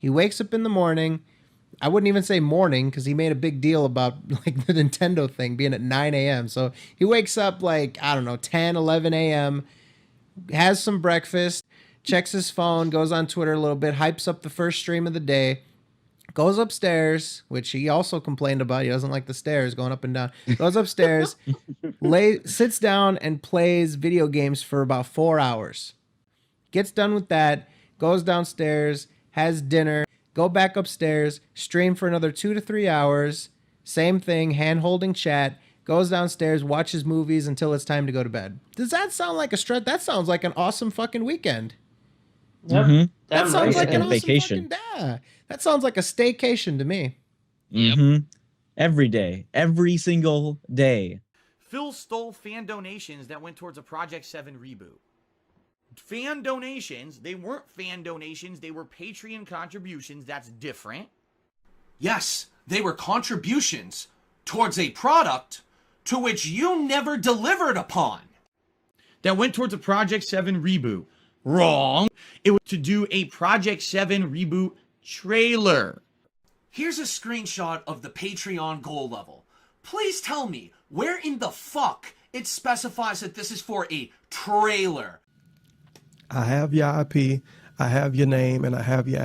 He wakes up in the morning. I wouldn't even say morning because he made a big deal about like the Nintendo thing being at 9 a.m. So he wakes up like, I don't know, 10, 11 a.m., has some breakfast, checks his phone, goes on Twitter a little bit, hypes up the first stream of the day, goes upstairs, which he also complained about. He doesn't like the stairs going up and down. Goes upstairs, sits down and plays video games for about 4 hours. Gets done with that, goes downstairs, has dinner, go back upstairs, stream for another 2 to 3 hours. Same thing, hand-holding chat. Goes downstairs, watches movies until it's time to go to bed. Does that sound like a stretch? That sounds like an awesome fucking weekend. Yep. Mm-hmm. That sounds like an awesome vacation. fucking that sounds like a staycation to me. Mm-hmm. Every day. Every single day. Phil stole fan donations that went towards a Project 7 reboot. Fan donations, they weren't fan donations, they were Patreon contributions. That's different. Yes, they were contributions towards a product to which you never delivered upon. That went towards a Project 7 reboot. Wrong. It was to do a Project 7 reboot trailer. Here's a screenshot of the Patreon goal level. Please tell me where in the fuck it specifies that this is for a trailer. I have your IP, I have your name, and I have your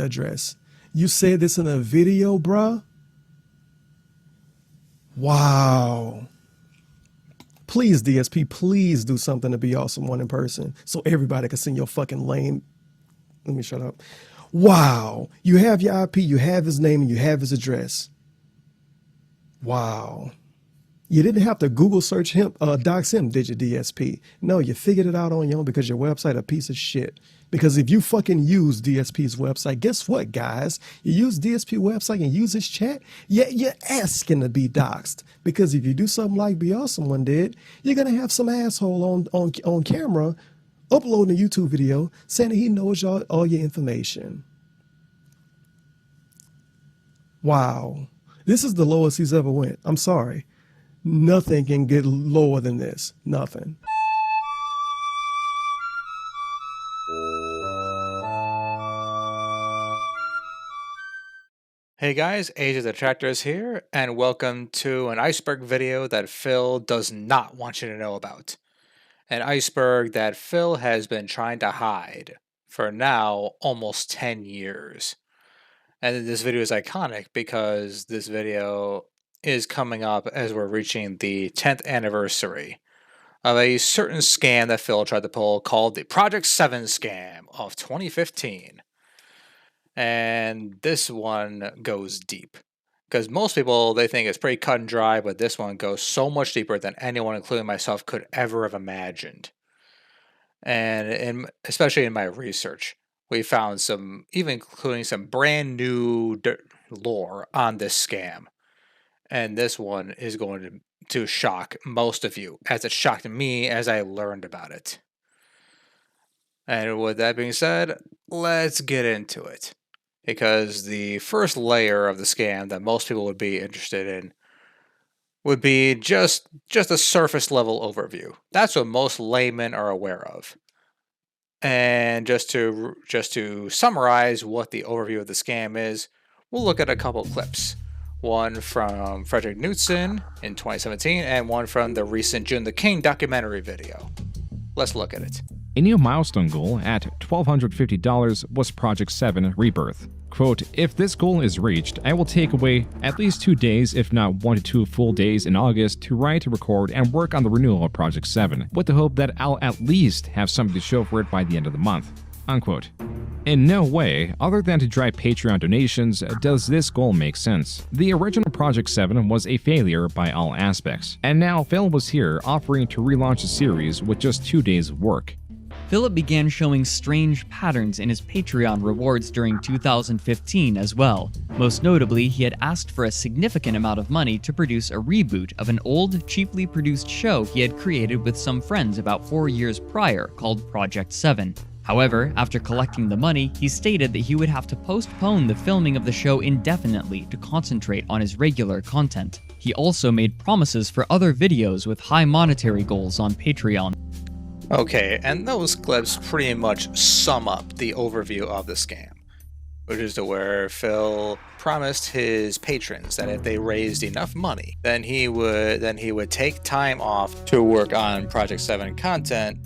address. You said this in a video, bruh? Wow. Please, DSP, please do something to Be Awesome One in person so everybody can see your fucking lame. Let me shut up. Wow. You have your IP, you have his name, and you have his address. Wow. You didn't have to Google search him, dox him, did you, DSP? No, you figured it out on your own because your website a piece of shit. Because if you fucking use DSP's website, guess what, guys? You use DSP website and use his chat, you're asking to be doxxed. Because if you do something like Be Awesome One did, you're going to have some asshole on camera uploading a YouTube video saying that he knows all your information. Wow. This is the lowest he's ever went. I'm sorry. Nothing can get lower than this. Nothing. Hey guys, Age of the Detractors here, and welcome to an Iceberg video that Phil does not want you to know about. An iceberg that Phil has been trying to hide for now almost 10 years. And this video is iconic because this video is coming up as we're reaching the 10th anniversary of a certain scam that Phil tried to pull called the Project 7 scam of 2015. And this one goes deep. Because most people, they think it's pretty cut and dry, but this one goes so much deeper than anyone, including myself, could ever have imagined. And especially in my research, we found some, even including some brand new lore on this scam. And this one is going to shock most of you, as it shocked me as I learned about it. And with that being said, let's get into it. Because the first layer of the scam that most people would be interested in would be just a surface level overview. That's what most laymen are aware of. And just to summarize what the overview of the scam is, we'll look at a couple clips. One from Frederick Knudsen in 2017, and one from the recent June the King documentary video. Let's look at it. A new milestone goal at $1,250 was Project 7 Rebirth. Quote, if this goal is reached, I will take away at least 2 days, if not 1 to 2 full days in August to write, record, and work on the renewal of Project 7, with the hope that I'll at least have something to show for it by the end of the month. Unquote. In no way, other than to drive Patreon donations, does this goal make sense. The original Project 7 was a failure by all aspects, and now Phil was here offering to relaunch the series with just 2 days of work. Philip began showing strange patterns in his Patreon rewards during 2015 as well. Most notably, he had asked for a significant amount of money to produce a reboot of an old, cheaply produced show he had created with some friends about 4 years prior called Project 7. However, after collecting the money, he stated that he would have to postpone the filming of the show indefinitely to concentrate on his regular content. He also made promises for other videos with high monetary goals on Patreon. Okay, and those clips pretty much sum up the overview of the scam. which is to where Phil promised his patrons that if they raised enough money, then he would take time off to work on Project 7 content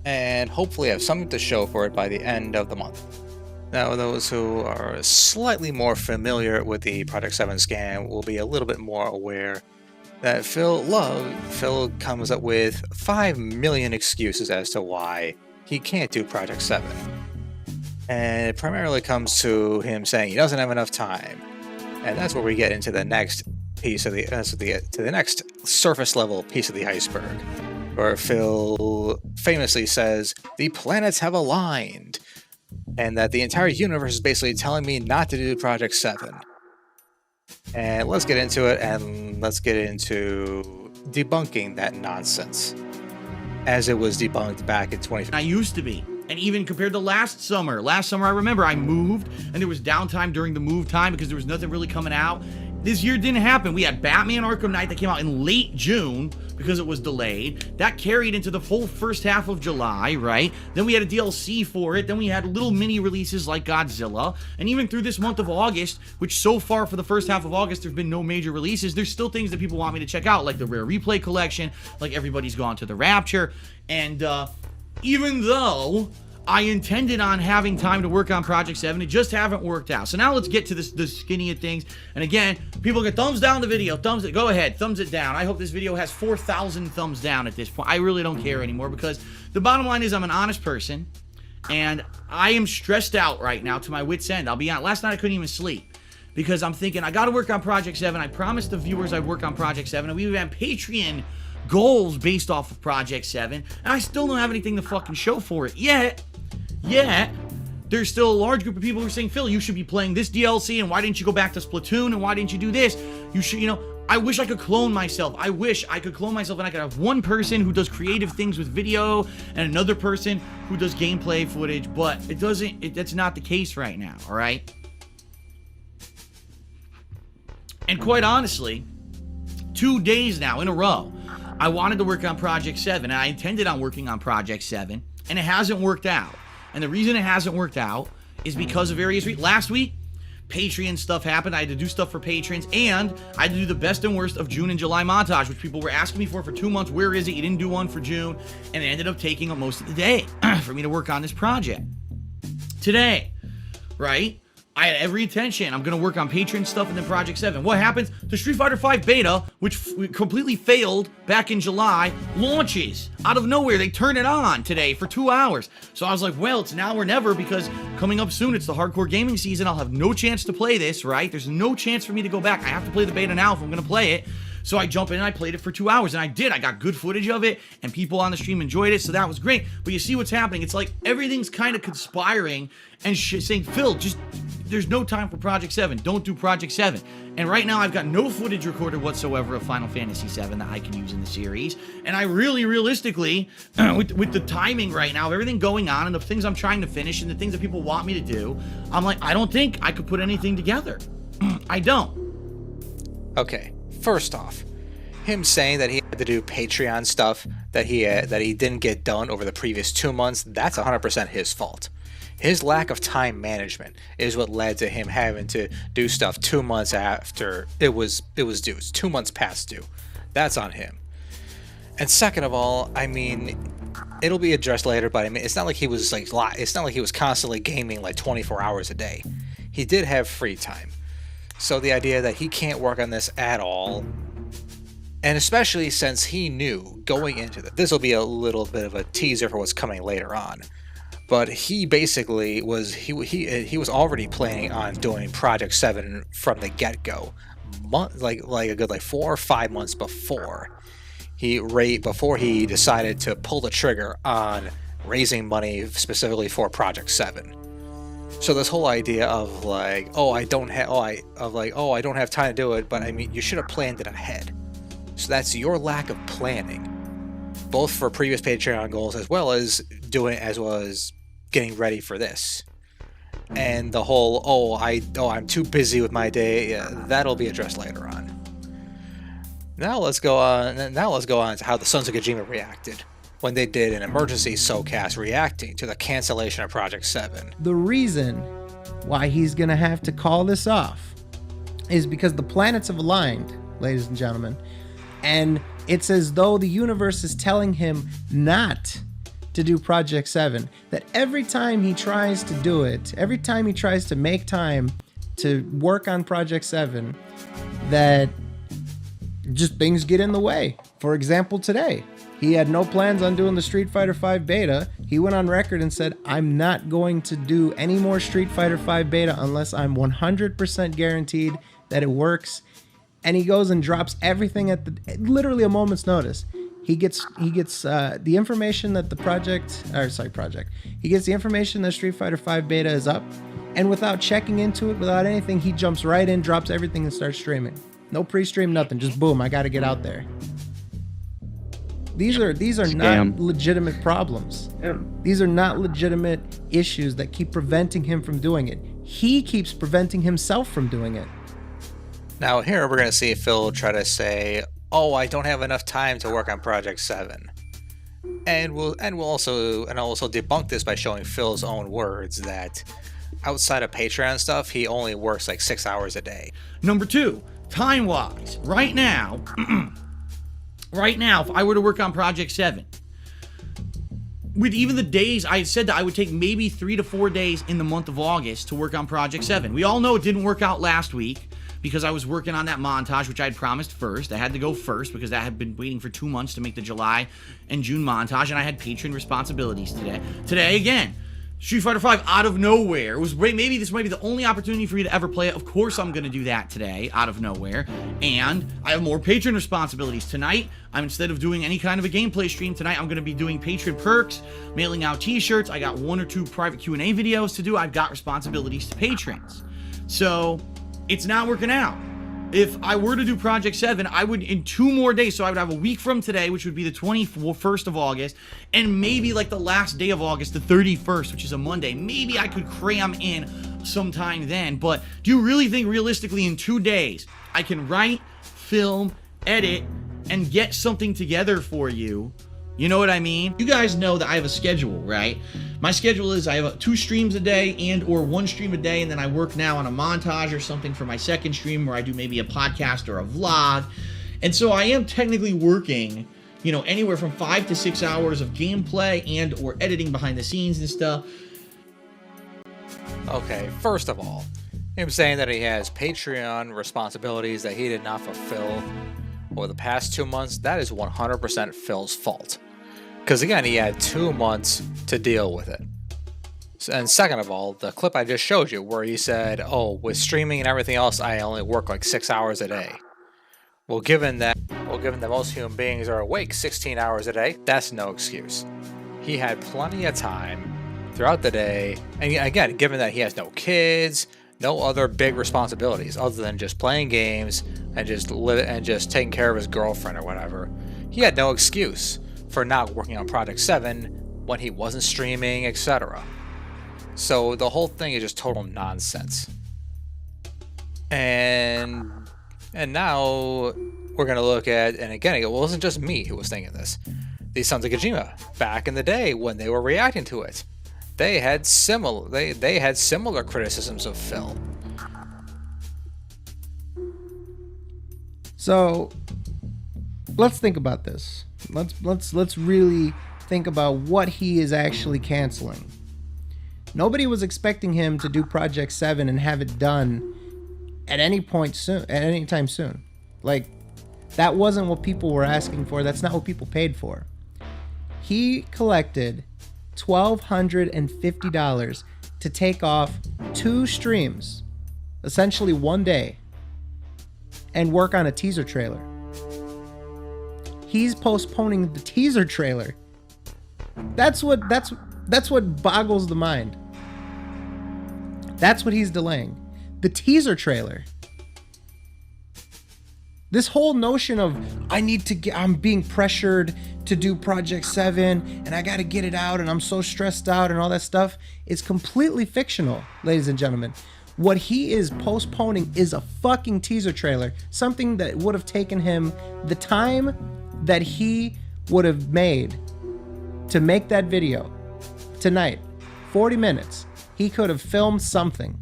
and hopefully have something to show for it by the end of the month. Now, those who are slightly more familiar with the Project 7 scam will be a little bit more aware that Phil comes up with 5 million excuses as to why he can't do Project 7. And it primarily comes to him saying he doesn't have enough time. And that's where we get into the next piece of the next surface level piece of the iceberg, where Phil famously says, "The planets have aligned," and that the entire universe is basically telling me not to do Project 7. And let's get into it, and let's get into debunking that nonsense, as it was debunked back in 2015. I used to be. And even compared to last summer I remember I moved and there was downtime during the move time because there was nothing really coming out. This year didn't happen. We had Batman Arkham Knight that came out in late June because it was delayed. That carried into the full first half of July, right? Then we had a DLC for it. Then we had little mini releases like Godzilla. And even through this month of August, which so far for the first half of August, there's been no major releases. There's still things that people want me to check out, like the Rare Replay Collection, like Everybody's Gone to the Rapture. And even though I intended on having time to work on Project 7, it just haven't worked out. So now let's get to the skinny of things. And again, people get thumbs down the video. Go ahead, thumbs it down. I hope this video has 4,000 thumbs down at this point. I really don't care anymore because the bottom line is I'm an honest person and I am stressed out right now to my wit's end. I'll be honest. Last night I couldn't even sleep because I'm thinking I got to work on Project 7. I promised the viewers I'd work on Project 7, and we even had Patreon goals based off of Project 7, and I still don't have anything to fucking show for it yet. There's still a large group of people who are saying, Phil, you should be playing this DLC, and why didn't you go back to Splatoon, and why didn't you do this? You should, I wish I could clone myself. I wish I could clone myself and I could have one person who does creative things with video and another person who does gameplay footage, but that's not the case right now, all right? And quite honestly, 2 days now in a row, I wanted to work on Project 7, and I intended on working on Project 7, and it hasn't worked out. And the reason it hasn't worked out is because of various reasons. Last week, Patreon stuff happened. I had to do stuff for patrons, and I had to do the best and worst of June and July montage, which people were asking me for 2 months. Where is it? You didn't do one for June, and it ended up taking up most of the day for me to work on this project. Today, right? I had every intention. I'm going to work on Patreon stuff and then Project 7. What happens? The Street Fighter V beta, which completely failed back in July, launches out of nowhere. They turn it on today for 2 hours. So I was like, well, it's now or never, because coming up soon, it's the hardcore gaming season. I'll have no chance to play this, right? There's no chance for me to go back. I have to play the beta now if I'm going to play it. So I jump in and I played it for 2 hours, and I did. I got good footage of it, and people on the stream enjoyed it, so that was great. But you see what's happening. It's like everything's kind of conspiring and saying, Phil, there's no time for Project 7. Don't do Project 7. And right now, I've got no footage recorded whatsoever of Final Fantasy 7 that I can use in the series. And I really, realistically, with the timing right now of everything going on and the things I'm trying to finish and the things that people want me to do, I'm like, I don't think I could put anything together. I don't. Okay, first off, him saying that he had to do Patreon stuff that he didn't get done over the previous 2 months, that's 100% his fault. His lack of time management is what led to him having to do stuff 2 months after it was due. It's 2 months past due. That's on him. And second of all, I mean, it'll be addressed later, but I mean, it's not like he was constantly gaming like 24 hours a day. He did have free time. So the idea that he can't work on this at all, and especially since he knew going into this will be a little bit of a teaser for what's coming later on. But he basically was he was already planning on doing Project 7 from the get-go, like a good 4 or 5 months before he decided to pull the trigger on raising money specifically for Project 7. So this whole idea of I don't have time to do it, but I mean, you should have planned it ahead. So that's your lack of planning, both for previous Patreon goals as well as getting ready for this. And the whole I'm too busy with my day, that'll be addressed later on. Now let's go on to how the Sons of Kojima reacted when they did an emergency SoCast reacting to the cancellation of Project 7. The reason why he's gonna have to call this off is because the planets have aligned, ladies and gentlemen, and it's as though the universe is telling him not to do Project 7. That every time he tries to do it, every time he tries to make time to work on Project 7, that just things get in the way. For example, today, he had no plans on doing the Street Fighter V beta. He went on record and said, I'm not going to do any more Street Fighter V beta unless I'm 100% guaranteed that it works. And he goes and drops everything at literally a moment's notice. He gets the information that he gets the information that Street Fighter V beta is up, and without checking into it, without anything, he jumps right in, drops everything, and starts streaming. No pre-stream, nothing. Just boom, I got to get out there. These are not legitimate problems. These are not legitimate issues that keep preventing him from doing it. He keeps preventing himself from doing it. Now here we're going to see Phil try to say, oh, I don't have enough time to work on Project 7. And we'll also debunk this by showing Phil's own words that outside of Patreon stuff, he only works like 6 hours a day. Number 2, time-wise, right now, if I were to work on Project 7, with even the days, I said that I would take maybe 3 to 4 days in the month of August to work on Project 7. We all know it didn't work out last week because I was working on that montage, which I had promised first. I had to go first because that had been waiting for 2 months to make the July and June montage, and I had Patreon responsibilities today. Today, again, Street Fighter V out of nowhere. It was maybe this might be the only opportunity for me to ever play it. Of course I'm going to do that today, out of nowhere. And I have more Patreon responsibilities. Tonight, instead of doing any kind of a gameplay stream tonight, I'm going to be doing Patreon perks, mailing out t-shirts. I got 1 or 2 private Q&A videos to do. I've got responsibilities to patrons. So it's not working out. If I were to do Project 7, I would, in 2 more days, so I would have a week from today, which would be the 21st of August, and maybe like the last day of August, the 31st, which is a Monday. Maybe I could cram in sometime then, but do you really think realistically in 2 days, I can write, film, edit, and get something together for you? You know what I mean? You guys know that I have a schedule, right? My schedule is I have 2 streams a day or 1 stream a day, and then I work now on a montage or something for my second stream where I do maybe a podcast or a vlog. And so I am technically working, anywhere from 5 to 6 hours of gameplay and or editing behind the scenes and stuff. Okay, first of all, him saying that he has Patreon responsibilities that he did not fulfill over the past 2 months, that is 100% Phil's fault. Because again, he had 2 months to deal with it. And second of all, the clip I just showed you where he said, oh, with streaming and everything else, I only work like 6 hours a day. Well, given that most human beings are awake 16 hours a day, that's no excuse. He had plenty of time throughout the day, and again, given that he has no kids, no other big responsibilities other than just playing games and just taking care of his girlfriend or whatever, he had no excuse for not working on Project 7 when he wasn't streaming, etc. So the whole thing is just total nonsense. And now we're going to look at, and again, it wasn't just me who was thinking this. These Sons of Kojima, back in the day when they were reacting to it, they had similar criticisms of Phil. So let's think about this. Let's really think about what he is actually canceling. Nobody was expecting him to do Project 7 and have it done at any point soon, at any time soon. Like, that wasn't what people were asking for. That's not what people paid for. He collected $1,250 to take off 2 streams, essentially 1 day, and work on a teaser trailer. He's postponing the teaser trailer. That's what boggles the mind. That's what he's delaying. The teaser trailer. This whole notion of I'm being pressured to do Project 7 and I got to get it out and I'm so stressed out and all that stuff is completely fictional, ladies and gentlemen. What he is postponing is a fucking teaser trailer, something that would have taken him the time that he would have made to make that video tonight, 40 minutes. He could have filmed something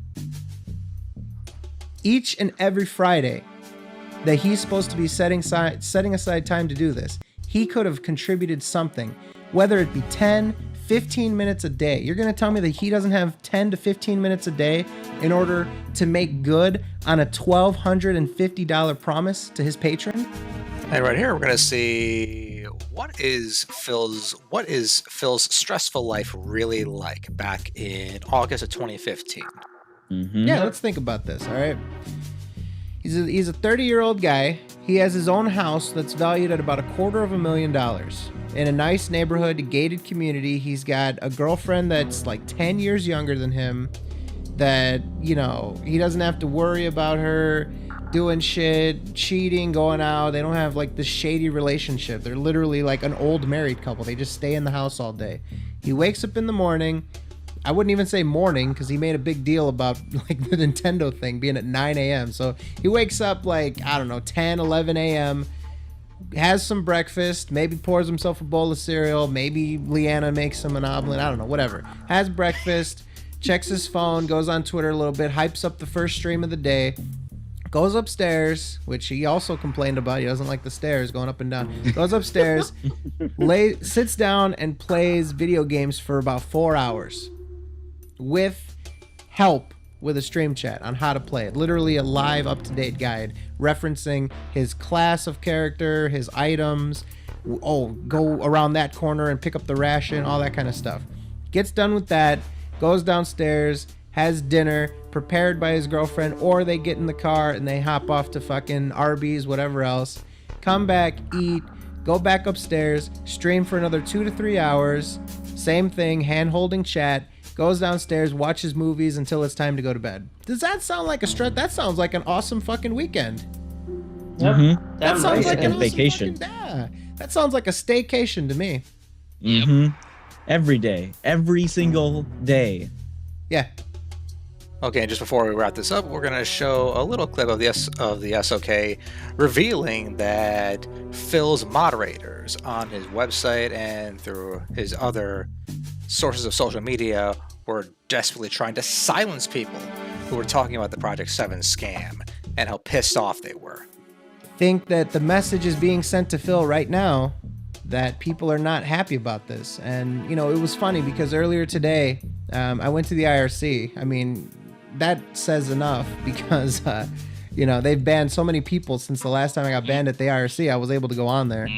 each and every Friday that he's supposed to be setting aside time to do this, he could have contributed something, whether it be 10, 15 minutes a day. You're going to tell me that he doesn't have 10 to 15 minutes a day in order to make good on a $1,250 promise to his patron? And right here, we're going to see what is Phil's stressful life really like back in August of 2015. Yeah, let's think about this, all right? He's a 30-year-old guy. He has his own house that's valued at about $250,000 in a nice neighborhood, a gated community. He's got a girlfriend that's like 10 years younger than him that, you know, he doesn't have to worry about her doing shit, cheating, going out. They don't have like this shady relationship. They're literally like an old married couple. They just stay in the house all day. He wakes up in the morning. I wouldn't even say morning because he made a big deal about like the Nintendo thing being at 9 a.m. So he wakes up like, I don't know, 10, 11 a.m., has some breakfast, maybe pours himself a bowl of cereal, maybe Leanna makes him an omelet, I don't know, whatever. Has breakfast, checks his phone, goes on Twitter a little bit, hypes up the first stream of the day, goes upstairs, which he also complained about. He doesn't like the stairs going up and down. Goes upstairs, sits down and plays video games for about 4 hours with help with a stream chat on how to play it. Literally a live up-to-date guide referencing his class of character, his items, go around that corner and pick up the ration, all that kind of stuff. Gets done with that, goes downstairs, has dinner prepared by his girlfriend, or they get in the car and they hop off to fucking Arby's, whatever else, come back, eat, go back upstairs, stream for another 2 to 3 hours, same thing, hand-holding chat, goes downstairs, watches movies until it's time to go to bed. Does that sound like a stress? That sounds like an awesome fucking weekend. Yep. That sounds like an vacation. That sounds like a staycation to me. Every day, every single day. Yeah. Okay, and just before we wrap this up, we're going to show a little clip of the SOK revealing that Phil's moderators on his website and through his other sources of social media were desperately trying to silence people who were talking about the Project 7 scam and how pissed off they were. Think that the message is being sent to Phil right now that people are not happy about this. And, you know, it was funny because earlier today, I went to the IRC. I mean, that says enough because, you know, they've banned so many people since the last time I got banned at the IRC. I was able to go on there.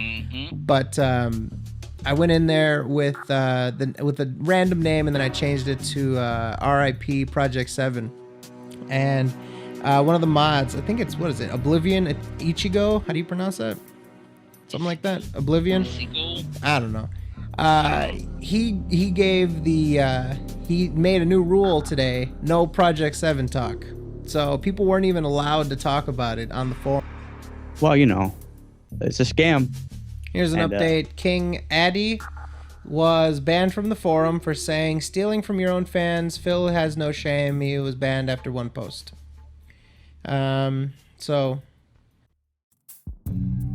But I went in there with a random name, and then I changed it to RIP Project 7. And one of the mods, I think it's, what is it, Oblivion Ichigo? How do you pronounce that? Something like that? Oblivion? I don't know. He gave he made a new rule today, no Project 7 talk. So people weren't even allowed to talk about it on the forum. Well, you know, it's a scam. Here's an update. King Addy was banned from the forum for saying, stealing from your own fans. Phil has no shame. He was banned after one post.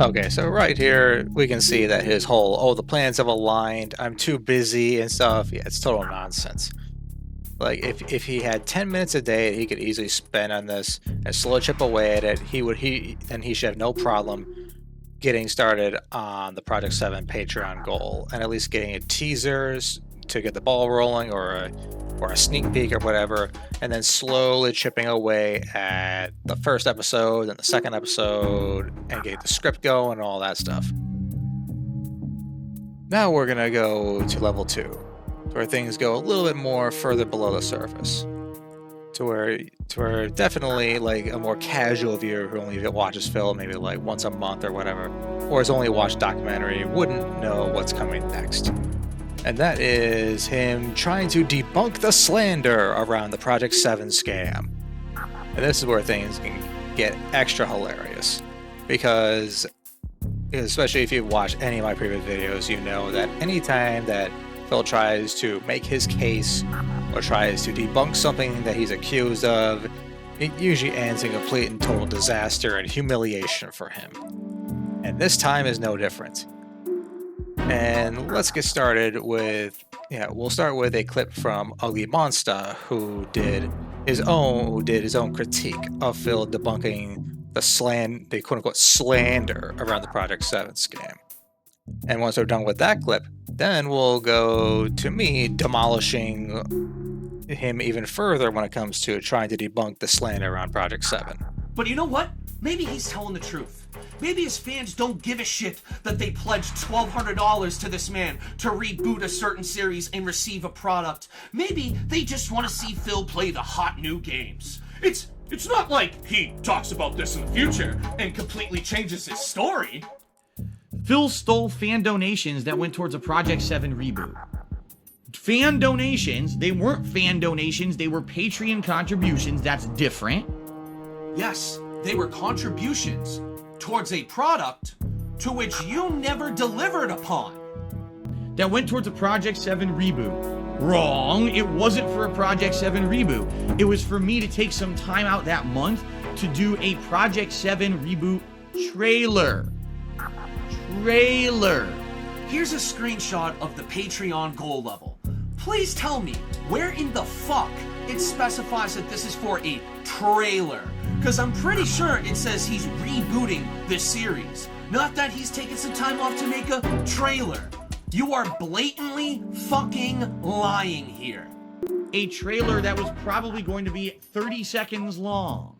Okay, so right here, we can see that his whole, the plans have aligned, I'm too busy and stuff. Yeah, it's total nonsense. Like, if he had 10 minutes a day he could easily spend on this and slowly chip away at it, he should have no problem getting started on the Project 7 Patreon goal, and at least getting a teasers to get the ball rolling, or a sneak peek or whatever, and then slowly chipping away at the first episode and the second episode and getting the script going and all that stuff. Now we're gonna go to level 2, where things go a little bit more further below the surface, to where definitely like a more casual viewer who only watches Phil maybe like once a month or whatever, or has only watched documentary, wouldn't know what's coming next. And that is him trying to debunk the slander around the Project 7 scam. And this is where things can get extra hilarious, because especially if you've watched any of my previous videos, you know that anytime that Phil tries to make his case or tries to debunk something that he's accused of, it usually ends in complete and total disaster and humiliation for him. And this time is no different. And let's get started with, we'll start with a clip from Ugly Monster, who did his own critique of Phil debunking the quote-unquote slander around the Project 7 scam. And once we're done with that clip, then we'll go to me demolishing him even further when it comes to trying to debunk the slander around Project 7. But you know what? Maybe he's telling the truth. Maybe his fans don't give a shit that they pledged $1,200 to this man to reboot a certain series and receive a product. Maybe they just want to see Phil play the hot new games. It's not like he talks about this in the future and completely changes his story. Phil stole fan donations that went towards a Project 7 reboot. Fan donations, they weren't fan donations, they were Patreon contributions. That's different. Yes, they were contributions towards a product to which you never delivered upon. That went towards a Project 7 reboot. Wrong. It wasn't for a Project 7 reboot. It was for me to take some time out that month to do a Project 7 reboot trailer. Here's a screenshot of the Patreon goal level. Please tell me where in the fuck it specifies that this is for a trailer. Because I'm pretty sure it says he's rebooting this series, not that he's taking some time off to make a trailer. You are blatantly fucking lying here. A trailer that was probably going to be 30 seconds long.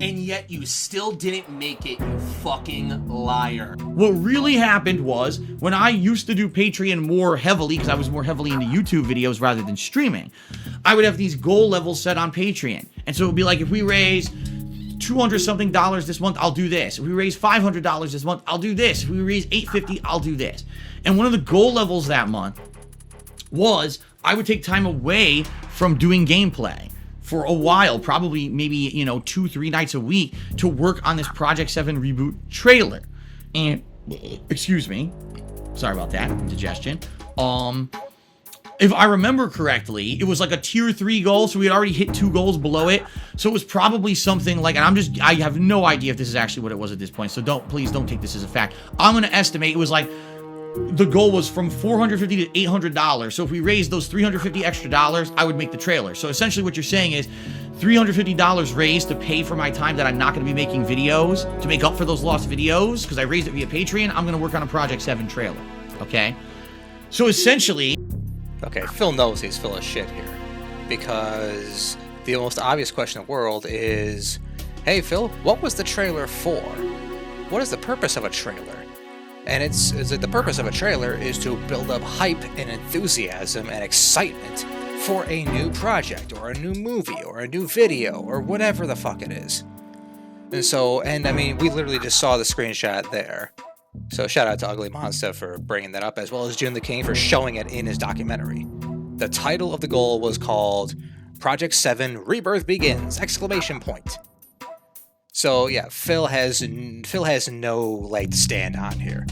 And yet you still didn't make it, you fucking liar. What really happened was, when I used to do Patreon more heavily, because I was more heavily into YouTube videos rather than streaming, I would have these goal levels set on Patreon. And so it would be like, if we raise $200 something this month, I'll do this. If we raise $500 this month, I'll do this. If we raise $850, I'll do this. And one of the goal levels that month was I would take time away from doing gameplay for a while, probably maybe, 2-3 nights a week, to work on this Project 7 reboot trailer. And, excuse me, sorry about that, indigestion. If I remember correctly, it was like a tier 3 goal, so we had already hit 2 goals below it. So it was probably something like, and I have no idea if this is actually what it was at this point, so please don't take this as a fact. I'm gonna estimate it was like, the goal was from $450 to $800. So if we raised those $350 extra, I would make the trailer. So essentially what you're saying is $350 raised to pay for my time that I'm not going to be making videos, to make up for those lost videos, because I raised it via Patreon. I'm going to work on a Project 7 trailer. Okay? So essentially... Okay, Phil knows he's full of shit here. Because the most obvious question in the world is, hey Phil, what was the trailer for? What is the purpose of a trailer? And the purpose of a trailer is to build up hype and enthusiasm and excitement for a new project or a new movie or a new video or whatever the fuck it is. And I mean, we literally just saw the screenshot there. So shout out to Ugly Monster for bringing that up, as well as June the King for showing it in his documentary. The title of the goal was called Project 7 Rebirth Begins! ! So yeah, Phil has no leg to stand on here.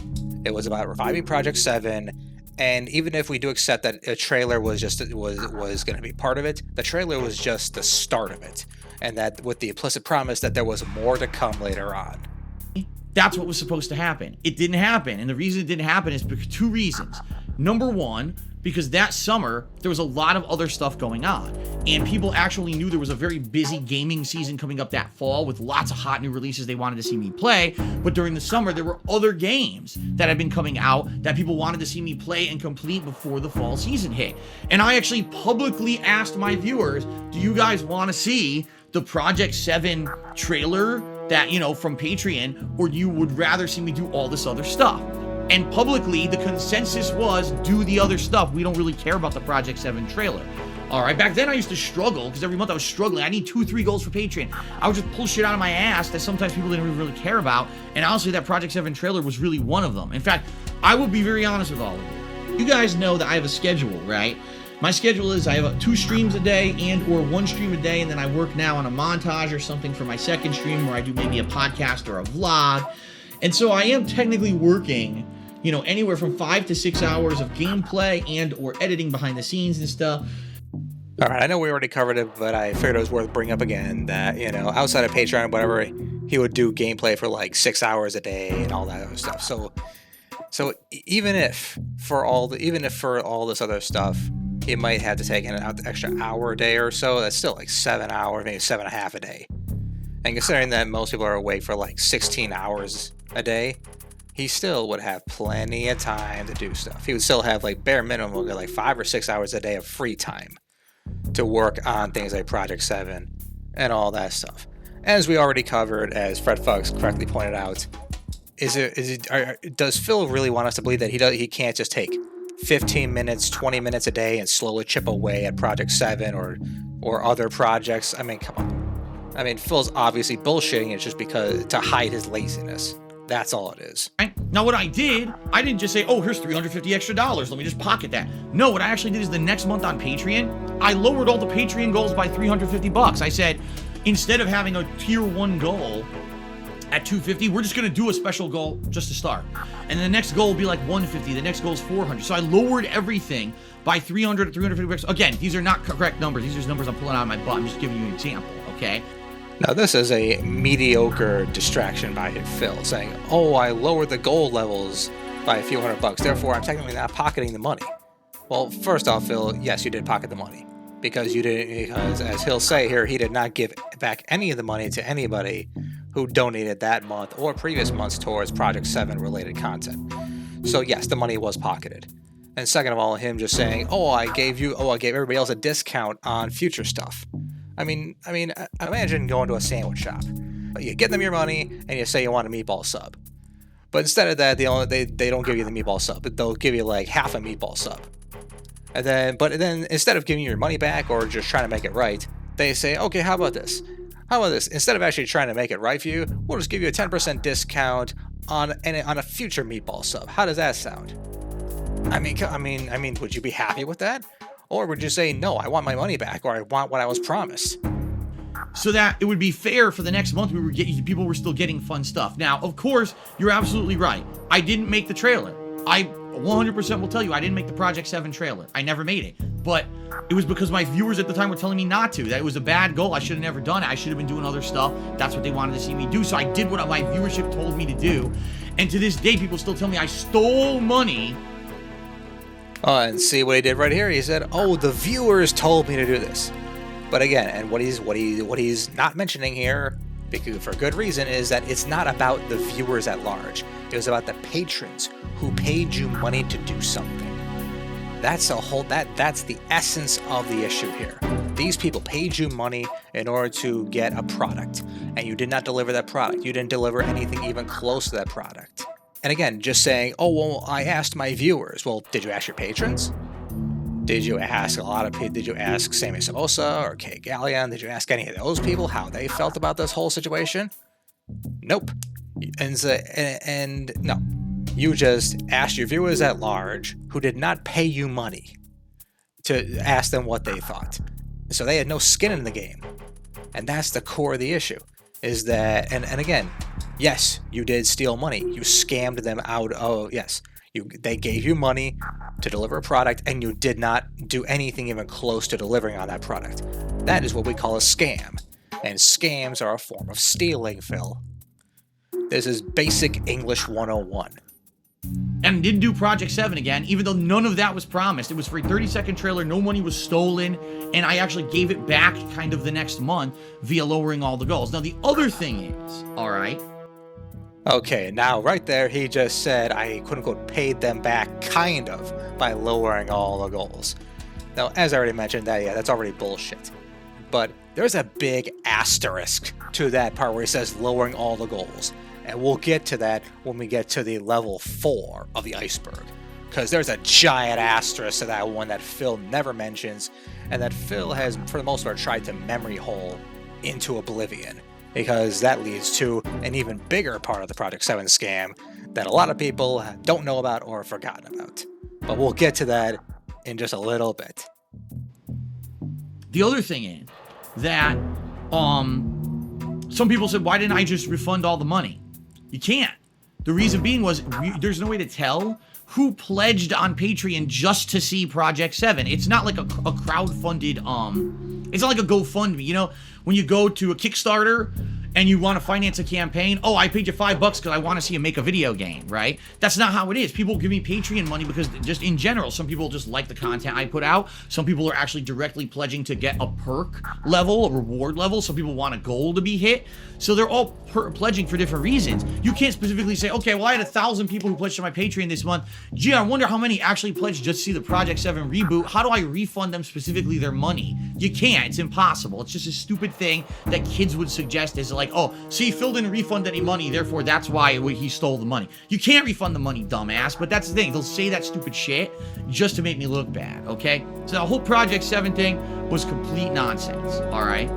It was about reviving Project 7, and even if we do accept that a trailer was going to be part of it, the trailer was just the start of it, and that with the implicit promise that there was more to come later on. That's what was supposed to happen. It didn't happen, and the reason it didn't happen is for 2 reasons. Number one, because that summer, there was a lot of other stuff going on, and people actually knew there was a very busy gaming season coming up that fall with lots of hot new releases they wanted to see me play, but during the summer, there were other games that had been coming out that people wanted to see me play and complete before the fall season hit. And I actually publicly asked my viewers, do you guys want to see the Project 7 trailer that, from Patreon, or you would rather see me do all this other stuff? And publicly, the consensus was, do the other stuff. We don't really care about the Project 7 trailer. All right, back then I used to struggle, because every month I was struggling. I need 2-3 goals for Patreon. I would just pull shit out of my ass that sometimes people didn't really care about. And honestly, that Project 7 trailer was really one of them. In fact, I will be very honest with all of you. You guys know that I have a schedule, right? My schedule is I have 2 streams a day or 1 stream a day, and then I work now on a montage or something for my second stream where I do maybe a podcast or a vlog. And so I am technically working, anywhere from 5 to 6 hours of gameplay and or editing behind the scenes and stuff. All right, I know we already covered it, but I figured it was worth bringing up again that, outside of Patreon or whatever, he would do gameplay for like 6 hours a day and all that other stuff. So even if for all this other stuff, he might have to take in an extra hour a day or so. That's still like 7 hours, maybe 7.5 a day. And considering that most people are awake for like 16 hours a day, he still would have plenty of time to do stuff. He would still have like bare minimum like 5 or 6 hours a day of free time to work on things like Project 7 and all that stuff. As we already covered, as Fred Fox correctly pointed out, does Phil really want us to believe that he can't just take 15 minutes, 20 minutes a day and slowly chip away at Project 7 or other projects? I mean, come on. I mean, Phil's obviously bullshitting it just because to hide his laziness. That's all it is. Right? Now, what I didn't just say, oh, here's $350 extra. Let me just pocket that. No, what I actually did is the next month on Patreon, I lowered all the Patreon goals by $350. I said, instead of having a tier 1 goal at $250, we're just going to do a special goal just to start. And the next goal will be like $150. The next goal is $400. So I lowered everything by $300 to $350. Again, these are not correct numbers. These are just numbers I'm pulling out of my butt. I'm just giving you an example, okay? Now, this is a mediocre distraction by Phil, saying, oh, I lowered the goal levels by a few $100, therefore I'm technically not pocketing the money. Well, first off, Phil, yes, you did pocket the money. Because as he'll say here, he did not give back any of the money to anybody who donated that month or previous months towards Project 7 related content. So yes, the money was pocketed. And second of all, him just saying, I gave everybody else a discount on future stuff. I mean, imagine going to a sandwich shop. You give them your money and you say you want a meatball sub. But instead of that, they don't give you the meatball sub. They'll give you like half a meatball sub. But then instead of giving you your money back or just trying to make it right, they say, okay, how about this? Instead of actually trying to make it right for you, we'll just give you a 10% discount on a future meatball sub. How does that sound? I mean, would you be happy with that? Or would you say, no, I want my money back, or I want what I was promised? So that it would be fair for the next month people were still getting fun stuff. Now, of course, you're absolutely right. I didn't make the trailer. I 100% will tell you I didn't make the Project 7 trailer. I never made it. But it was because my viewers at the time were telling me not to. That it was a bad goal. I should have never done it. I should have been doing other stuff. That's what they wanted to see me do. So I did what my viewership told me to do. And to this day, people still tell me I stole money. And see what he did right here. He said, the viewers told me to do this. But again, and what he's not mentioning here, because for good reason, is that it's not about the viewers at large. It was about the patrons who paid you money to do something. That's the essence of the issue here. These people paid you money in order to get a product, and you did not deliver that product. You didn't deliver anything even close to that product. And again, just saying, I asked my viewers. Well, did you ask your patrons? Did you ask did you ask Sammy Samosa or Kay Gallion? Did you ask any of those people how they felt about this whole situation? Nope. And no. You just asked your viewers at large who did not pay you money to ask them what they thought. So they had no skin in the game. And that's the core of the issue. Is that, and again, yes, you did steal money. You scammed them out of, yes, they gave you money to deliver a product, and you did not do anything even close to delivering on that product. That is what we call a scam. And scams are a form of stealing, Phil. This is basic English 101. And didn't do Project 7 again, even though none of that was promised. It was for a 30-second trailer, no money was stolen, and I actually gave it back kind of the next month via lowering all the goals. Now, the other thing is, all right. Okay, now right there, he just said I quote-unquote paid them back kind of by lowering all the goals. Now, as I already mentioned, that's already bullshit. But there's a big asterisk to that part where he says lowering all the goals. And we'll get to that when we get to the level 4 of the Iceberg. Because there's a giant asterisk to that one that Phil never mentions, and that Phil has, for the most part, tried to memory hole into oblivion. Because that leads to an even bigger part of the Project 7 scam that a lot of people don't know about or have forgotten about. But we'll get to that in just a little bit. The other thing is that some people said, why didn't I just refund all the money? You can't. The reason being was there's no way to tell who pledged on Patreon just to see Project 7. It's not like a crowdfunded, it's not like a GoFundMe. You know, when you go to a Kickstarter and you want to finance a campaign, oh, I paid you $5 because I want to see you make a video game, right? That's not how it is. People give me Patreon money because just in general, some people just like the content I put out. Some people are actually directly pledging to get a perk level, a reward level. Some people want a goal to be hit. So they're all pledging for different reasons. You can't specifically say, okay, well, I had 1,000 people who pledged to my Patreon this month. Gee, I wonder how many actually pledged just to see the Project 7 reboot. How do I refund them specifically their money? You can't. It's impossible. It's just a stupid thing that kids would suggest is like, oh, see, Phil didn't refund any money, therefore that's why he stole the money. You can't refund the money, dumbass, but that's the thing. They'll say that stupid shit just to make me look bad, okay? So the whole Project 7 thing was complete nonsense, all right?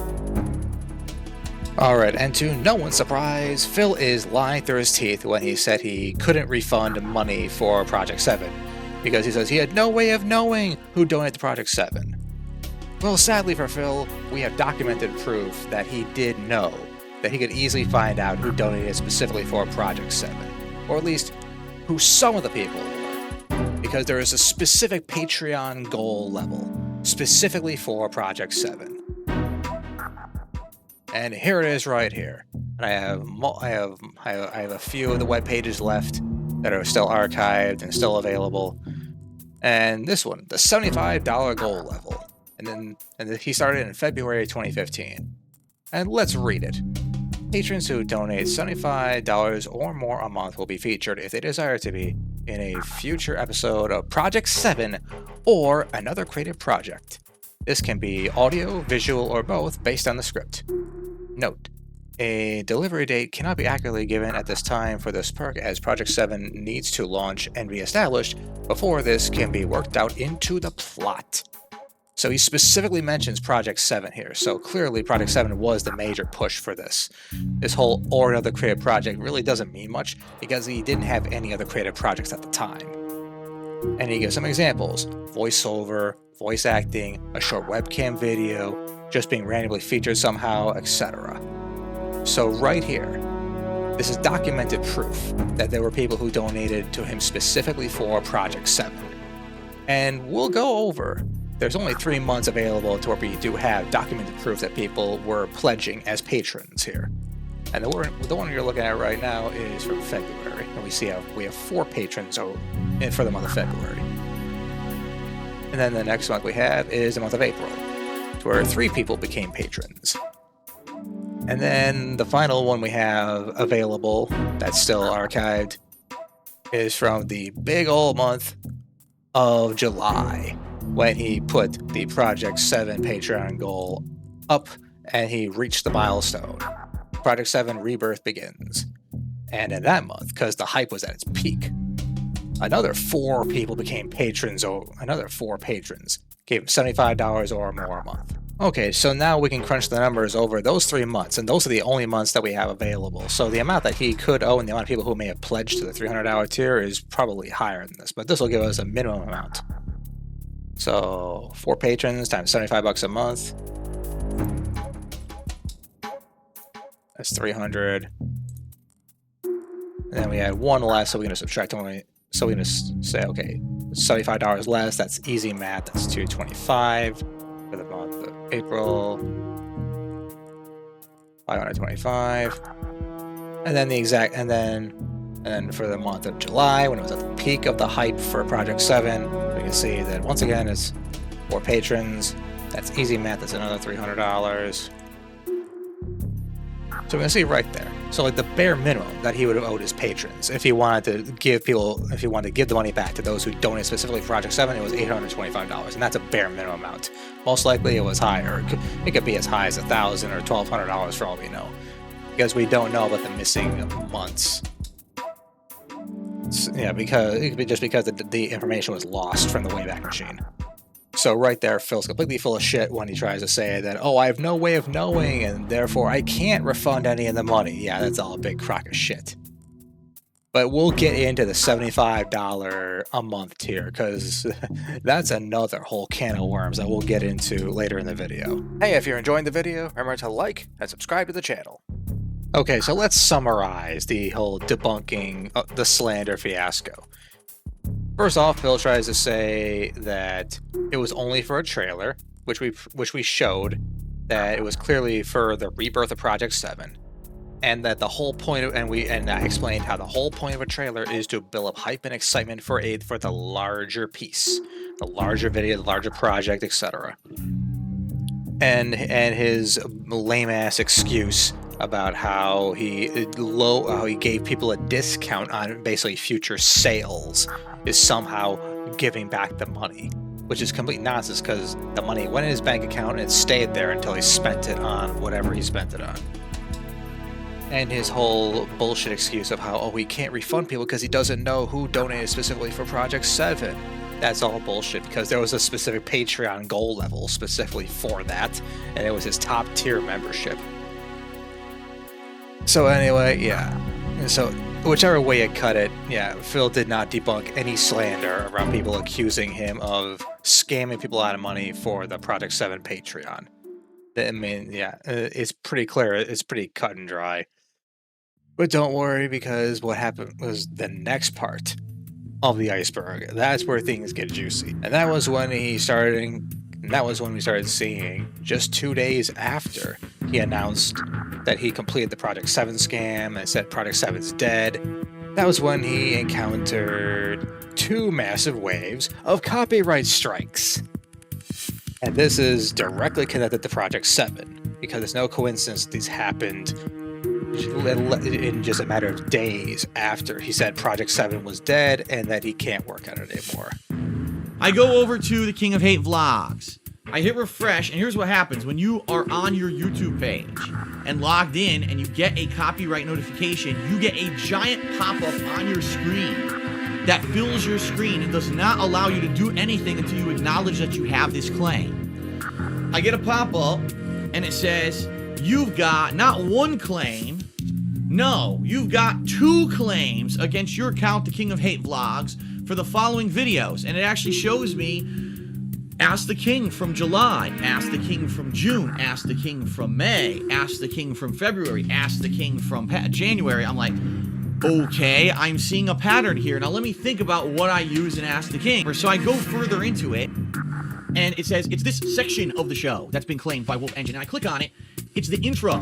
Alright, and to no one's surprise, Phil is lying through his teeth when he said he couldn't refund money for Project 7, because he says he had no way of knowing who donated to Project 7. Well, sadly for Phil, we have documented proof that he did know, that he could easily find out who donated specifically for Project 7, or at least who some of the people were, because there is a specific Patreon goal level, specifically for Project 7. And here it is right here. And I have a few of the web pages left that are still archived and still available. And this one, the $75 goal level. And he started in February 2015. And let's read it. Patrons who donate $75 or more a month will be featured, if they desire to be, in a future episode of Project 7 or another creative project. This can be audio, visual, or both based on the script. Note: a delivery date cannot be accurately given at this time for this perk, as Project 7 needs to launch and be established before this can be worked out into the plot. So he specifically mentions Project 7 here, so clearly Project 7 was the major push for this. This whole or another creative project really doesn't mean much, because he didn't have any other creative projects at the time. And he gives some examples: voiceover, voice acting, a short webcam video, just being randomly featured somehow, etc. So right here, this is documented proof that there were people who donated to him specifically for Project 7. And we'll go over, there's only 3 months available to where we do have documented proof that people were pledging as patrons here. And the one you're looking at right now is from February, and we have 4 patrons for the month of February. And then the next month we have is the month of April, to where 3 people became patrons. And then the final one we have available that's still archived is from the big old month of July, when he put the Project 7 Patreon goal up and he reached the milestone. Project 7 Rebirth begins. And in that month, because the hype was at its peak, another 4 people became patrons, another 4 patrons gave him $75 or more a month. Okay, so now we can crunch the numbers over those 3 months, and those are the only months that we have available. So the amount that he could owe and the amount of people who may have pledged to the $300 tier is probably higher than this, but this will give us a minimum amount. So 4 patrons times $75 a month. That's 300. And then we had 1 less, so we're going to subtract only. So we're going to say, okay, $75 less. That's easy math. That's $225 for the month of April. $525. And then and then for the month of July, when it was at the peak of the hype for Project 7, we can see that once again it's 4 patrons. That's easy math. That's another $300. So we can see right there. So like the bare minimum that he would have owed his patrons, if he wanted to give the money back to those who donated specifically for Project 7, it was $825, and that's a bare minimum amount. Most likely it was higher. It could be as high as $1,000 or $1,200 for all we know, because we don't know about the missing months. Yeah, because the information was lost from the Wayback Machine. So right there, Phil's completely full of shit when he tries to say that, oh, I have no way of knowing, and therefore I can't refund any of the money. Yeah, that's all a big crock of shit. But we'll get into the $75 a month tier, because that's another whole can of worms that we'll get into later in the video. Hey, if you're enjoying the video, remember to like and subscribe to the channel. Okay, so let's summarize the whole debunking the slander fiasco. First off, Phil tries to say that it was only for a trailer, which we showed that it was clearly for the rebirth of Project 7. and that the whole point of, and I explained how the whole point of a trailer is to build up hype and excitement for the larger piece, the larger video, the larger project, etc. And his lame ass excuse about how he gave people a discount on basically future sales is somehow giving back the money, which is complete nonsense because the money went in his bank account and it stayed there until he spent it on whatever he spent it on. And his whole bullshit excuse of how, he can't refund people because he doesn't know who donated specifically for Project 7. That's all bullshit because there was a specific Patreon goal level specifically for that, and it was his top tier membership. So anyway, yeah. So whichever way you cut it, yeah, Phil did not debunk any slander around people accusing him of scamming people out of money for the Project 7 Patreon. I mean, yeah, it's pretty clear. It's pretty cut and dry. But don't worry, because what happened was the next part of the iceberg. That's where things get juicy. And that was when we started seeing, just 2 days after he announced that he completed the Project 7 scam and said Project 7's dead, that was when he encountered 2 massive waves of copyright strikes. And this is directly connected to Project 7, because it's no coincidence these happened in just a matter of days after he said Project 7 was dead and that he can't work on it anymore. I go over to the King of Hate vlogs. I hit refresh, and here's what happens. When you are on your YouTube page and logged in and you get a copyright notification, you get a giant pop-up on your screen that fills your screen and does not allow you to do anything until you acknowledge that you have this claim. I get a pop-up, and it says, you've got not 1 claim, no, you've got 2 claims against your account, the King of Hate vlogs, for the following videos. And it actually shows me Ask the King from July, Ask the King from June, Ask the King from May, Ask the King from February, Ask the King from January. I'm like, okay, I'm seeing a pattern here. Now let me think about what I use in Ask the King. So I go further into it, and it says it's this section of the show that's been claimed by Wolf Engine. And I click on it. It's the intro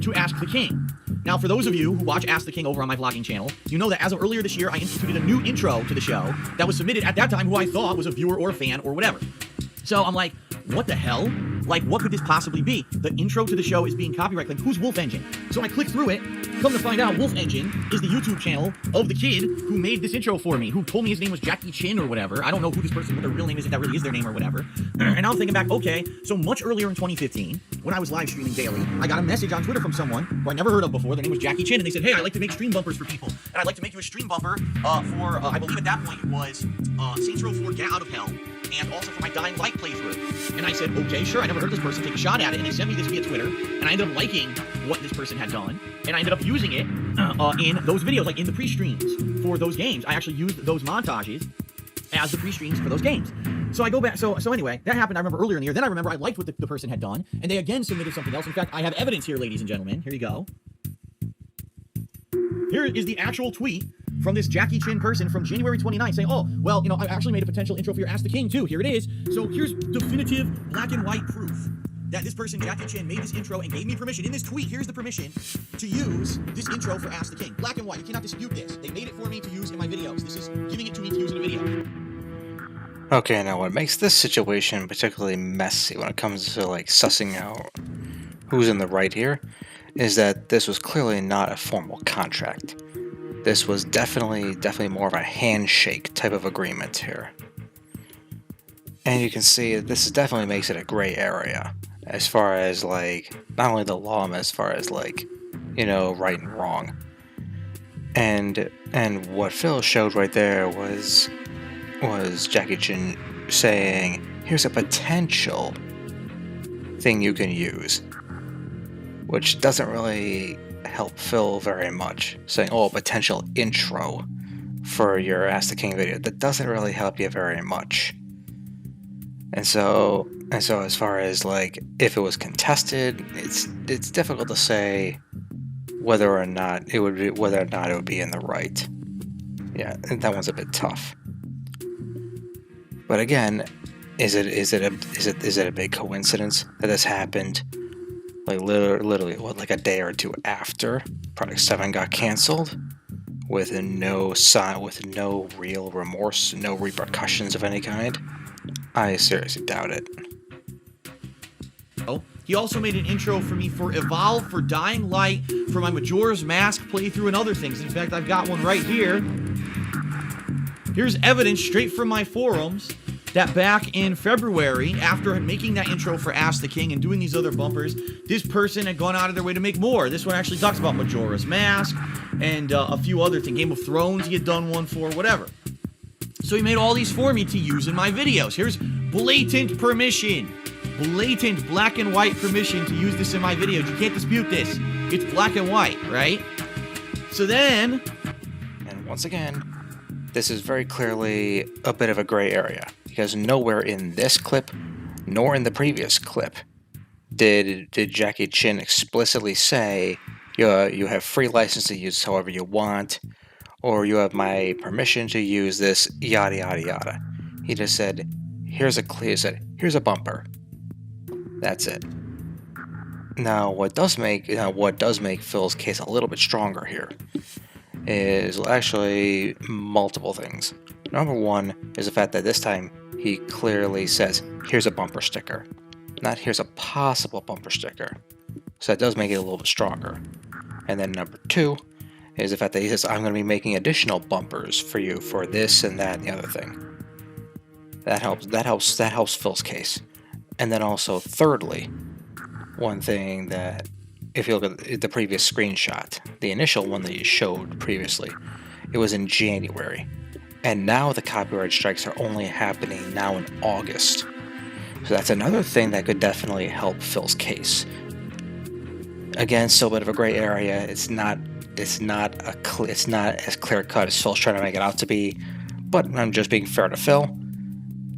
to Ask the King. Now, for those of you who watch Ask the King over on my vlogging channel, you know that as of earlier this year, I instituted a new intro to the show that was submitted at that time who I thought was a viewer or a fan or whatever. So I'm like, what the hell? Like, what could this possibly be? The intro to the show is being copyright claimed. Who's Wolf Engine? So I click through it. Come to find out, Wolf Engine is the YouTube channel of the kid who made this intro for me, who told me his name was Jackie Chin or whatever. I don't know who this person, what their real name is, if that really is their name or whatever. And I'm thinking back, okay, so much earlier in 2015, when I was live streaming daily, I got a message on Twitter from someone who I never heard of before. Their name was Jackie Chin, and they said, hey, I like to make stream bumpers for people. And I'd like to make you a stream bumper for, I believe at that point it was Saints Row 4 Get Out of Hell, and also for my Dying Light playthrough. And I said, okay, sure, I never heard of this person, take a shot at it. And they sent me this via Twitter, and I ended up liking what this person had done, and I ended up using it in those videos, like in the pre-streams for those games. I actually used those montages as the pre-streams for those games. So I go back, so anyway, that happened, I remember earlier in the year. Then I remember I liked what the person had done, and they again submitted something else. In fact, I have evidence here, ladies and gentlemen. Here you go. Here is the actual tweet from this Jackie Chin person from January 29th saying, oh, well, you know, I actually made a potential intro for your Ask the King too. Here it is. So here's definitive black and white proof that this person, Jackie Chin, made this intro and gave me permission. In this tweet, here's the permission to use this intro for Ask the King. Black and white. You cannot dispute this. They made it for me to use in my videos. This is giving it to me to use in a video. Okay, now what makes this situation particularly messy when it comes to like sussing out who's in the right here is that this was clearly not a formal contract. This was definitely more of a handshake type of agreement here. And you can see this definitely makes it a gray area as far as like not only the law, but as far as like, you know, right and wrong. And what Phil showed right there was Jackie Chin saying, here's a potential thing you can use, which doesn't really help Phil very much, saying, oh, potential intro for your Ask the King video. That doesn't really help you very much. And so as far as like if it was contested, it's difficult to say whether or not it would be in the right. Yeah, that one's a bit tough. But again, is it a big coincidence that this happened like literally what, like a day or two after Project 7 got canceled, with no sign, with no real remorse, no repercussions of any kind. I seriously doubt it. He also made an intro for me for Evolve, for Dying Light, for my Majora's Mask playthrough, and other things. In fact, I've got one right here. Here's evidence straight from my forums that back in February, after making that intro for Ask the King and doing these other bumpers, this person had gone out of their way to make more. This one actually talks about Majora's Mask and a few other things. Game of Thrones he had done one for, whatever. So he made all these for me to use in my videos. Here's blatant permission. Blatant black and white permission to use this in my videos. You can't dispute this. It's black and white, right? So then... And once again, this is very clearly a bit of a gray area, because nowhere in this clip, nor in the previous clip, did Jackie Chan explicitly say, you have free license to use however you want, or you have my permission to use this, yada yada yada. He just said, here's a bumper. That's it. Now, what does make Phil's case a little bit stronger here is actually multiple things. Number one is the fact that this time he clearly says, here's a bumper sticker, not here's a possible bumper sticker. So that does make it a little bit stronger. And then number two is the fact that he says, I'm going to be making additional bumpers for you for this and that and the other thing. That helps Phil's case. And then also, thirdly, one thing that, if you look at the previous screenshot, the initial one that you showed previously, it was in January. And now the copyright strikes are only happening now in August. So that's another thing that could definitely help Phil's case. Again, still a bit of a gray area. It's not as clear cut as Phil's trying to make it out to be. But I'm just being fair to Phil.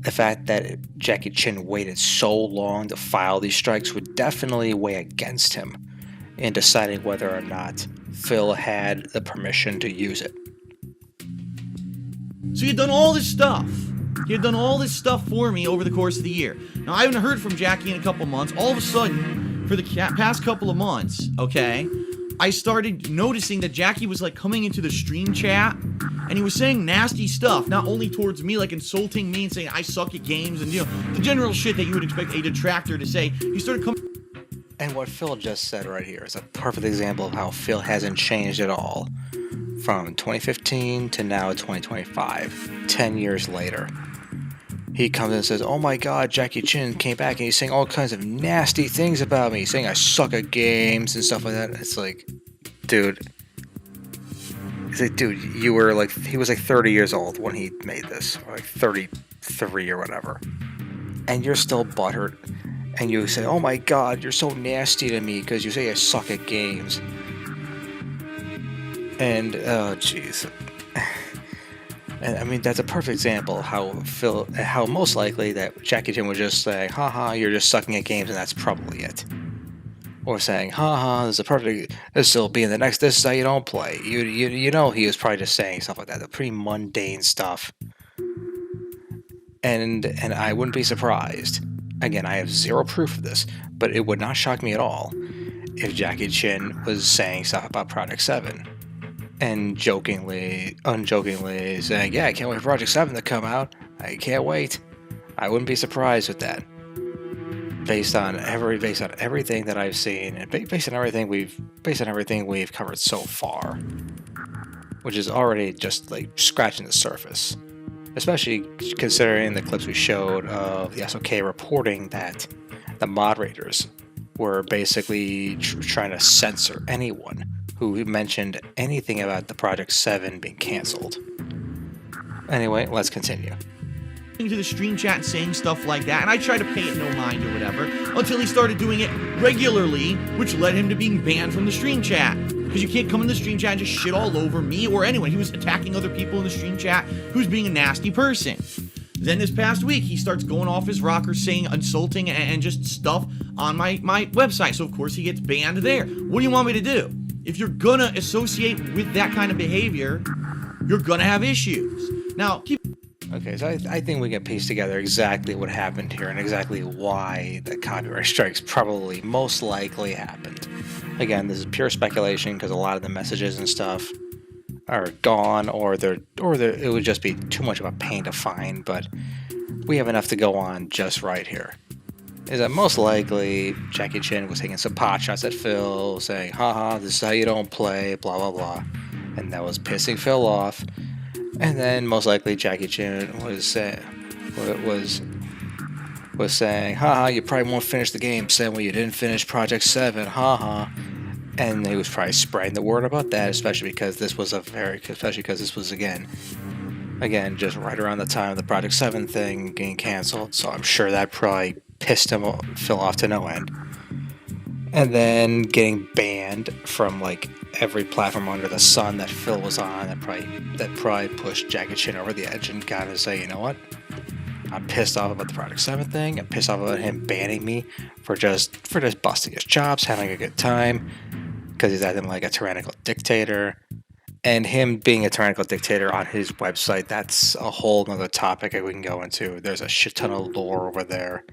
The fact that Jackie Chan waited so long to file these strikes would definitely weigh against him in deciding whether or not Phil had the permission to use it. So he had done all this stuff. He had done all this stuff for me over the course of the year. Now, I haven't heard from Jackie in a couple months. All of a sudden, for the past couple of months, okay, I started noticing that Jackie was like coming into the stream chat and he was saying nasty stuff, not only towards me, like insulting me and saying I suck at games and, you know, the general shit that you would expect a detractor to say. He started coming. And what Phil just said right here is a perfect example of how Phil hasn't changed at all from 2015 to now 2025, 10 years later. He comes in and says, oh my god, Jackie Chan came back and he's saying all kinds of nasty things about me. He's saying I suck at games and stuff like that. It's like, dude. He's like, dude, you were like, he was like 30 years old when he made this, or like 33 or whatever. And you're still butthurt. And you say, oh my god, you're so nasty to me because you say I suck at games. And, oh jeez. And I mean, that's a perfect example of how most likely that Jackie Chan would just say, haha, you're just sucking at games and that's probably it. Or saying, haha, this will be in the next, this is how you don't play. You know he was probably just saying stuff like that, the pretty mundane stuff. And I wouldn't be surprised. Again, I have zero proof of this, but it would not shock me at all if Jackie Chan was saying stuff about Project 7. And unjokingly saying, yeah, I can't wait for Project 7 to come out. I can't wait. I wouldn't be surprised with that. Based on everything that I've seen, and based on everything we've covered so far, which is already just like scratching the surface. Especially considering the clips we showed of the SOK reporting that the moderators were basically trying to censor anyone who mentioned anything about the Project 7 being canceled. Anyway, let's continue. To the stream chat and saying stuff like that, and I tried to pay it no mind or whatever, until he started doing it regularly, which led him to being banned from the stream chat. Because you can't come in the stream chat and just shit all over me or anyone. He was attacking other people in the stream chat who's being a nasty person. Then this past week, he starts going off his rocker, saying insulting and just stuff on my website. So of course he gets banned there. What do you want me to do? If you're gonna associate with that kind of behavior, you're gonna have issues. Now, Okay, so I think we can piece together exactly what happened here and exactly why the copyright strikes probably most likely happened. Again, this is pure speculation because a lot of the messages and stuff are gone, or it would just be too much of a pain to find. But we have enough to go on just right here. Is that most likely Jackie Chan was taking some pot shots at Phil, saying, haha, this is how you don't play, blah, blah, blah. And that was pissing Phil off. And then most likely Jackie Chan was saying, haha, you probably won't finish the game, saying, well, you didn't finish Project 7, haha. And he was probably spreading the word about that, especially because this was again, just right around the time of the Project 7 thing getting canceled. So I'm sure that probably pissed Phil off to no end. And then getting banned from like every platform under the sun that Phil was on, that probably pushed Jackie Chan over the edge and got to say, you know what? I'm pissed off about the Project 7 thing. I'm pissed off about him banning me for just busting his chops, having a good time, because he's acting like a tyrannical dictator. And him being a tyrannical dictator on his website, that's a whole nother topic we can go into. There's a shit ton of lore over there.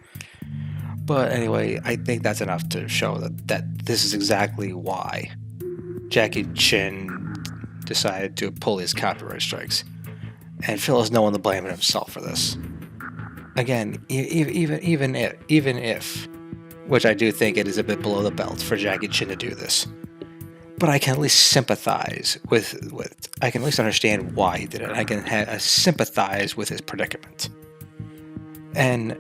But anyway, I think that's enough to show that this is exactly why Jackie Chan decided to pull these copyright strikes. And Phil has no one to blame but himself for this. Again, even if, which I do think it is a bit below the belt for Jackie Chan to do this, but I can at least sympathize I can at least understand why he did it. I can sympathize with his predicament. And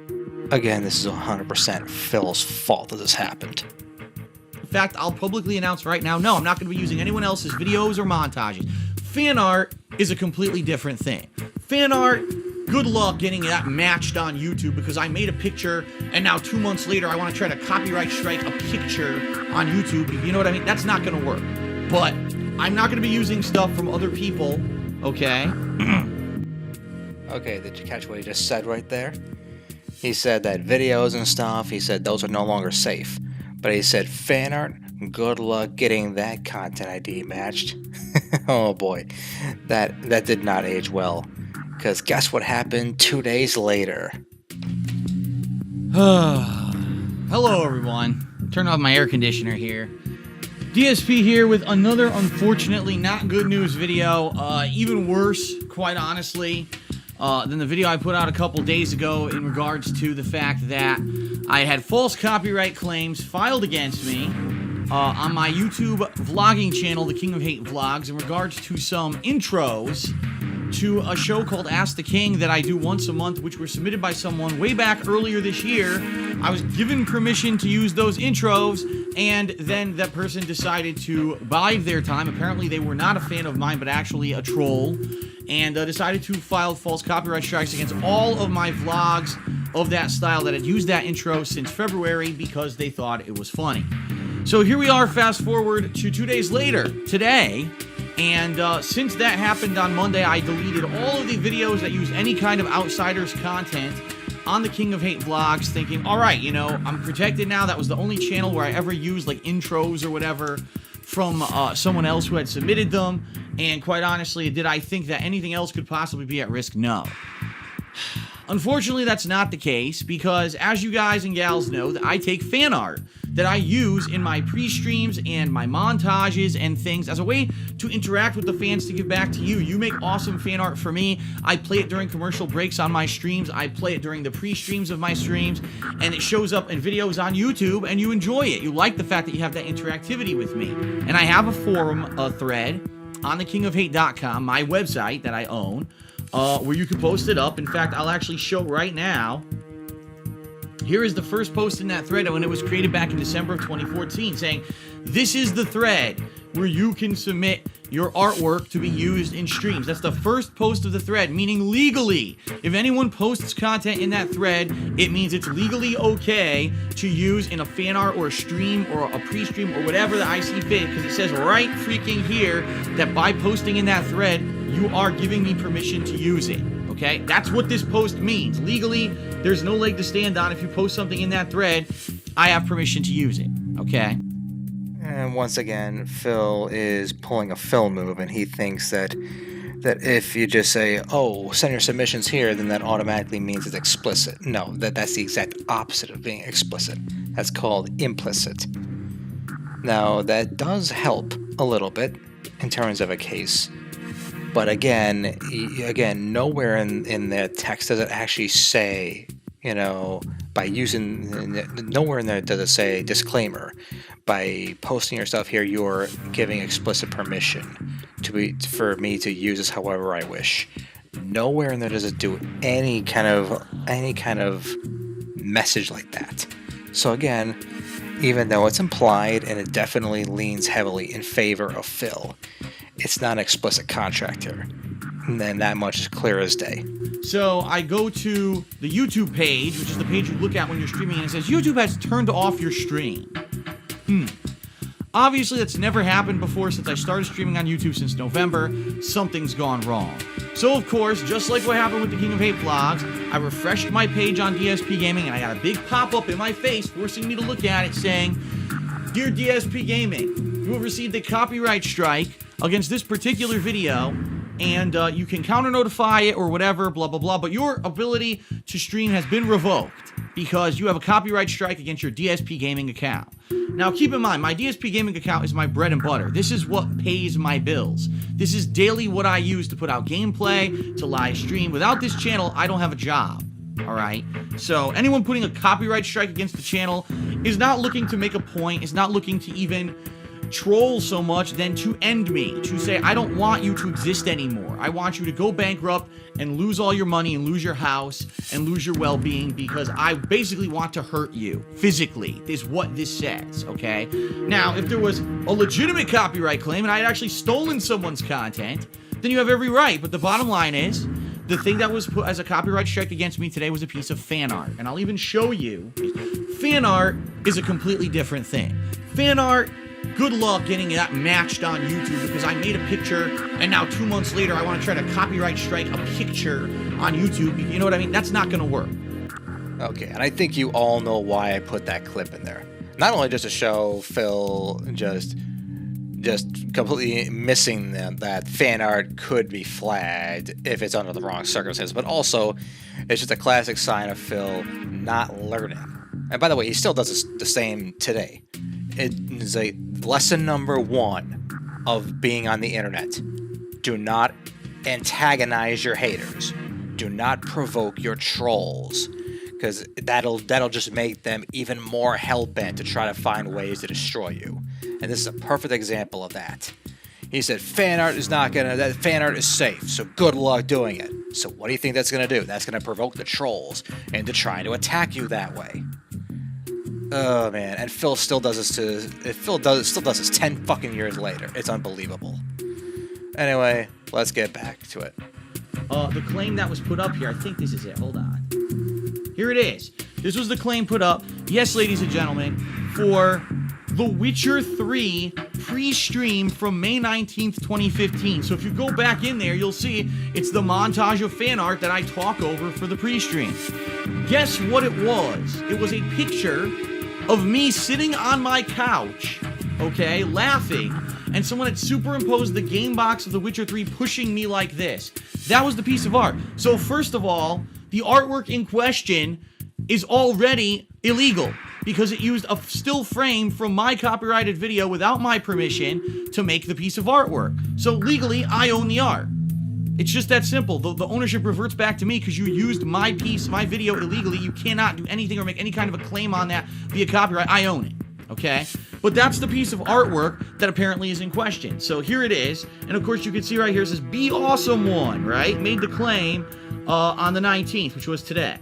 again, this is 100% Phil's fault that this happened. In fact, I'll publicly announce right now, no, I'm not going to be using anyone else's videos or montages. Fan art is a completely different thing. Fan art, good luck getting that matched on YouTube, because I made a picture and now 2 months later I want to try to copyright strike a picture on YouTube. You know what I mean? That's not going to work. But I'm not going to be using stuff from other people, okay? Okay, did you catch what he just said right there? He said that videos and stuff, he said those are no longer safe. But he said fan art, good luck getting that content ID matched. Oh boy, that did not age well. Because guess what happened 2 days later? Hello everyone. Turn off my air conditioner here. DSP here with another unfortunately not good news video. Even worse, quite honestly, than the video I put out a couple days ago in regards to the fact that I had false copyright claims filed against me on my YouTube vlogging channel, The King of Hate Vlogs, in regards to some intros to a show called Ask the King that I do once a month, which were submitted by someone way back earlier this year. I was given permission to use those intros, and then that person decided to bide their time. Apparently they were not a fan of mine, but actually a troll, and decided to file false copyright strikes against all of my vlogs of that style that had used that intro since February because they thought it was funny. So here we are, fast forward to 2 days later, today, and since that happened on Monday, I deleted all of the videos that use any kind of Outsiders content on the King of Hate vlogs, thinking, all right, you know, I'm protected now. That was the only channel where I ever used like intros or whatever from someone else who had submitted them. And quite honestly, did I think that anything else could possibly be at risk? No. Unfortunately, that's not the case, because as you guys and gals know, that I take fan art that I use in my pre-streams and my montages and things as a way to interact with the fans, to give back to you. You make awesome fan art for me. I play it during commercial breaks on my streams. I play it during the pre-streams of my streams, and it shows up in videos on YouTube, and you enjoy it. You like the fact that you have that interactivity with me. And I have a forum thread on thekingofhate.com, my website that I own, where you can post it up. In fact, I'll actually show right now. Here is the first post in that thread when it was created back in December of 2014, saying, this is the thread where you can submit your artwork to be used in streams. That's the first post of the thread, meaning legally. If anyone posts content in that thread, it means it's legally okay to use in a fan art or a stream or a pre-stream or whatever that I see fit, because it says right freaking here that by posting in that thread, you are giving me permission to use it. Okay, that's what this post means. Legally, there's no leg to stand on. If you post something in that thread, I have permission to use it. Okay. And once again, Phil is pulling a Phil move, and he thinks that that if you just say, oh, send your submissions here, then that automatically means it's explicit. No, that's the exact opposite of being explicit. That's called implicit. Now, that does help a little bit in terms of a case, but again, nowhere in the text does it actually say, by using, nowhere in there does it say disclaimer. By posting your stuff here, you're giving explicit permission for me to use this however I wish. Nowhere in there does it do any kind of message like that. So again, even though it's implied and it definitely leans heavily in favor of Phil, it's not an explicit contract here. And then that much is clear as day. So I go to the YouTube page, which is the page you look at when you're streaming, and it says YouTube has turned off your stream. Obviously, that's never happened before since I started streaming on YouTube since November. Something's gone wrong. So, of course, just like what happened with the King of Hate vlogs, I refreshed my page on DSP Gaming, and I got a big pop-up in my face forcing me to look at it saying, Dear DSP Gaming, you have received a copyright strike against this particular video, and you can counter-notify it or whatever, blah, blah, blah, but your ability to stream has been revoked because you have a copyright strike against your DSP Gaming account. Now, keep in mind, my DSP Gaming account is my bread and butter. This is what pays my bills. This is daily what I use to put out gameplay, to live stream. Without this channel, I don't have a job. All right? So anyone putting a copyright strike against the channel is not looking to make a point, is not looking to even troll so much than to end me, to say, I don't want you to exist anymore. I want you to go bankrupt and lose all your money and lose your house and lose your well-being because I basically want to hurt you physically, is what this says, okay? Now, if there was a legitimate copyright claim and I had actually stolen someone's content, then you have every right. But the bottom line is, the thing that was put as a copyright strike against me today was a piece of fan art. And I'll even show you. Fan art is a completely different thing. Fan art, good luck getting that matched on YouTube because I made a picture and now 2 months later I want to try to copyright strike a picture on YouTube. You know what I mean? That's not going to work. Okay, and I think you all know why I put that clip in there. Not only just to show Phil just completely missing that fan art could be flagged if it's under the wrong circumstances, but also it's just a classic sign of Phil not learning. And by the way, he still does the same today. It is a lesson number 1 of being on the internet. Do not antagonize your haters. Do not provoke your trolls, because that'll just make them even more hell-bent to try to find ways to destroy you. And this is a perfect example of that. He said fan art is safe, so good luck doing it. So what do you think that's gonna do? That's gonna provoke the trolls into trying to attack you that way. Oh man, and Phil still does this still does this 10 fucking years later. It's unbelievable. Anyway, let's get back to it. The claim that was put up here, I think this is it. Hold on. Here it is. This was the claim put up, yes, ladies and gentlemen, for The Witcher 3 pre-stream from May 19th, 2015. So if you go back in there, you'll see it's the montage of fan art that I talk over for the pre-stream. Guess what it was? It was a picture of me sitting on my couch, okay, laughing, and someone had superimposed the game box of The Witcher 3 pushing me like this. That was the piece of art. So first of all, the artwork in question is already illegal because it used a still frame from my copyrighted video without my permission to make the piece of artwork. So legally, I own the art. It's just that simple. The ownership reverts back to me because you used my video illegally. You cannot do anything or make any kind of a claim on that via copyright. I own it, okay? But that's the piece of artwork that apparently is in question. So here it is. And of course, you can see right here, it says, Be Awesome One, right? Made the claim on the 19th, which was today.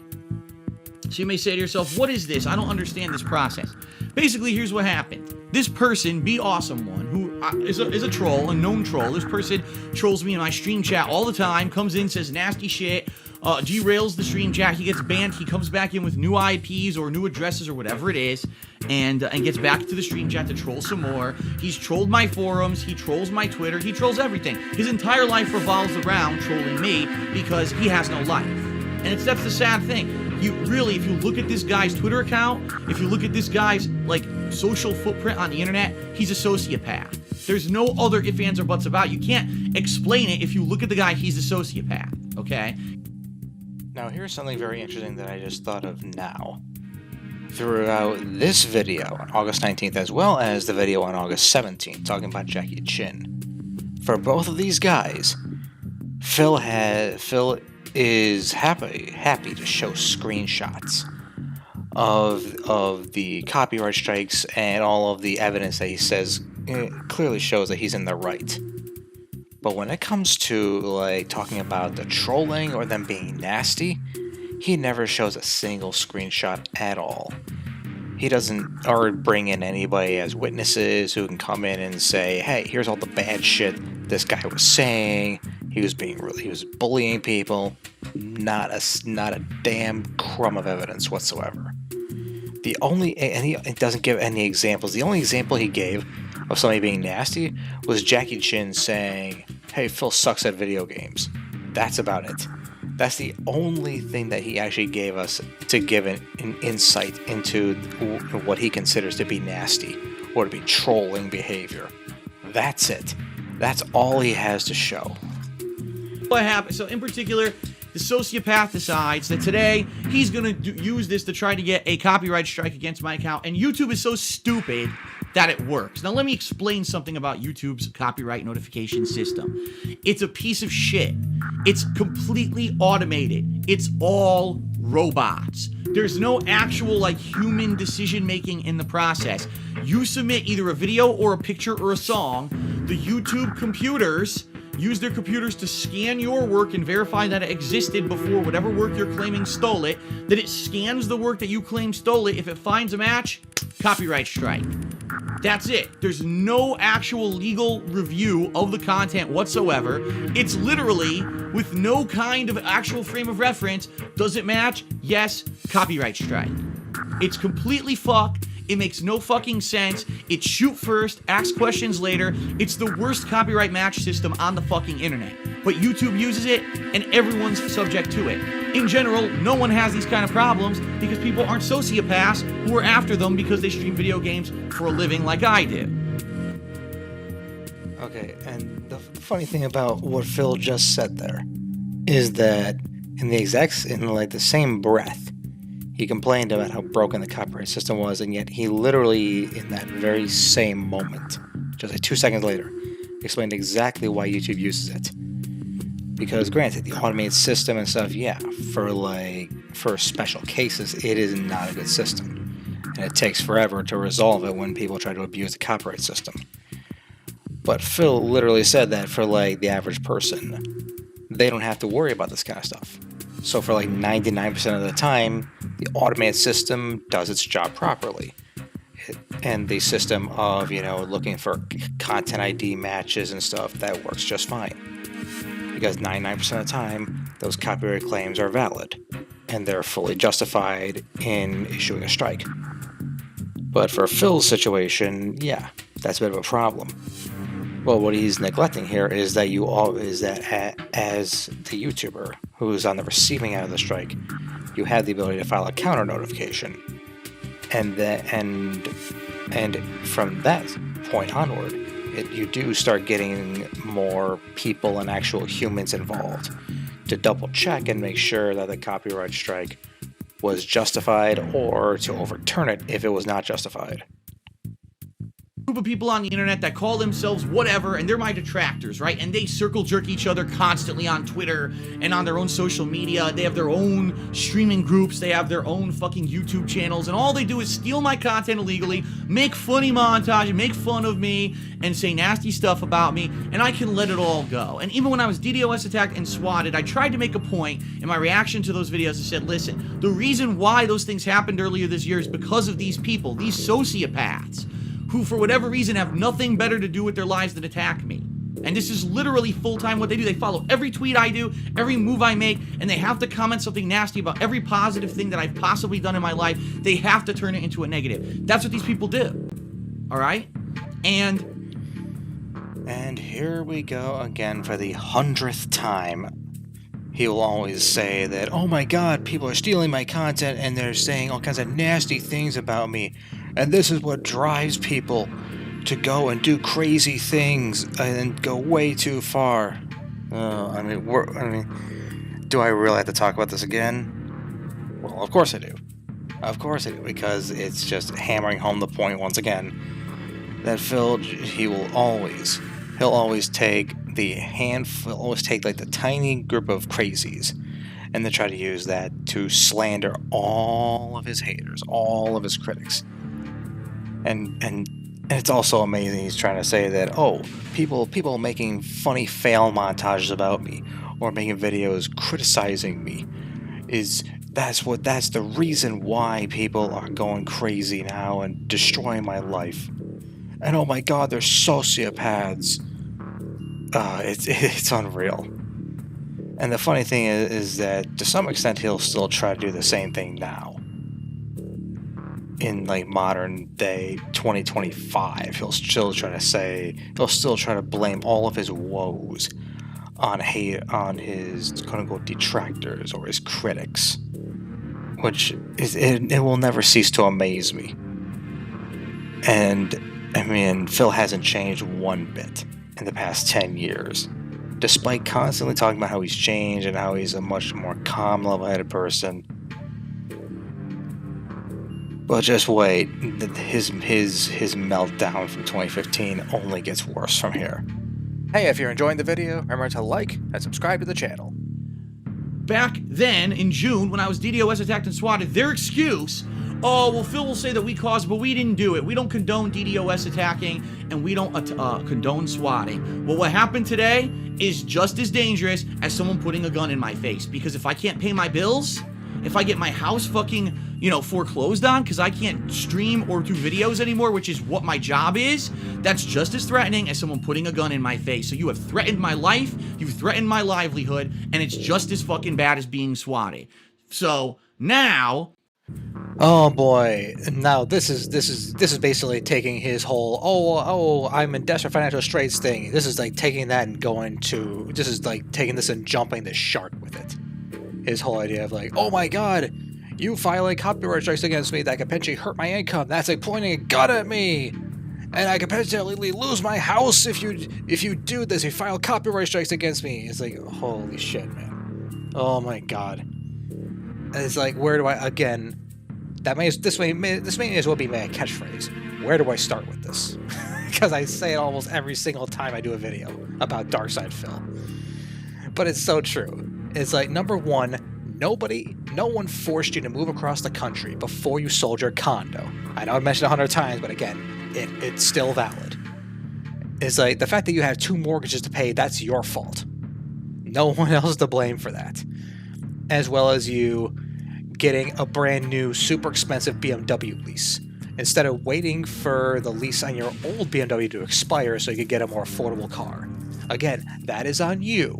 So you may say to yourself, what is this? I don't understand this process. Basically, here's what happened. This person, Be Awesome One, who is a troll, a known troll. This person trolls me in my stream chat all the time, comes in, says nasty shit, derails the stream chat. He gets banned. He comes back in with new IPs or new addresses or whatever it is, and gets back to the stream chat to troll some more. He's trolled my forums. He trolls my Twitter. He trolls everything. His entire life revolves around trolling me because he has no life. And that's the sad thing. You really, if you look at this guy's Twitter account, if you look at this guy's like social footprint on the internet, he's a sociopath. There's no other ifs, ands, or buts about it. You can't explain it. If you look at the guy, he's a sociopath, okay? Now here's something very interesting that I just thought of now. Throughout this video on August 19th as well as the video on August 17th talking about Jackie Chin, for both of these guys, Phil is happy to show screenshots of the copyright strikes and all of the evidence that he says clearly shows that he's in the right. But when it comes to like talking about the trolling or them being nasty, he never shows a single screenshot at all. He doesn't or bring in anybody as witnesses who can come in and say, hey, here's all the bad shit this guy was saying. He was bullying people. Not a damn crumb of evidence whatsoever. He doesn't give any examples. The only example he gave of somebody being nasty was Jackie Chin saying, hey, Phil sucks at video games. That's about it. That's the only thing that he actually gave us to give an insight into what he considers to be nasty or to be trolling behavior. That's it. That's all he has to show. What happened? So in particular, the sociopath decides that today he's going to use this to try to get a copyright strike against my account, and YouTube is so stupid that it works. Now let me explain something about YouTube's copyright notification system. It's a piece of shit. It's completely automated. It's all robots. There's no actual like human decision making in the process. You submit either a video or a picture or a song. The YouTube computers use their computers to scan your work and verify that it existed before whatever work you're claiming stole it. Then it scans the work that you claim stole it. If it finds a match, copyright strike. That's it. There's no actual legal review of the content whatsoever. It's literally with no kind of actual frame of reference. Does it match? Yes, copyright strike. It's completely fucked. It makes no fucking sense. It's shoot first, ask questions later. It's the worst copyright match system on the fucking internet. But YouTube uses it, and everyone's subject to it. In general, no one has these kind of problems because people aren't sociopaths who are after them because they stream video games for a living like I do. Okay, and the funny thing about what Phil just said there is that in the same breath, he complained about how broken the copyright system was, and yet he literally, in that very same moment, just like 2 seconds later, explained exactly why YouTube uses it. Because granted, the automated system and stuff, yeah, for special cases, it is not a good system. And it takes forever to resolve it when people try to abuse the copyright system. But Phil literally said that for the average person, they don't have to worry about this kind of stuff. So for 99% of the time, the automated system does its job properly. And the system of, looking for content ID matches and stuff, that works just fine. Because 99% of the time, those copyright claims are valid. And they're fully justified in issuing a strike. But for Phil's situation, yeah, that's a bit of a problem. Well, what he's neglecting here is that as the YouTuber who's on the receiving end of the strike, you have the ability to file a counter notification, and from that point onward, you do start getting more people and actual humans involved to double check and make sure that the copyright strike was justified, or to overturn it if it was not justified. Group of people on the internet that call themselves whatever, and they're my detractors, right? And they circle jerk each other constantly on Twitter and on their own social media. They have their own streaming groups. They have their own fucking YouTube channels, and all they do is steal my content illegally, make funny montages, make fun of me, and say nasty stuff about me, and I can let it all go. And even when I was DDoS attacked and swatted, I tried to make a point in my reaction to those videos. I said, listen, the reason why those things happened earlier this year is because of these people, these sociopaths, who for whatever reason have nothing better to do with their lives than attack me. And this is literally full-time what they do. They follow every tweet I do, every move I make, and they have to comment something nasty about every positive thing that I've possibly done in my life. They have to turn it into a negative. That's what these people do. All right? And here we go again for the 100th time. he will always say that, oh my god, people are stealing my content and they're saying all kinds of nasty things about me, and this is what drives people to go and do crazy things and go way too far. I mean, do I really have to talk about this again? Well, of course I do. Of course I do, because it's just hammering home the point once again that Phil, he'll always take like the tiny group of crazies and then try to use that to slander all of his haters, all of his critics. And it's also amazing he's trying to say that, oh, people making funny fail montages about me or making videos criticizing me that's the reason why people are going crazy now and destroying my life. And oh my god, they're sociopaths. It's unreal. And the funny thing is that to some extent he'll still try to do the same thing now. In like modern day 2025, he'll still try to blame all of his woes on his quote-unquote detractors or his critics, which it will never cease to amaze me. And I mean, Phil hasn't changed one bit in the past 10 years, despite constantly talking about how he's changed and how he's a much more calm, level-headed person. But just wait, his meltdown from 2015 only gets worse from here. Hey, if you're enjoying the video, remember to like and subscribe to the channel. Back then, in June, when I was DDoS attacked and swatted, their excuse, oh, well, Phil will say that we caused, but we didn't do it. We don't condone DDoS attacking, and we don't condone swatting. Well, what happened today is just as dangerous as someone putting a gun in my face, because if I can't pay my bills, if I get my house fucking, foreclosed on because I can't stream or do videos anymore, which is what my job is, that's just as threatening as someone putting a gun in my face. So you have threatened my life, you've threatened my livelihood, and it's just as fucking bad as being swatted. So now... Oh boy, now this is basically taking his whole, I'm in desperate financial straits thing. This is like taking that and taking this and jumping the shark with it. His whole idea of like, oh my god, you filing copyright strikes against me that could potentially hurt my income. That's like pointing a gun at me, and I could potentially lose my house if you do this. You file copyright strikes against me. It's like, holy shit, man. Oh my god. And it's like, where do I again? This may as well be my catchphrase. Where do I start with this? Because I say it almost every single time I do a video about Darkside Phil. But it's so true. It's like, number one, no one forced you to move across the country before you sold your condo. I know I've mentioned 100 times, but again, it's still valid. It's like, the fact that you have 2 mortgages to pay, that's your fault. No one else is to blame for that. As well as you getting a brand new, super expensive BMW lease, instead of waiting for the lease on your old BMW to expire so you could get a more affordable car. Again, that is on you.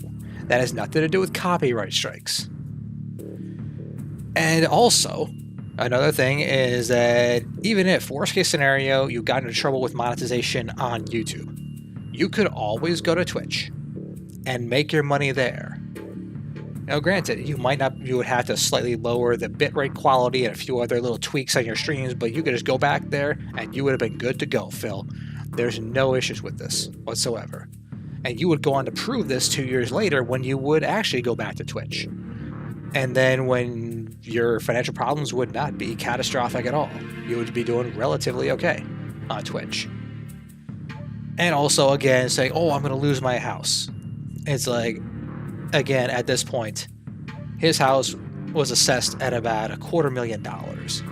That has nothing to do with copyright strikes. And also, another thing is that even if, worst case scenario, you got into trouble with monetization on YouTube, you could always go to Twitch and make your money there. Now, granted, you would have to slightly lower the bitrate quality and a few other little tweaks on your streams, but you could just go back there and you would have been good to go, Phil. There's no issues with this whatsoever. And you would go on to prove this 2 years later when you would actually go back to Twitch. And then when your financial problems would not be catastrophic at all, you would be doing relatively okay on Twitch. And also, again, saying, oh, I'm going to lose my house. It's like, again, at this point, his house was assessed at about $250,000.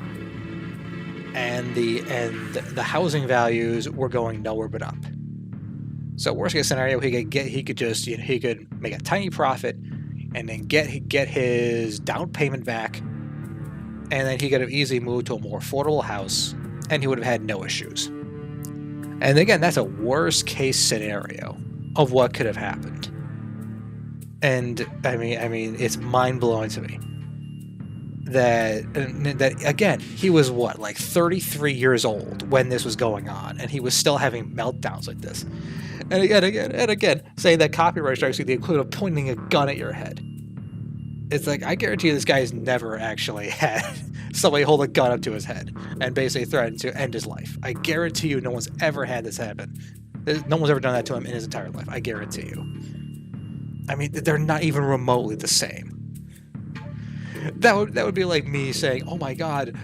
And the housing values were going nowhere but up. So worst case scenario, he could make a tiny profit and then get his down payment back, and then he could have easily moved to a more affordable house, and he would have had no issues. And again, that's a worst case scenario of what could have happened. And I mean, it's mind blowing to me that again, he was what, like 33 years old when this was going on, and he was still having meltdowns like this. And again, saying that copyright strikes are the equivalent of pointing a gun at your head. It's like, I guarantee you this guy's never actually had somebody hold a gun up to his head and basically threaten to end his life. I guarantee you no one's ever had this happen. No one's ever done that to him in his entire life. I guarantee you. I mean, they're not even remotely the same. That would be like me saying, oh my god,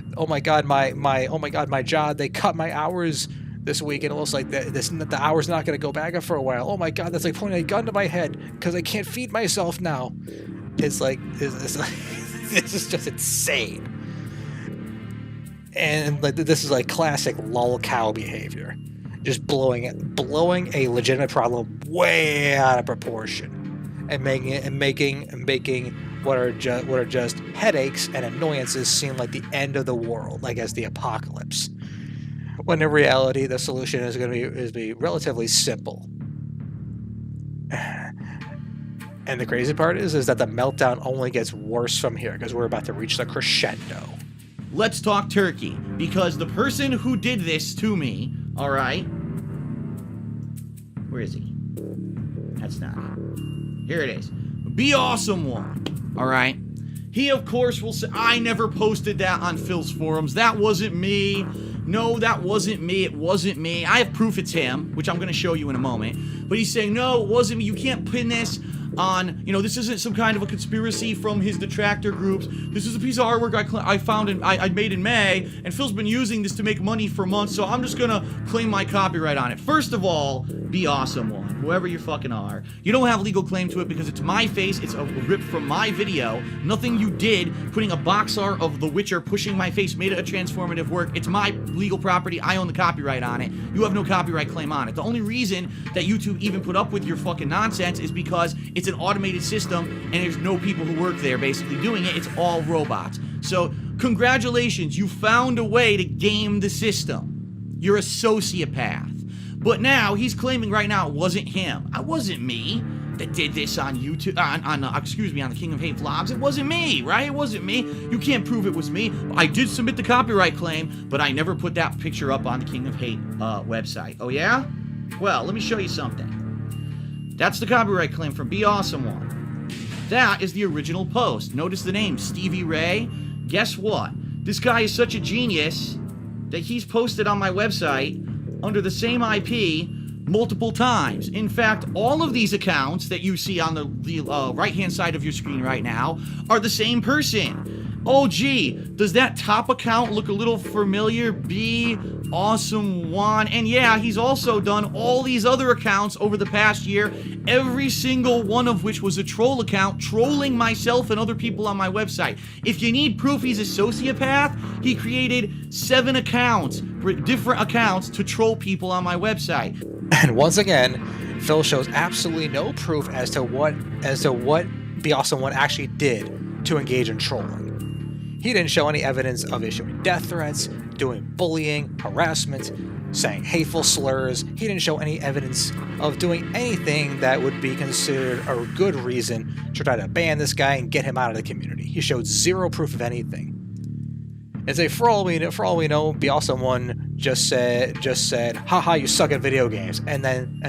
my job, they cut my hours this week, and it looks like the hour's not going to go back up for a while. Oh my god, that's like pointing a gun to my head because I can't feed myself now. It's like, it's this is just insane. And like, this is like classic lolcow behavior, just blowing a legitimate problem way out of proportion, and making what are just headaches and annoyances seem like the end of the world, like as the apocalypse. When in reality, the solution is going to be relatively simple. And the crazy part is that the meltdown only gets worse from here, because we're about to reach the crescendo. Let's talk turkey, because the person who did this to me, all right? Where is he? That's not it. Here it is. Be Awesome One, all right? He, of course, will say, I never posted that on Phil's forums. That wasn't me. No, that wasn't me. It wasn't me. I have proof it's him, which I'm going to show you in a moment. But he's saying, no, it wasn't me. You can't pin this on, this isn't some kind of a conspiracy from his detractor groups. This is a piece of artwork I found I made in May, and Phil's been using this to make money for months, so I'm just gonna claim my copyright on it. First of all, Be Awesome One, whoever you fucking are. You don't have legal claim to it because it's my face, it's a rip from my video. Nothing you did, putting a box art of The Witcher pushing my face, made it a transformative work. It's my legal property, I own the copyright on it. You have no copyright claim on it. The only reason that YouTube even put up with your fucking nonsense is because it's an automated system and there's no people who work there basically doing it. It's all robots. So congratulations, you found a way to game the system. You're a sociopath. But now he's claiming right now it wasn't him. It wasn't me that did this on YouTube, on the King of Hate vlogs. It wasn't me, right? It wasn't me. You can't prove it was me. I did submit the copyright claim, but I never put that picture up on the King of Hate website. Oh yeah? Well, let me show you something. That's the copyright claim from Be Awesome One. That is the original post. Notice the name, Stevie Ray. Guess what? This guy is such a genius that he's posted on my website under the same IP multiple times. In fact, all of these accounts that you see on the right-hand side of your screen right now are the same person. Oh, gee, does that top account look a little familiar? Be Awesome One. And yeah, he's also done all these other accounts over the past year, every single one of which was a troll account, trolling myself and other people on my website. If you need proof he's a sociopath, he created 7 accounts, different accounts, to troll people on my website. And once again, Phil shows absolutely no proof as to what Be Awesome One actually did to engage in trolling. He didn't show any evidence of issuing death threats, doing bullying, harassment, saying hateful slurs. He didn't show any evidence of doing anything that would be considered a good reason to try to ban this guy and get him out of the community. He showed zero proof of anything. And say, for all we know, Be Awesome One just said, haha, you suck at video games, and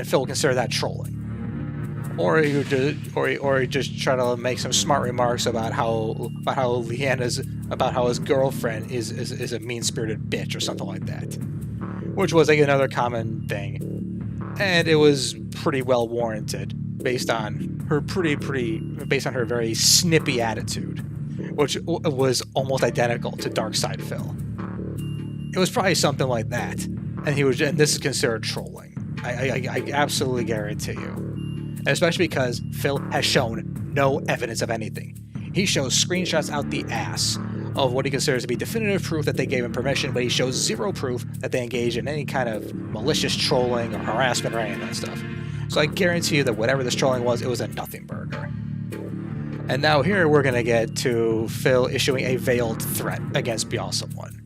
Phil will consider that trolling. Or he just try to make some smart remarks about how his girlfriend is a mean-spirited bitch or something like that, which was like another common thing, and it was pretty well warranted based on her very snippy attitude, which was almost identical to Darkside Phil. It was probably something like that, and this is considered trolling. I absolutely guarantee you. And especially because Phil has shown no evidence of anything. He shows screenshots out the ass of what he considers to be definitive proof that they gave him permission, but he shows zero proof that they engaged in any kind of malicious trolling or harassment or any of that stuff. So I guarantee you that whatever this trolling was, it was a nothing burger. And now here we're going to get to Phil issuing a veiled threat against Be Awesome One.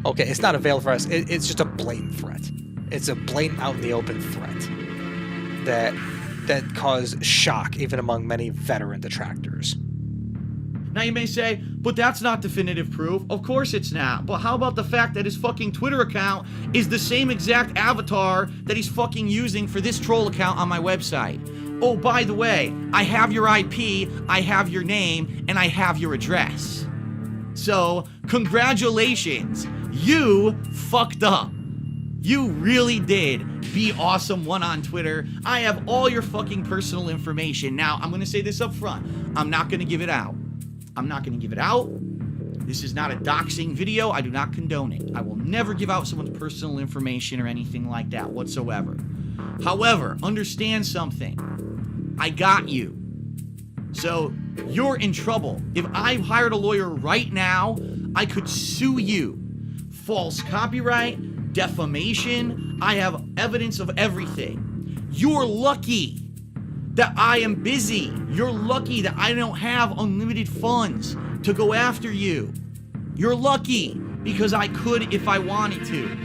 Okay, it's not a veiled threat, it's just a blatant threat. It's a blatant out in the open threat that caused shock even among many veteran detractors. Now you may say, but that's not definitive proof. Of course it's not. But how about the fact that his fucking Twitter account is the same exact avatar that he's fucking using for this troll account on my website? Oh, by the way, I have your IP, I have your name, and I have your address. So, congratulations. You fucked up. You really did. Be awesome one on Twitter. I have all your fucking personal information. Now, I'm going to say this up front. I'm not going to give it out. I'm not going to give it out. This is not a doxing video. I do not condone it. I will never give out someone's personal information or anything like that whatsoever. However, understand something. I got you. So, you're in trouble. If I hired a lawyer right now, I could sue you. False copyright, defamation, I have evidence of everything. You're lucky that I am busy. You're lucky that I don't have unlimited funds to go after you. You're lucky because I could if I wanted to.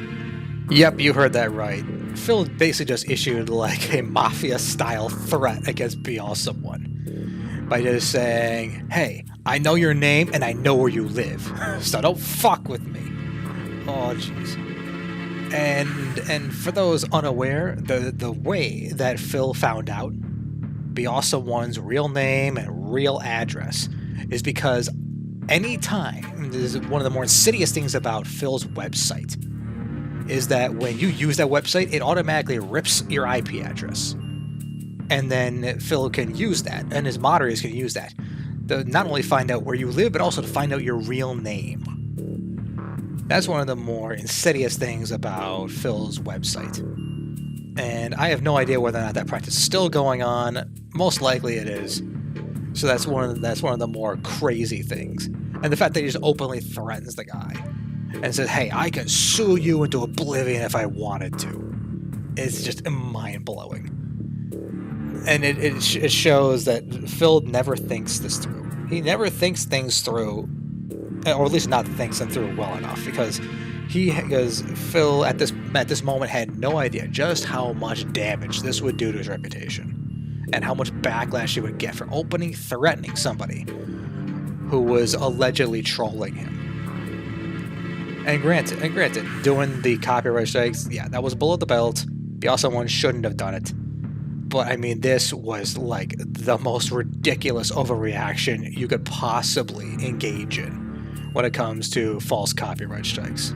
Yep, you heard that right. Phil basically just issued like a mafia-style threat against Be Awesome One by just saying, hey, I know your name and I know where you live, so don't fuck with me. Oh, jeez. And for those unaware, the way that Phil found out Be Awesome One's real name and real address is because anytime, this is one of the more insidious things about Phil's website, is that when you use that website, it automatically rips your IP address. And then Phil can use that, and his moderators can use that, to not only find out where you live, but also to find out your real name. That's one of the more insidious things about Phil's website. And I have no idea whether or not that practice is still going on. Most likely it is. So that's one of the more crazy things. And the fact that he just openly threatens the guy and says, hey, I can sue you into oblivion if I wanted to. It's just mind-blowing. And it shows that Phil never thinks this through. He never thinks things through, or at least not thinks them through well enough, because Phil at this moment had no idea just how much damage this would do to his reputation, and how much backlash he would get for threatening somebody who was allegedly trolling him. And granted, doing the copyright strikes, yeah, that was below the belt. Be Awesome One shouldn't have done it. But I mean, this was like the most ridiculous overreaction you could possibly engage in when it comes to false copyright strikes.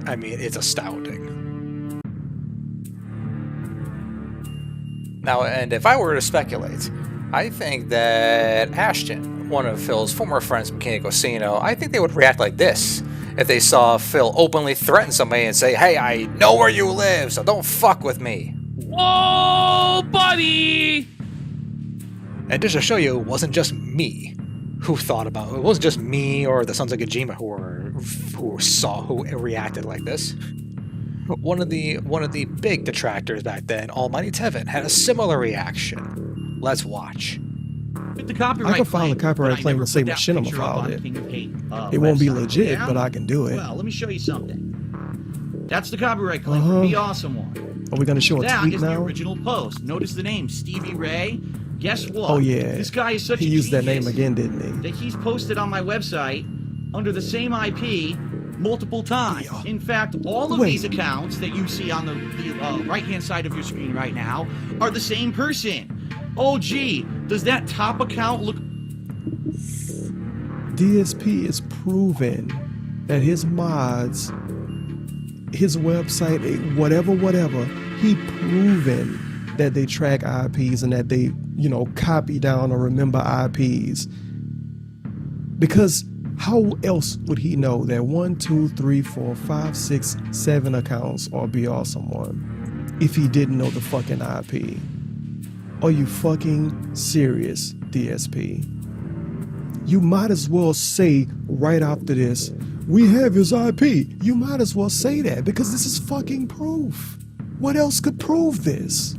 I mean, it's astounding. Now, and if I were to speculate, I think that Ashton, one of Phil's former friends from King Casino, I think they would react like this if they saw Phil openly threaten somebody and say, hey, I know where you live, so don't fuck with me. Whoa, buddy! And just to show you, it wasn't just me who thought about it. It wasn't just me or the Sons of Kojima who reacted like this. One of the big detractors back then, Almighty Tevin, had a similar reaction. Let's watch. The copyright I can file a copyright claim and say Machinima filed it. It won't be legit, but I can do it. Well, let me show you something. That's the copyright claim for Be Awesome One. Are we going to show a that tweet is now? The original post. Notice the name, Stevie Ray. Guess what? Oh, yeah. This guy is such he a used that genius name again, didn't he? that he's posted on my website under the same IP multiple times. In fact, all of these accounts that you see on the right-hand side of your screen right now are the same person. Oh, gee, does that top account look... DSP is proven that his mods, his website, whatever, he proven that they track IPs and that they, copy down or remember IPs. Because how else would he know that 1, 2, 3, 4, 5, 6, 7 accounts are Be Awesome One if he didn't know the fucking IP? Are you fucking serious, DSP? You might as well say right after this, we have his IP. You might as well say that because this is fucking proof. What else could prove this?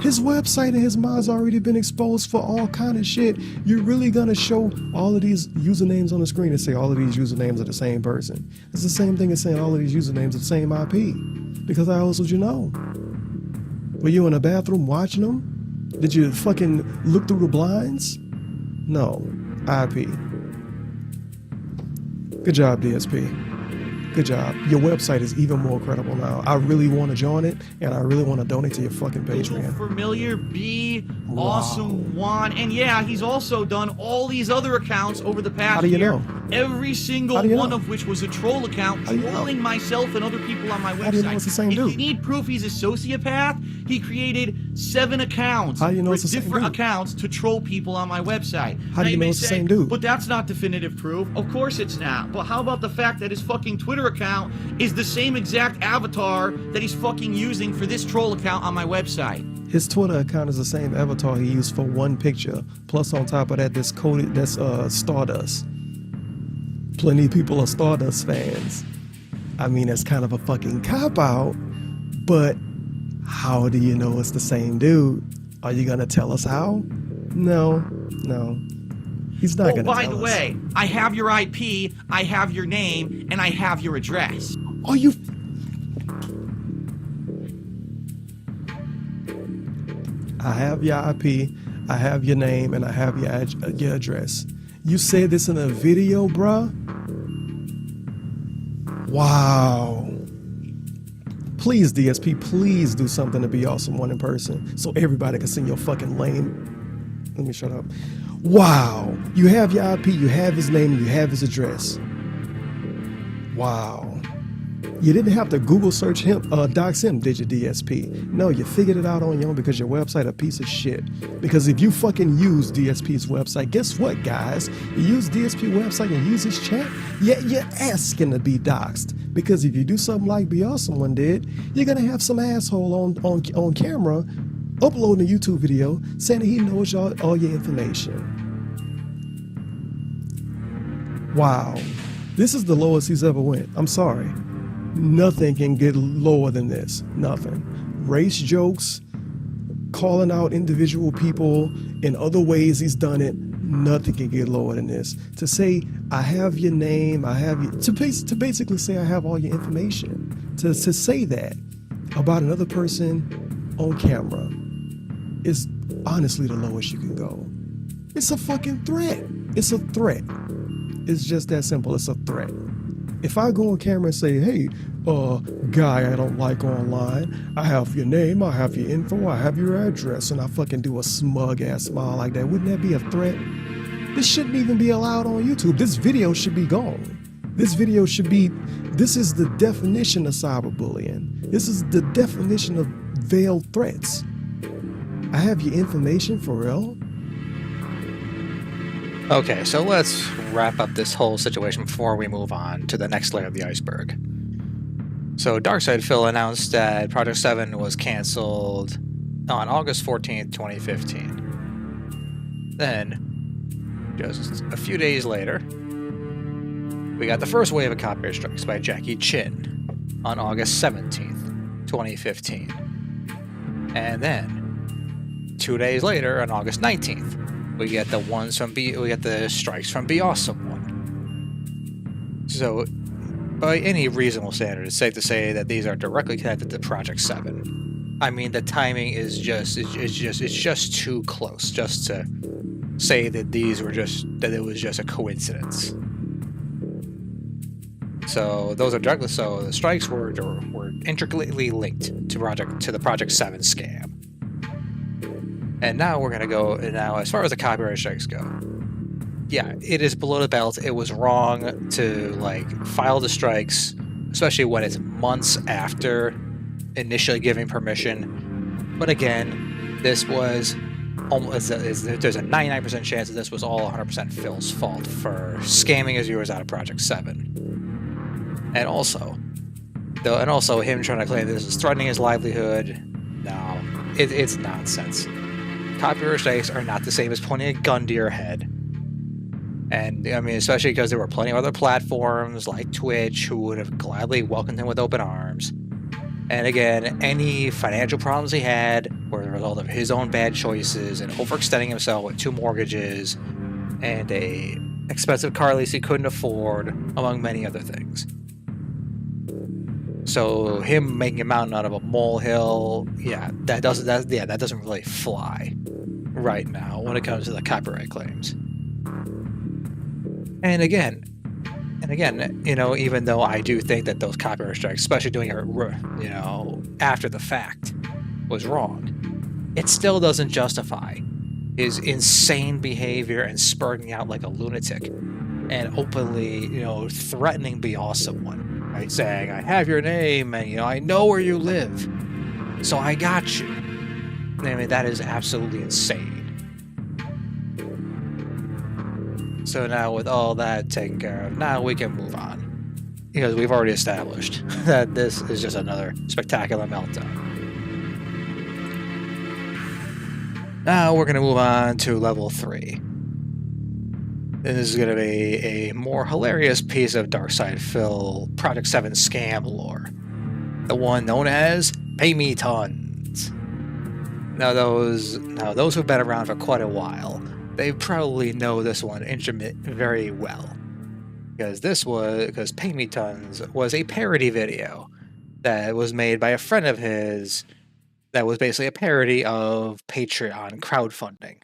His website and his mods already been exposed for all kind of shit. You're really gonna show all of these usernames on the screen and say all of these usernames are the same person. It's the same thing as saying all of these usernames are the same IP. Because how else would you know? Were you in a bathroom watching them? Did you fucking look through the blinds? No. IP. Good job, DSP. Good job. Your website is even more credible now. I really want to join it, and I really want to donate to your fucking Patreon. Familiar B, Awesome One, and yeah, he's also done all these other accounts over the past How do you year. know? Every single How do you one know? of which was a troll account, How do you know? trolling myself and other people on my website. How do you know it's the same if dude? you need proof he's a sociopath, he created 7 accounts How do you know with it's the same different dude? accounts to troll people on my website. How do Now you know may it's the say, same dude? But that's not definitive proof. Of course it's not. But how about the fact that his fucking Twitter account is the same exact avatar that he's fucking using for this troll account on my website? His Twitter account is the same avatar he used for one picture. Plus, on top of that, that's Stardust. Plenty of people are Stardust fans. I mean, that's kind of a fucking cop-out, but how do you know it's the same dude? Are you gonna tell us how? No. He's not gonna tell us. By the way, I have your IP, I have your name, and I have your address. Are you... I have your IP, I have your name, and I have your address. You said this in a video, bruh? Wow. Please, DSP, please do something to Be Awesome One in person so everybody can see your fucking lame... Let me shut up. Wow. You have your IP, you have his name, and you have his address. Wow. You didn't have to Google search him, dox him, did you, DSP? No, you figured it out on your own because your website a piece of shit. Because if you fucking use DSP's website, guess what, guys? You use DSP website and use his chat, yet you're asking to be doxxed. Because if you do something like Be Awesome One did, you're gonna have some asshole on camera uploading a YouTube video saying that he knows all your information. Wow. This is the lowest he's ever went. I'm sorry. Nothing can get lower than this. Nothing. Race jokes, calling out individual people in other ways he's done it. Nothing can get lower than this. To say, I have your name, I have you, to basically say I have all your information. To say that about another person on camera is honestly the lowest you can go. It's a fucking threat. It's a threat. It's just that simple. It's a threat. If I go on camera and say, hey, guy I don't like online, I have your name, I have your info, I have your address, and I fucking do a smug ass smile like that, wouldn't that be a threat? This shouldn't even be allowed on YouTube. This video should be gone. This video should be, this is the definition of cyberbullying. This is the definition of veiled threats. I have your information for real? Okay, so let's wrap up this whole situation before we move on to the next layer of the iceberg. So Darkside Phil announced that Project 7 was canceled on August 14th, 2015. Then, just a few days later, we got the first wave of copyright strikes by Jackie Chin on August 17th, 2015. And then, 2 days later, on August 19th, we get the strikes from Be Awesome One. So, by any reasonable standard, it's safe to say that these are directly connected to Project 7. I mean, the timing is it's just too close, just to say that it was just a coincidence. So those are directly. So the strikes were intricately linked to the Project 7 scam. And now we're gonna go. Now, as far as the copyright strikes go, yeah, it is below the belt. It was wrong to file the strikes, especially when it's months after initially giving permission. But again, this was almost there's a 99% chance that this was all 100% Phil's fault for scamming his viewers out of Project 7, and also him trying to claim this is threatening his livelihood. No, it's nonsense. Copyright strikes are not the same as pointing a gun to your head. And I mean, especially because there were plenty of other platforms like Twitch who would have gladly welcomed him with open arms. And again, any financial problems he had were the result of his own bad choices and overextending himself with 2 mortgages and a expensive car lease he couldn't afford, among many other things. So him making a mountain out of a molehill, that doesn't really fly right now when it comes to the copyright claims. And again, And again, you know, even though I do think that those copyright strikes, especially doing it, you know, after the fact, was wrong, it still doesn't justify his insane behavior and spurting out like a lunatic and openly, you know, threatening beyond someone, right? Saying, I have your name and, you know, I know where you live, so I got you. I mean, that is absolutely insane. So now with all that taken care of, now we can move on. Because we've already established that this is just another spectacular meltdown. Now we're going to move on to level 3. This is going to be a more hilarious piece of Darkside Phil Project 7 scam lore. The one known as Paymetons. Now those who've been around for quite a while, they probably know this one very well. Because Paymetons was a parody video that was made by a friend of his that was basically a parody of Patreon crowdfunding.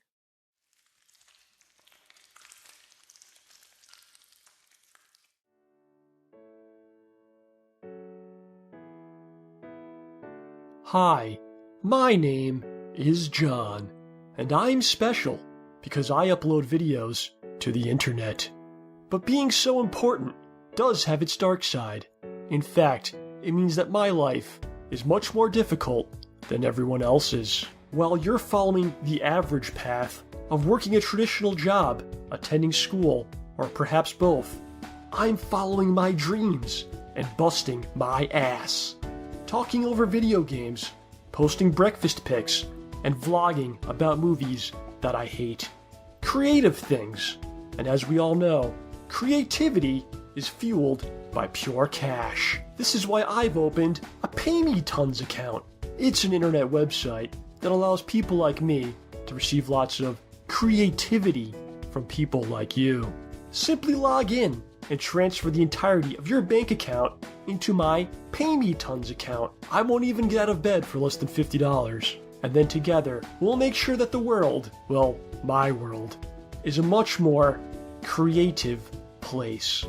Hi, my name is John, and I'm special because I upload videos to the internet. But being so important does have its dark side. In fact, it means that my life is much more difficult than everyone else's. While you're following the average path of working a traditional job, attending school, or perhaps both, I'm following my dreams and busting my ass. Talking over video games, posting breakfast pics, and vlogging about movies that I hate. Creative things. And as we all know, creativity is fueled by pure cash. This is why I've opened a Paymetons account. It's an internet website that allows people like me to receive lots of creativity from people like you. Simply log in and transfer the entirety of your bank account into my Paymetons account. I won't even get out of bed for less than $50. And then together, we'll make sure that the world, well, my world, is a much more creative place.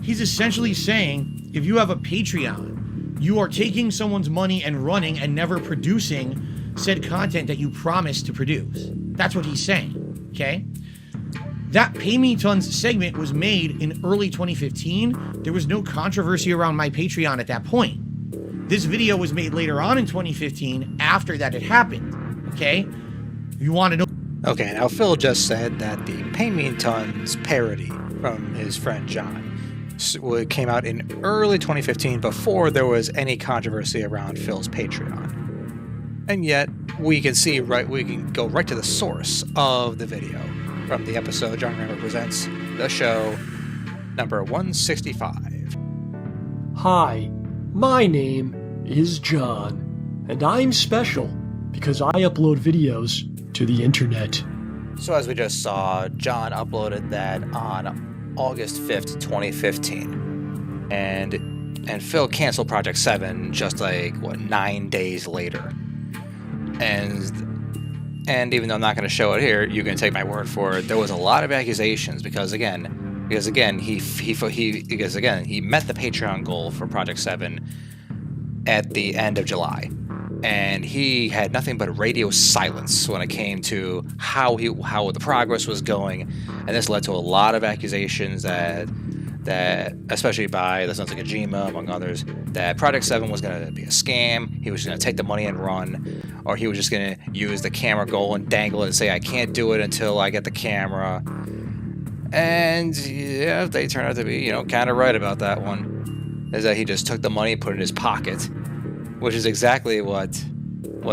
He's essentially saying, if you have a Patreon, you are taking someone's money and running and never producing said content that you promised to produce. That's what he's saying, okay? That Paymetons segment was made in early 2015. There was no controversy around my Patreon at that point. This video was made later on in 2015 after that had happened, okay? You want to know... Okay, now Phil just said that the Paymetons parody from his friend John came out in early 2015 before there was any controversy around Phil's Patreon. And yet, we can go right to the source of the video from the episode John Rambo Presents, the show, number 165. Hi, my name is John, and I'm special because I upload videos to the internet. So as we just saw, John uploaded that on August 5th, 2015. And Phil canceled Project 7 just 9 days later. And even though I'm not going to show it here, you can take my word for it. There was a lot of accusations because again, he met the Patreon goal for Project 7 at the end of July, and he had nothing but radio silence when it came to how the progress was going, and this led to a lot of accusations that especially by the Sons of Kojima, among others, that Project 7 was going to be a scam, he was going to take the money and run, or he was just going to use the camera goal and dangle it and say, I can't do it until I get the camera. And yeah, they turned out to be, kind of right about that one. Is that he just took the money and put it in his pocket, which is exactly what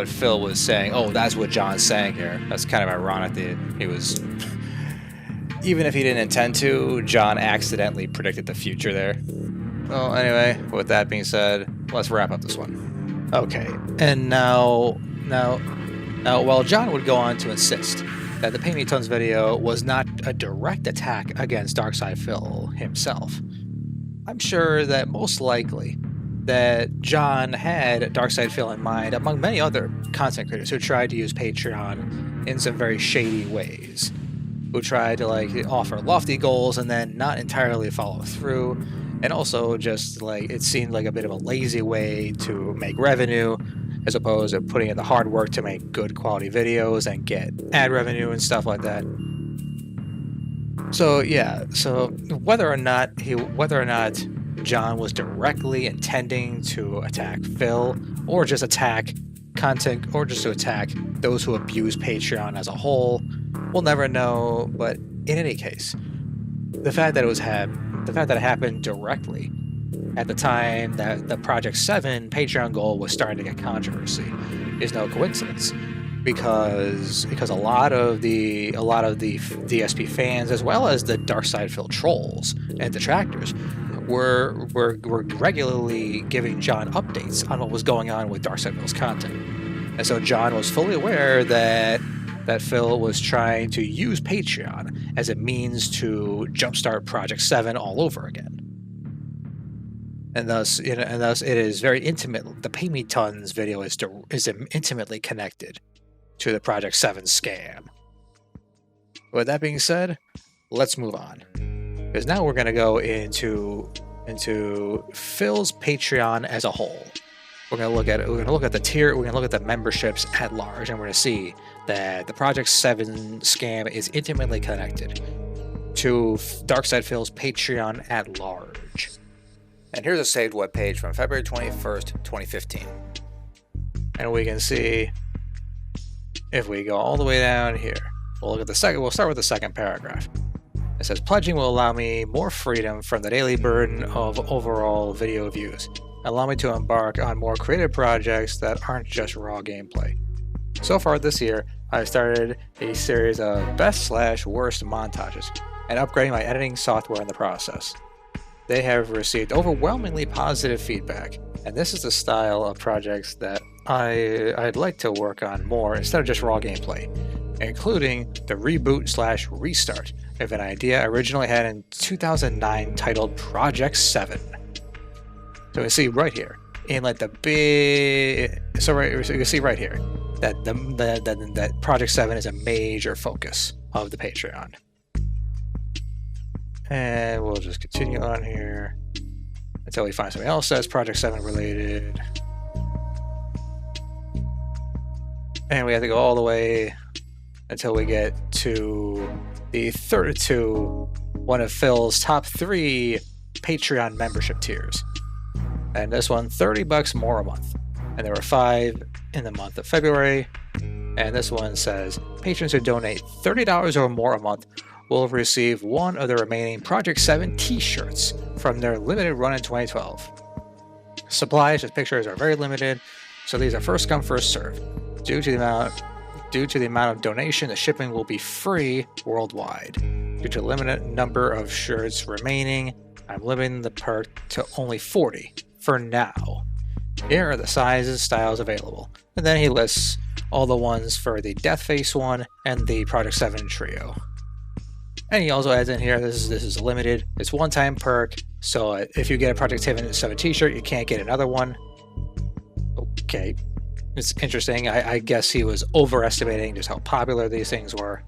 Phil was saying. Oh, that's what John's saying here. That's kind of ironic that he was... Even if he didn't intend to, John accidentally predicted the future there. Well, anyway, with that being said, let's wrap up this one. Okay, and now, while John would go on to insist that the Paymetons video was not a direct attack against Darkside Phil himself, I'm sure that most likely that John had Darkside Phil in mind, among many other content creators who tried to use Patreon in some very shady ways, who tried to like offer lofty goals and then not entirely follow through, and also just like it seemed like a bit of a lazy way to make revenue, as opposed to putting in the hard work to make good quality videos and get ad revenue and stuff like that. So yeah, so whether or not John was directly intending to attack Phil, or just attack content, or just to attack those who abuse Patreon as a whole, we'll never know. But in any case, the fact that it happened directly at the time that the Project 7 Patreon goal was starting to get controversy is no coincidence, because a lot of the DSP fans, as well as the Darkside Phil trolls and detractors, were regularly giving John updates on what was going on with Darkside Phil's content. And so John was fully aware that Phil was trying to use Patreon as a means to jumpstart Project 7 all over again. And thus it is very intimate. The Paymetons video is intimately connected to the Project 7 scam. With that being said, let's move on, because now we're going to go into Phil's Patreon as a whole. We're going to look at the tier. We're going to look at the memberships at large, and we're going to see that the Project 7 scam is intimately connected to Darkside Phil's Patreon at large. And here's a saved webpage from February 21st, 2015. And we can see, if we go all the way down here, we'll start with the second paragraph. It says, pledging will allow me more freedom from the daily burden of overall video views. Allow me to embark on more creative projects that aren't just raw gameplay. So far this year, I've started a series of best/worst montages and upgrading my editing software in the process. They have received overwhelmingly positive feedback, and this is the style of projects that I'd like to work on more instead of just raw gameplay, including the reboot/restart of an idea I originally had in 2009 titled Project 7. So you see right here, in like the big, so you can see right here that that Project 7 is a major focus of the Patreon. And we'll just continue on here until we find something else that's Project 7 related. And we have to go all the way until we get to one of Phil's top 3 Patreon membership tiers. And this one, $30 more a month. And there were 5 in the month of February. And this one says, patrons who donate $30 or more a month will receive one of the remaining Project 7 t-shirts from their limited run in 2012. Supplies with pictures are very limited, so these are first come, first serve. Due to the amount of donation, the shipping will be free worldwide. Due to a limited number of shirts remaining, I'm limiting the perk to only 40 for now. Here are the sizes, styles available. And then he lists all the ones for the Deathface one and the Project 7 trio. And he also adds in here, this is limited. It's one-time perk, so if you get a Project 7 t-shirt, you can't get another one. Okay, it's interesting. I guess he was overestimating just how popular these things were.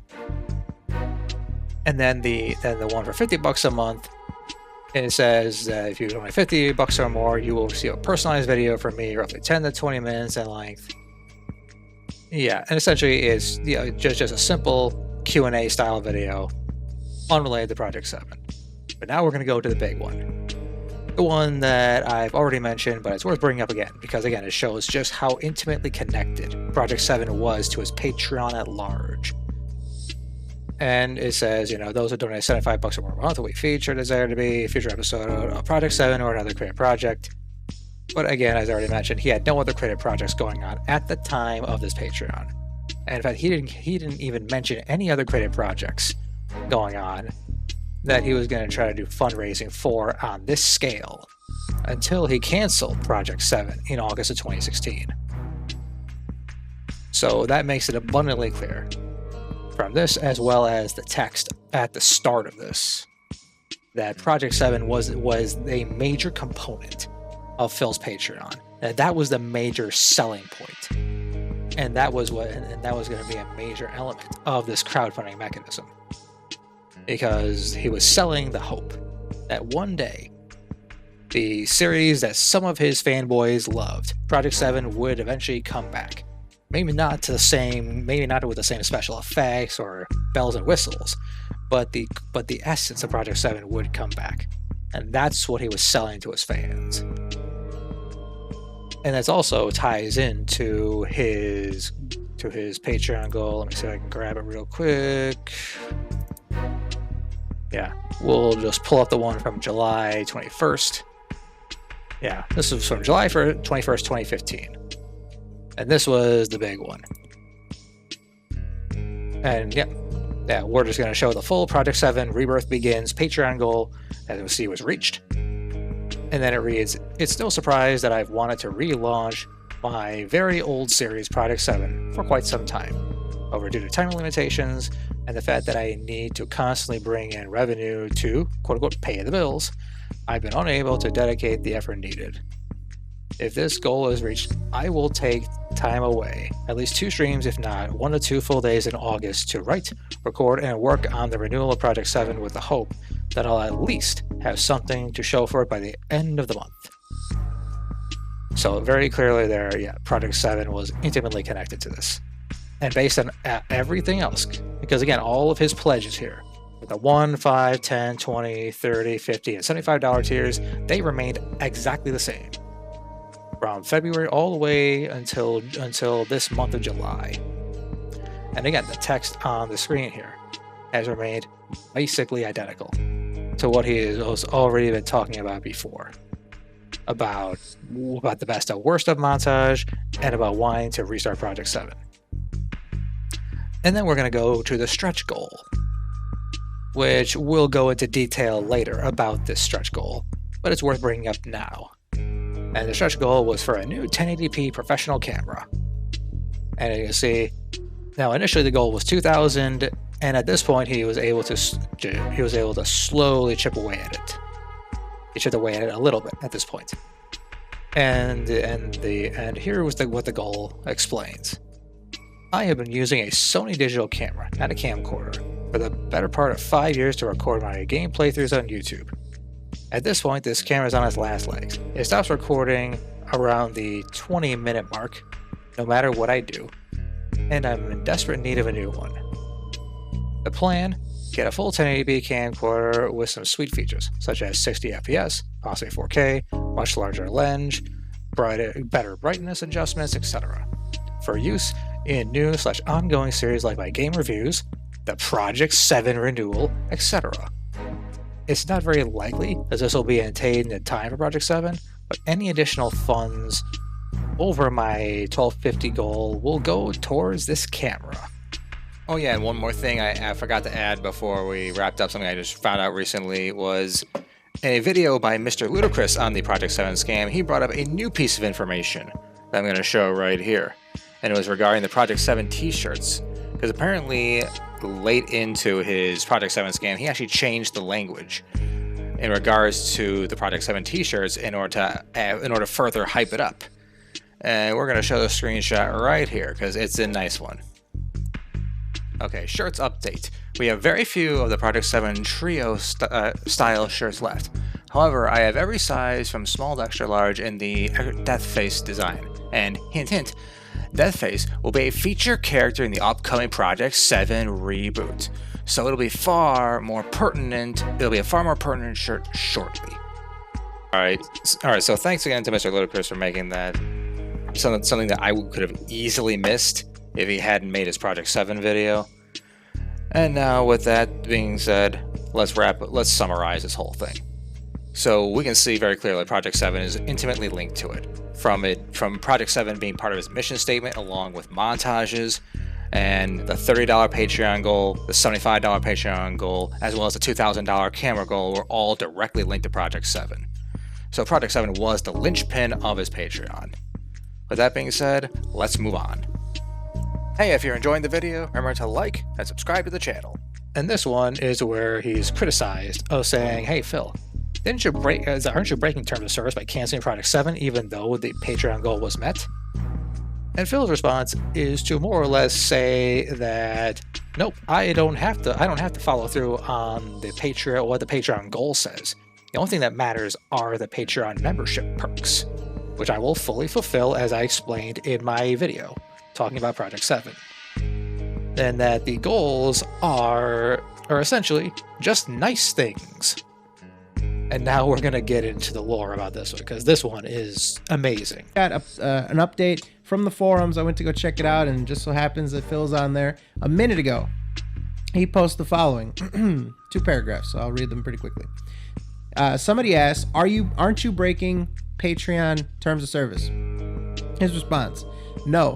And then the one for $50 a month, and it says that if you donate $50 or more, you will receive a personalized video from me, roughly 10 to 20 minutes in length. Yeah, and essentially it's just a simple Q&A style video, unrelated to Project 7. But now we're going to go to the big one. The one that I've already mentioned, but it's worth bringing up again, because again, it shows just how intimately connected Project 7 was to his Patreon at large. And it says, those who donate $75 or more a month will be featured, desire to be a future episode of Project 7 or another creative project. But again, as I already mentioned, he had no other creative projects going on at the time of this Patreon. And in fact, he didn't even mention any other creative projects going on that he was going to try to do fundraising for on this scale until he canceled Project 7 in August of 2016. So that makes it abundantly clear from this, as well as the text at the start of this, that Project 7 was a major component of Phil's Patreon. And that was the major selling point. And that was going to be a major element of this crowdfunding mechanism. Because he was selling the hope that one day the series that some of his fanboys loved, Project 7, would eventually come back. Maybe not with the same special effects or bells and whistles, but the essence of Project 7 would come back. And that's what he was selling to his fans. And that also ties into his Patreon goal. Let me see if I can grab it real quick. Yeah, we'll just pull up the one from July 21st. Yeah, this was from July 21st, 2015. And this was the big one. And yeah, we're just going to show the full Project 7 Rebirth Begins Patreon goal, as you'll see, was reached. And then it reads, "It's no surprise that I've wanted to relaunch my very old series Project 7 for quite some time. However, due to time limitations and the fact that I need to constantly bring in revenue to, quote-unquote, pay the bills, I've been unable to dedicate the effort needed. If this goal is reached, I will take time away, at least 2 streams, if not 1 to 2 full days in August, to write, record, and work on the renewal of Project 7 with the hope that I'll at least have something to show for it by the end of the month." So very clearly there, yeah, Project 7 was intimately connected to this. And based on everything else, because again, all of his pledges here, with the 1, 5, 10, 20, 30, 50, and $75 tiers, they remained exactly the same from February all the way until this month of July. And again, the text on the screen here has remained basically identical to what he has already been talking about before, about the best of worst of montage, and about wanting to restart Project 7. And then we're going to go to the stretch goal, which we'll go into detail later about this stretch goal, but it's worth bringing up now. And the stretch goal was for a new 1080p professional camera. And you can see, now initially the goal was 2,000, and at this point he was able to slowly chip away at it. He chipped away at it a little bit at this point. And here was what the goal explains. I have been using a Sony digital camera, not a camcorder, for the better part of 5 years to record my game playthroughs on YouTube. At this point, this camera is on its last legs. It stops recording around the 20-minute mark, no matter what I do, and I'm in desperate need of a new one. The plan: get a full 1080p camcorder with some sweet features, such as 60 FPS, possibly 4K, much larger lens, better brightness adjustments, etc. For use in new/ongoing series like my game reviews, the Project 7 renewal, etc. It's not very likely that this will be attained in time for Project 7, but any additional funds over my 1250 goal will go towards this camera. Oh yeah, and one more thing I forgot to add before we wrapped up, something I just found out recently, was in a video by Mr. Ludacris on the Project 7 scam, he brought up a new piece of information that I'm going to show right here. And it was regarding the Project 7 t-shirts. Because apparently, late into his Project 7 scam, he actually changed the language in regards to the Project 7 t-shirts in order to further hype it up. And we're going to show the screenshot right here, because it's a nice one. Okay, shirts update. We have very few of the Project 7 trio style shirts left. However, I have every size from small to extra large in the Deathface design. And hint hint, Deathface will be a feature character in the upcoming Project 7 reboot. So it'll be a far more pertinent shirt shortly. Alright, so thanks again to Mr. Ludacris for making that something that I could have easily missed if he hadn't made his Project 7 video. And now with that being said, let's summarize this whole thing. So we can see very clearly Project 7 is intimately linked to it. From Project 7 being part of his mission statement, along with montages, and the $30 Patreon goal, the $75 Patreon goal, as well as the $2,000 camera goal were all directly linked to Project 7. So Project 7 was the linchpin of his Patreon. With that being said, let's move on. Hey, if you're enjoying the video, remember to like and subscribe to the channel. And this one is where he's criticized of saying, "Hey Phil, aren't you breaking terms of service by canceling Project 7 even though the Patreon goal was met? And Phil's response is to more or less say that, nope, I don't have to follow through on the Patreon, what the Patreon goal says. The only thing that matters are the Patreon membership perks, which I will fully fulfill as I explained in my video talking about Project 7. And that the goals are essentially just nice things. And now we're going to get into the lore about this one, because this one is amazing. Got an update from the forums. I went to go check it out, and just so happens that Phil's on there a minute ago. He posted the following. 2 paragraphs, so I'll read them pretty quickly. Somebody asked, aren't you breaking Patreon terms of service? His response, no.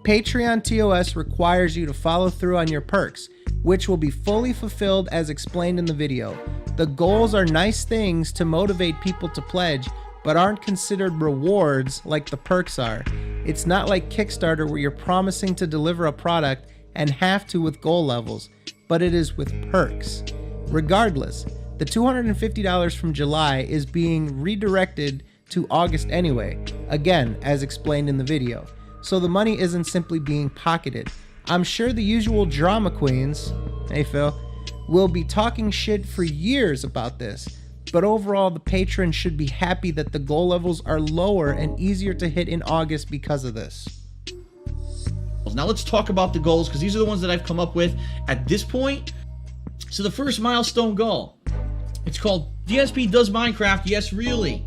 Patreon TOS requires you to follow through on your perks, which will be fully fulfilled as explained in the video. The goals are nice things to motivate people to pledge, but aren't considered rewards like the perks are. It's not like Kickstarter where you're promising to deliver a product and have to with goal levels, but it is with perks. Regardless, the $250 from July is being redirected to August anyway, again, as explained in the video. So the money isn't simply being pocketed. I'm sure the usual drama queens, hey Phil, will be talking shit for years about this, but overall the patrons should be happy that the goal levels are lower and easier to hit in August because of this. Now let's talk about the goals, because these are the ones that I've come up with at this point. So the first milestone goal, it's called DSP Does Minecraft, Yes Really.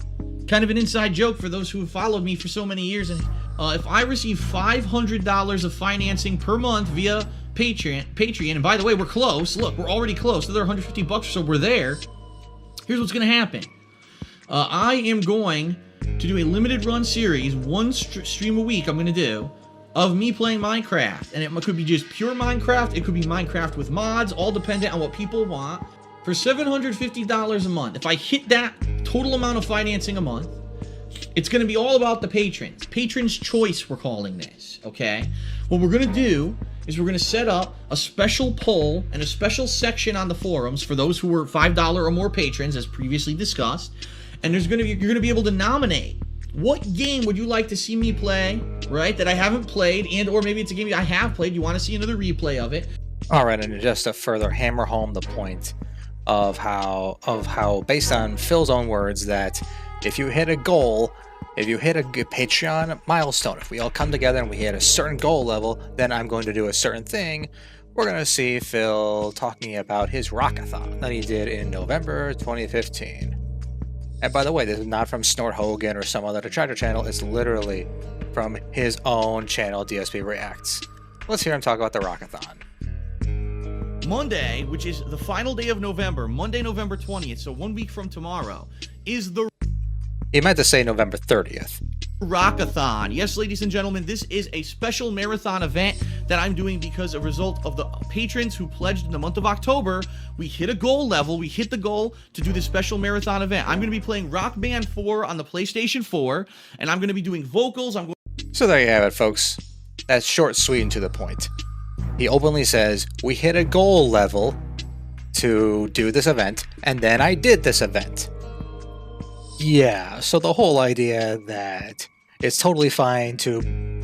Kind of an inside joke for those who have followed me for so many years. And if I receive $500 of financing per month via Patreon, and by the way, we're close. Look, we're already close. Another $150 or so, we're there. Here's what's going to happen. I am going to do a limited run series, one stream a week I'm going to do, of me playing Minecraft. And it could be just pure Minecraft. It could be Minecraft with mods, all dependent on what people want. For $750 a month, if I hit that total amount of financing a month, it's going to be all about the patrons. Patrons' choice, we're calling this, okay? What we're going to do is we're going to set up a special poll and a special section on the forums for those who were $5 or more patrons, as previously discussed. And you're going to be able to nominate what game would you like to see me play, right, that I haven't played, and or maybe it's a game I have played, you want to see another replay of it. All right, and just to further hammer home the point of how based on Phil's own words, that if you hit a goal, if you hit a Patreon milestone, if we all come together and we hit a certain goal level, then I'm going to do a certain thing. We're going to see Phil talking about his rockathon that he did in November 2015. And by the way, this is not from Snort Hogan or some other detractor channel. It's literally from his own channel, DSP Reacts. Let's hear him talk about the rockathon. Monday, which is the final day of November, Monday, November 20th, so 1 week from tomorrow, is the... He meant to say November 30th. Rockathon. Yes, ladies and gentlemen, this is a special marathon event that I'm doing because a result of the patrons who pledged in the month of October. We hit a goal level. We hit the goal to do this special marathon event. I'm going to be playing Rock Band 4 on the PlayStation 4, and I'm going to be doing vocals. So there you have it, folks. That's short, sweet, and to the point. He openly says, we hit a goal level to do this event, and then I did this event. Yeah, so the whole idea that it's totally fine to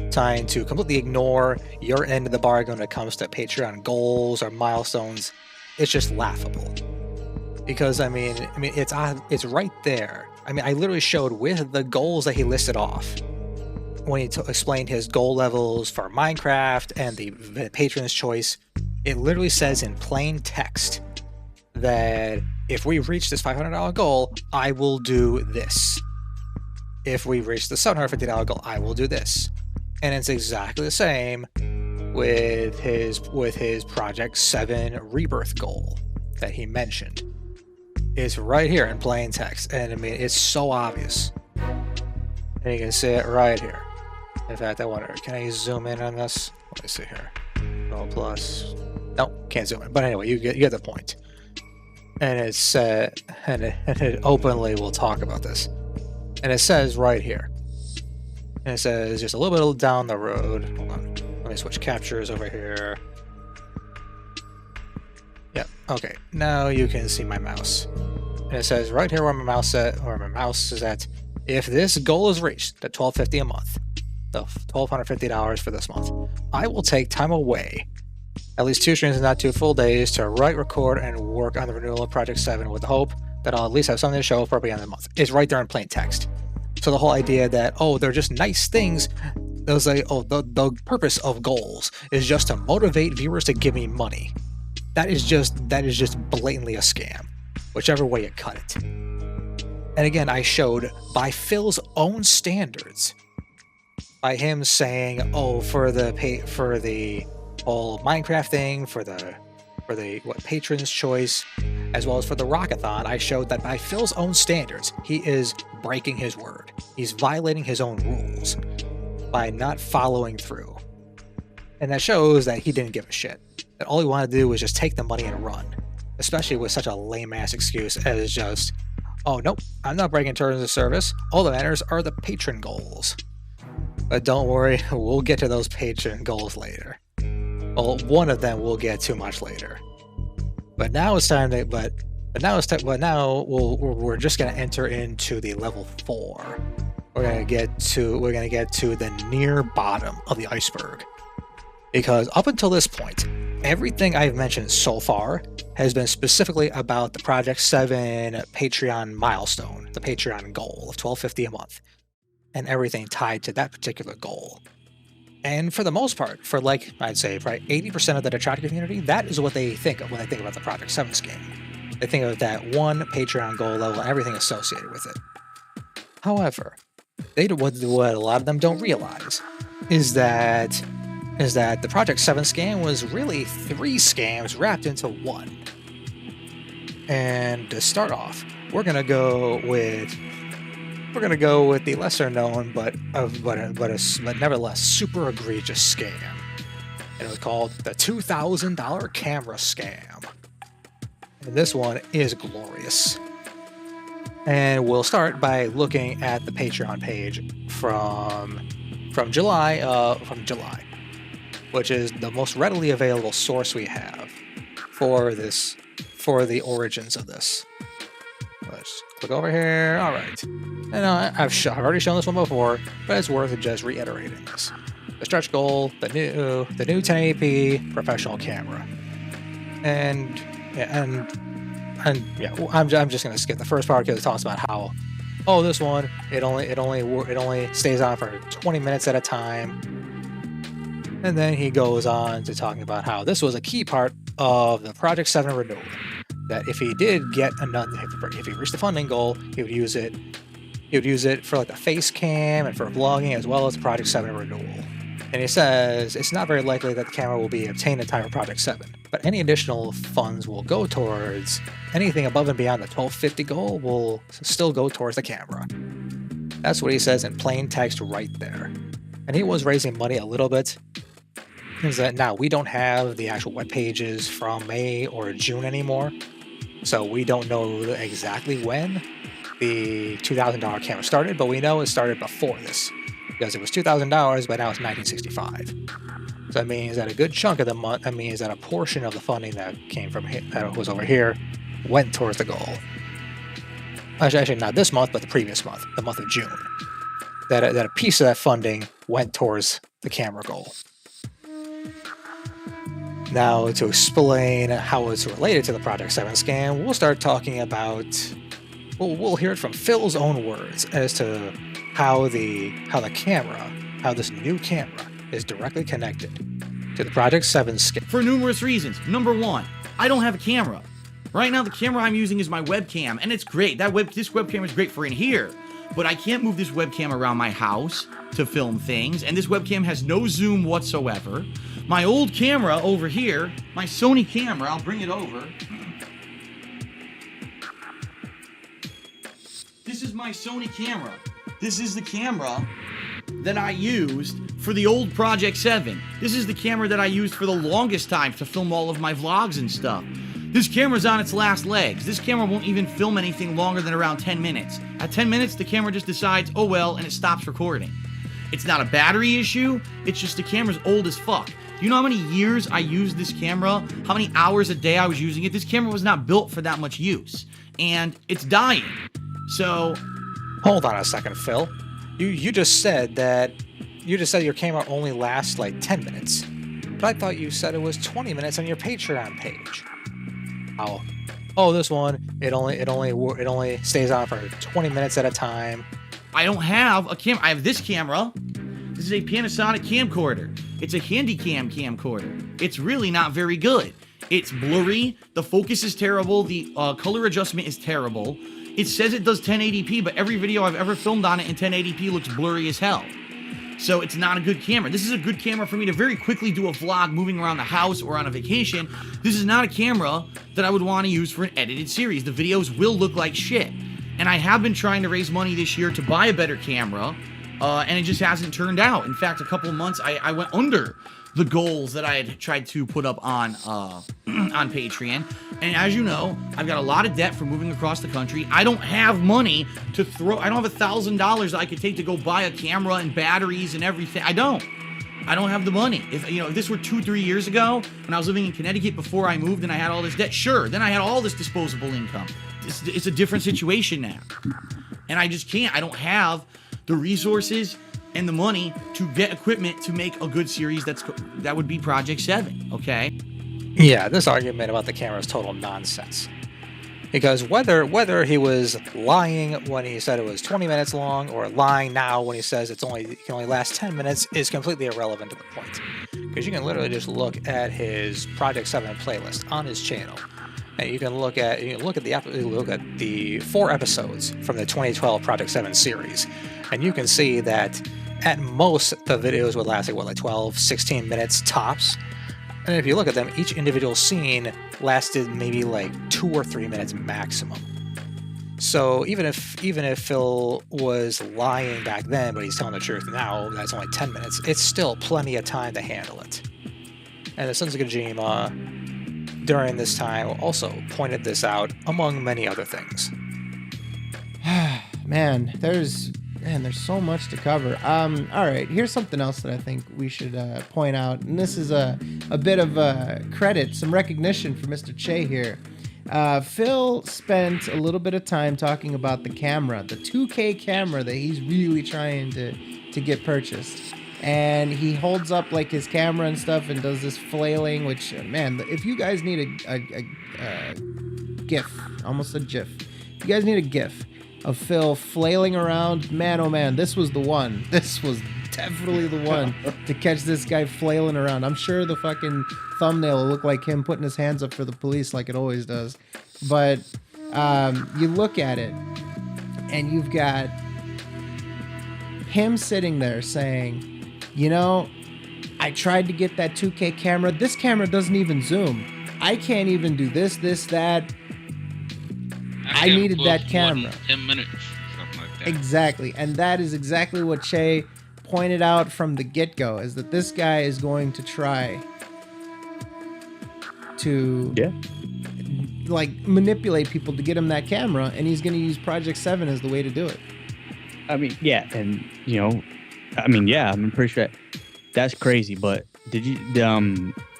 completely ignore your end of the bargain when it comes to Patreon goals or milestones, it's just laughable. Because I mean, it's right there. I mean, I literally showed with the goals that he listed off when he explained his goal levels for Minecraft and the patron's choice. It literally says in plain text that if we reach this $500 goal, I will do this. If we reach the $750 goal, I will do this. And it's exactly the same with his Project 7 Rebirth goal that he mentioned. It's right here in plain text, and I mean, it's so obvious. And you can see it right here. In fact, I wonder, can I zoom in on this? Let me see here. No plus. Nope, can't zoom in. But anyway, you get the point. And it's and it openly will talk about this. And it says right here. And it says just a little bit down the road. Hold on. Let me switch captures over here. Yep. Okay. Now you can see my mouse. and it says right here where my mouse is at, if this goal is reached, the $12.50 a month, the $1,250 for this month, I will take time away, at least 2 streams and not 2 full days, to write, record, and work on the renewal of Project 7 with the hope that I'll at least have something to show for the end of the month. It's right there in plain text. So the whole idea that, oh, they're just nice things, those like, oh, the purpose of goals is just to motivate viewers to give me money. That is just blatantly a scam, whichever way you cut it. And again, I showed by Phil's own standards, by him saying, oh, for the whole Minecraft thing, for the Patron's Choice, as well as for the Rockathon, I showed that by Phil's own standards, he is breaking his word. He's violating his own rules by not following through. And that shows that he didn't give a shit. That all he wanted to do was just take the money and run. Especially with such a lame-ass excuse as just, oh, nope, I'm not breaking terms of service. All that matters are the patron goals. But don't worry, we'll get to those patron goals later. Well, one of them we'll get to much later. But now it's time to. Now we're just gonna enter into the level 4. We're gonna get to the near bottom of the iceberg, because up until this point, everything I've mentioned so far has been specifically about the Project 7 Patreon milestone, the Patreon goal of $12.50 a month, and everything tied to that particular goal. And for the most part, for like, I'd say probably 80% of the detractor community, that is what they think of when they think about the Project 7 scheme. They think of that one Patreon goal level and everything associated with it. However, what a lot of them don't realize is that the Project 7 scam was really 3 scams wrapped into one. And to start off, we're gonna go with the lesser known but nevertheless super egregious scam. And it was called the $2,000 camera scam. And this one is glorious. And we'll start by looking at the Patreon page from July, which is the most readily available source we have for the origins of this. Let's click over here. All right. And I've already shown this one before, but it's worth just reiterating this. The stretch goal, the new 1080p professional camera, and I'm just gonna skip the first part because it talks about how, oh, this one it only stays on for 20 minutes at a time, and then he goes on to talking about how this was a key part of the Project 7 renewal. That if he did get if he reached the funding goal, he would use it. He would use it for like the face cam and for vlogging, as well as the Project 7 renewal. And he says it's not very likely that the camera will be obtained in time for Project 7, but any additional funds will go towards anything above and beyond the $12.50 goal will still go towards the camera. That's what he says in plain text right there. And he was raising money a little bit. Is that now we don't have the actual web pages from May or June anymore, so we don't know exactly when the $2,000 camera started, but we know it started before this because it was $2,000, but now it's 1965. So that means that a good chunk of the month, that means that a portion of the funding that came from that was over here went towards the goal. Actually, not this month, but the previous month, the month of June. That a piece of that funding went towards the camera goal. Now, to explain how it's related to the Project 7 scam, we'll start talking about. We'll hear it from Phil's own words as to how this new camera is directly connected to the Project 7 scam. For numerous reasons. Number 1, I don't have a camera. Right now, the camera I'm using is my webcam, and it's great. This webcam is great for in here, but I can't move this webcam around my house to film things, and this webcam has no zoom whatsoever. My old camera over here, my Sony camera, I'll bring it over. This is my Sony camera. This is the camera that I used for the old Project 7. This is the camera that I used for the longest time to film all of my vlogs and stuff. This camera's on its last legs. This camera won't even film anything longer than around 10 minutes. At 10 minutes, the camera just decides, oh well, and it stops recording. It's not a battery issue, it's just the camera's old as fuck. Do you know how many years I used this camera? How many hours a day I was using it? This camera was not built for that much use. and it's dying. So Hold on a second, Phil. You just said your camera only lasts like 10 minutes. But I thought you said it was 20 minutes on your Patreon page. Oh, this one, it only stays on for 20 minutes at a time. I don't have a camera. I have this camera. This is a Panasonic camcorder. It's a Handycam camcorder. It's really not very good. It's blurry. The focus is terrible. The color adjustment is terrible. It says it does 1080p, but every video I've ever filmed on it in 1080p looks blurry as hell. So it's not a good camera. This is a good camera for me to very quickly do a vlog moving around the house or on a vacation. This is not a camera that I would want to use for an edited series. The videos will look like shit. And I have been trying to raise money this year to buy a better camera, and it just hasn't turned out. In fact, a couple of months, I went under the goals that I had tried to put up on Patreon. And as you know, I've got a lot of debt from moving across the country. I don't have money to throw. I don't have $1,000 that I could take to go buy a camera and batteries and everything. I don't have the money. If this were 2-3 years ago, when I was living in Connecticut before I moved and I had all this debt, sure, then I had all this disposable income. It's a different situation now. And I just can't. I don't have the resources and the money to get equipment to make a good series that would be Project 7, okay? Yeah, this argument about the camera is total nonsense. Because whether he was lying when he said it was 20 minutes long or lying now when he says it can only last 10 minutes is completely irrelevant to the point. Because you can literally just look at his Project 7 playlist on his channel. And you can look at the 4 episodes from the 2012 Project 7 series, and you can see that at most the videos would last like 12, 16 minutes tops. And if you look at them, each individual scene lasted maybe like 2 or 3 minutes maximum. So even if Phil was lying back then, but he's telling the truth now, that's only 10 minutes, it's still plenty of time to handle it. And the Sons of Kojima during this time also pointed this out, among many other things. Man, there's so much to cover. All right, here's something else that I think we should point out, and this is a bit of credit, some recognition for Mr. Che here. Phil spent a little bit of time talking about the camera, the 2K camera that he's really trying to get purchased. And he holds up like his camera and stuff and does this flailing, which, man, if you guys need a GIF, almost a GIF. If you guys need a GIF of Phil flailing around, man, oh man, this was the one. This was definitely the one to catch this guy flailing around. I'm sure the fucking thumbnail will look like him putting his hands up for the police like it always does. But you look at it and you've got him sitting there saying, I tried to get that 2K camera. This camera doesn't even zoom. I can't even do this, that. I needed that camera. 10 minutes, something like that. Exactly. And that is exactly what Che pointed out from the get-go, is that this guy is going to try to manipulate people to get him that camera, and he's going to use Project 7 as the way to do it. I mean, yeah, and I'm pretty sure that's crazy. But did you,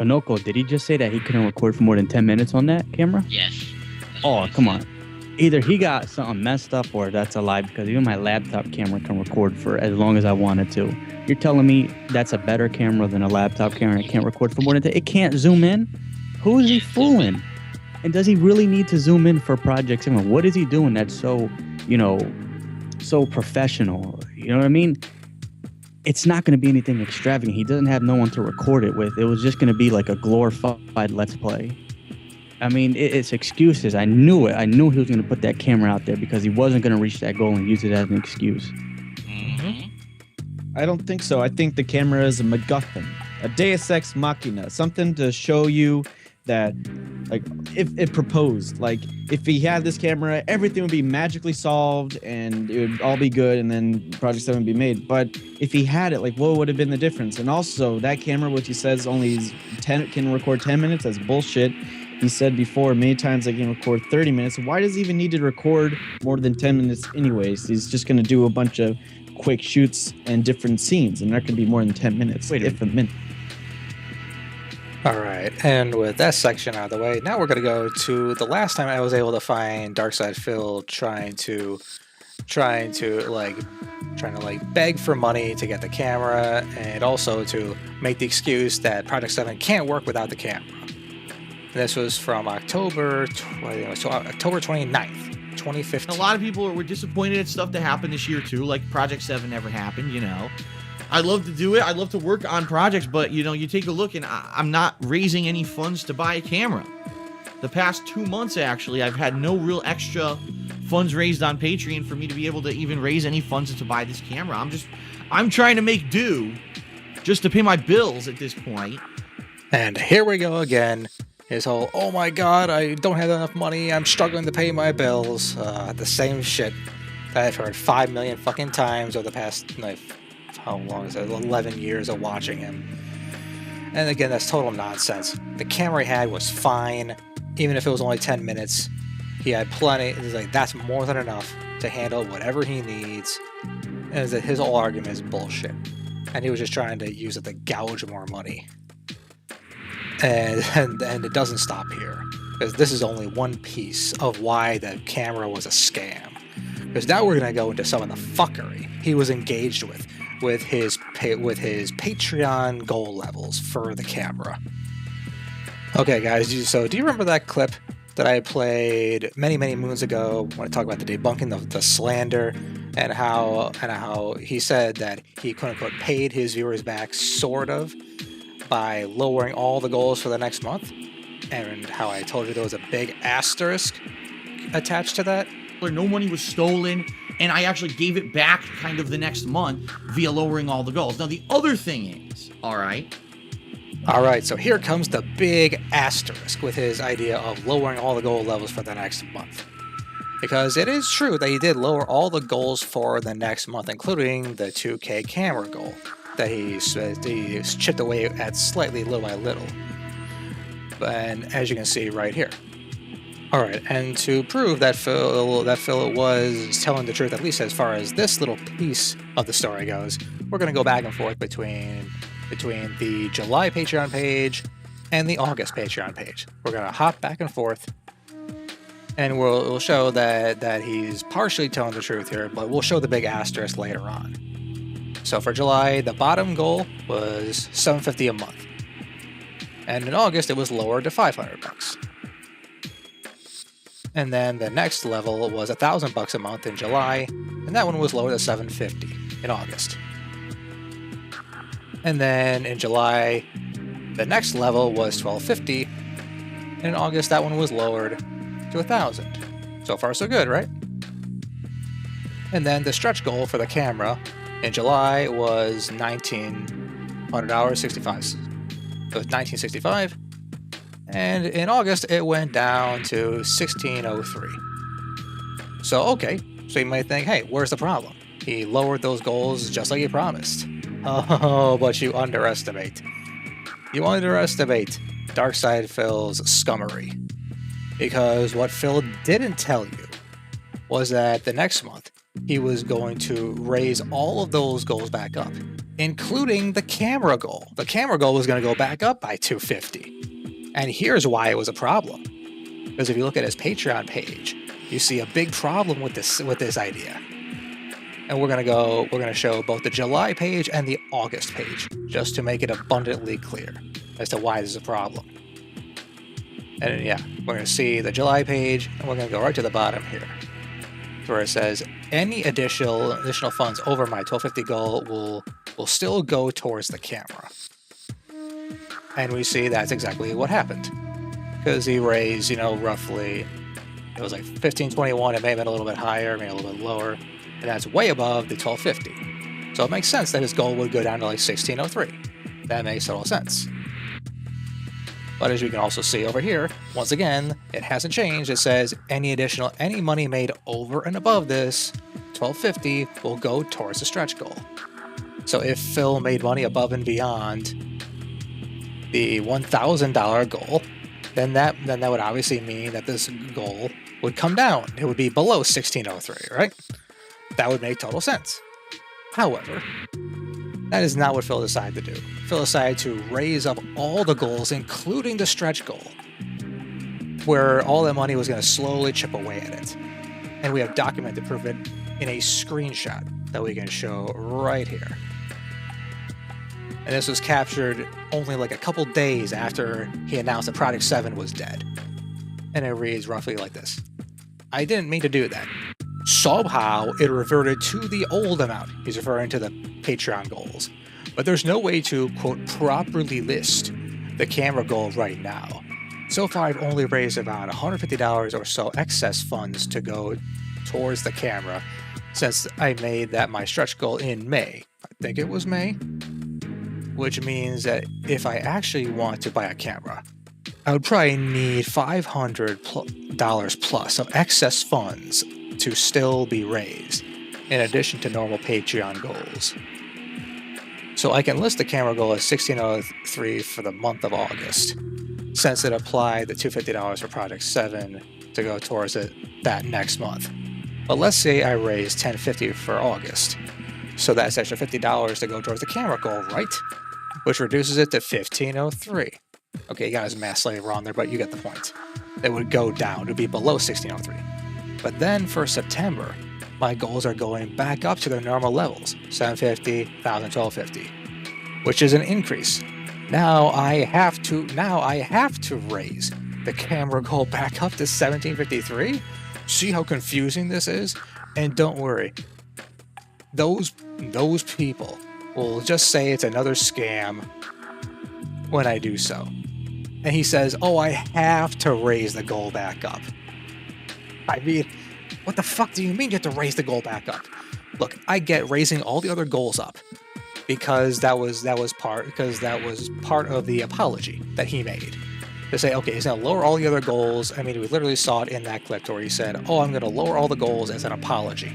Onoko, did he just say that he couldn't record for more than 10 minutes on that camera? Yes. Oh, come on. Either he got something messed up or that's a lie, because even my laptop camera can record for as long as I wanted to. You're telling me that's a better camera than a laptop camera? It can't record for more than 10? It can't zoom in? Who is he fooling? And does he really need to zoom in for Project 7? What is he doing that's so, so professional? You know what I mean? It's not going to be anything extravagant. He doesn't have no one to record it with. It was just going to be like a glorified Let's Play. I mean, it's excuses. I knew it. I knew he was going to put that camera out there because he wasn't going to reach that goal and use it as an excuse. Mm-hmm. I don't think so. I think the camera is a MacGuffin, a Deus Ex Machina, something to show you that, like, if it proposed, like, if he had this camera, everything would be magically solved and it would all be good, and then Project 7 would be made. But if he had it, like, what would have been the difference? And also, that camera, which he says only can record 10 minutes, that's bullshit. He said before many times that he can record 30 minutes. Why does he even need to record more than 10 minutes anyways? He's just going to do a bunch of quick shoots and different scenes, and that could be more than 10 minutes. Wait a minute. All right, and with that section out of the way, now we're gonna go to the last time I was able to find Darkside Phil trying to beg for money to get the camera, and also to make the excuse that Project 7 can't work without the camera. This was from October 29th, 2015. A lot of people were disappointed at stuff that happened this year too, like Project 7 never happened, you know. I love to do it. I love to work on projects, but you know, you take a look and I'm not raising any funds to buy a camera. The past 2 months, actually, I've had no real extra funds raised on Patreon for me to be able to even raise any funds to buy this camera. I'm trying to make do just to pay my bills at this point. And here we go again. His whole, oh my god, I don't have enough money, I'm struggling to pay my bills. The same shit that I've heard 5 million fucking times over the past, like, how long is it? 11 years of watching him. And again, that's total nonsense. The camera he had was fine, even if it was only 10 minutes. He had plenty. It's like, that's more than enough to handle whatever he needs. And his whole argument is bullshit. And he was just trying to use it to gouge more money. And it doesn't stop here, because this is only one piece of why the camera was a scam. Because now we're gonna go into some of the fuckery he was engaged with his Patreon goal levels for the camera. Okay, guys. So do you remember that clip that I played many moons ago when I talked about the debunking of the slander, and how he said that he quote unquote paid his viewers back, sort of, by lowering all the goals for the next month, and how I told you there was a big asterisk attached to that? No money was stolen, and I actually gave it back kind of the next month via lowering all the goals. Now, the other thing is, all right, so here comes the big asterisk with his idea of lowering all the goal levels for the next month. Because it is true that he did lower all the goals for the next month, including the 2K camera goal that he chipped away at slightly little by little. And as you can see right here. Alright, and to prove that Phil was telling the truth, at least as far as this little piece of the story goes, we're going to go back and forth between the July Patreon page and the August Patreon page. We're going to hop back and forth, and we'll show that he's partially telling the truth here, but we'll show the big asterisk later on. So for July, the bottom goal was $750 a month, and in August it was lowered to $500. And then the next level was $1,000 a month in July, and that one was lowered to $750 in August. And then in July, the next level was $1,250, and in August that one was lowered to $1,000. So far so good, right? And then the stretch goal for the camera in July was $1,900.65. It was $1,965. And in August, it went down to $1,603. So, okay. So you might think, hey, where's the problem? He lowered those goals just like he promised. Oh, but you underestimate. You underestimate Darkside Phil's scummery. Because what Phil didn't tell you was that the next month, he was going to raise all of those goals back up, including the camera goal. The camera goal was going to go back up by $250. And here's why it was a problem. Because if you look at his Patreon page, you see a big problem with this idea. And we're gonna show both the July page and the August page, just to make it abundantly clear as to why this is a problem. And yeah, we're gonna see the July page, and we're gonna go right to the bottom here, where it says any additional funds over my $1,250 goal will still go towards the camera. And we see that's exactly what happened. Because he raised, roughly, it was like $1,521, it may have been a little bit higher, maybe a little bit lower, and that's way above the $1,250. So it makes sense that his goal would go down to like $1,603. That makes total sense. But as you can also see over here, once again, it hasn't changed. It says any money made over and above this $1,250 will go towards the stretch goal. So if Phil made money above and beyond the $1,000 goal, then that would obviously mean that this goal would come down. It would be below $1,603, right? That would make total sense. However, That is not what Phil decided to do. Phil decided to raise up all the goals, including the stretch goal, where all that money was going to slowly chip away at it. And we have documented proof of it in a screenshot that we can show right here. And this was captured only like a couple days after he announced that Project 7 was dead. And it reads roughly like this. I didn't mean to do that. Somehow it reverted to the old amount. He's referring to the Patreon goals. But there's no way to, quote, properly list the camera goal right now. So far I've only raised about $150 or so excess funds to go towards the camera since I made that my stretch goal in May. I think it was May. Which means that if I actually want to buy a camera, I would probably need $500 plus of excess funds to still be raised, in addition to normal Patreon goals. So I can list the camera goal as $1,603 for the month of August, since it applied the $250 for Project 7 to go towards it that next month. But let's say I raise $1,050 for August, so that's extra $50 to go towards the camera goal, right? Which reduces it to $1,503. Okay, you got his math slightly wrong there, but you get the point. It would go down to be below $1,603. But then for September, my goals are going back up to their normal levels, $750, $1,000, $1,250, which is an increase. Now I have to raise the camera goal back up to $1,753. See how confusing this is? And don't worry, those people will just say it's another scam when I do so. And he says, oh, I have to raise the goal back up. I mean, what the fuck do you mean you have to raise the goal back up? Look, I get raising all the other goals up because that was part of the apology that he made. To say, okay, he's gonna lower all the other goals. I mean, we literally saw it in that clip where he said, oh, I'm gonna lower all the goals as an apology.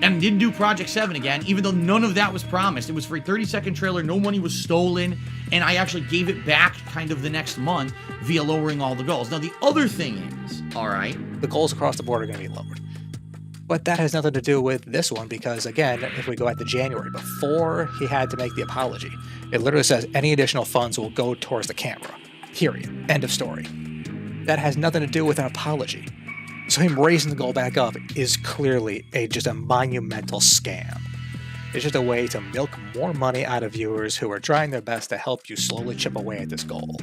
And didn't do Project 7 again, even though none of that was promised. It was for a 30-second trailer, no money was stolen, and I actually gave it back kind of the next month via lowering all the goals. Now, the other thing is, all right, the goals across the board are going to be lowered. But that has nothing to do with this one because, again, if we go back to January, before he had to make the apology, it literally says any additional funds will go towards the camera. Period. End of story. That has nothing to do with an apology. So him raising the goal back up is clearly just a monumental scam. It's just a way to milk more money out of viewers who are trying their best to help you slowly chip away at this goal.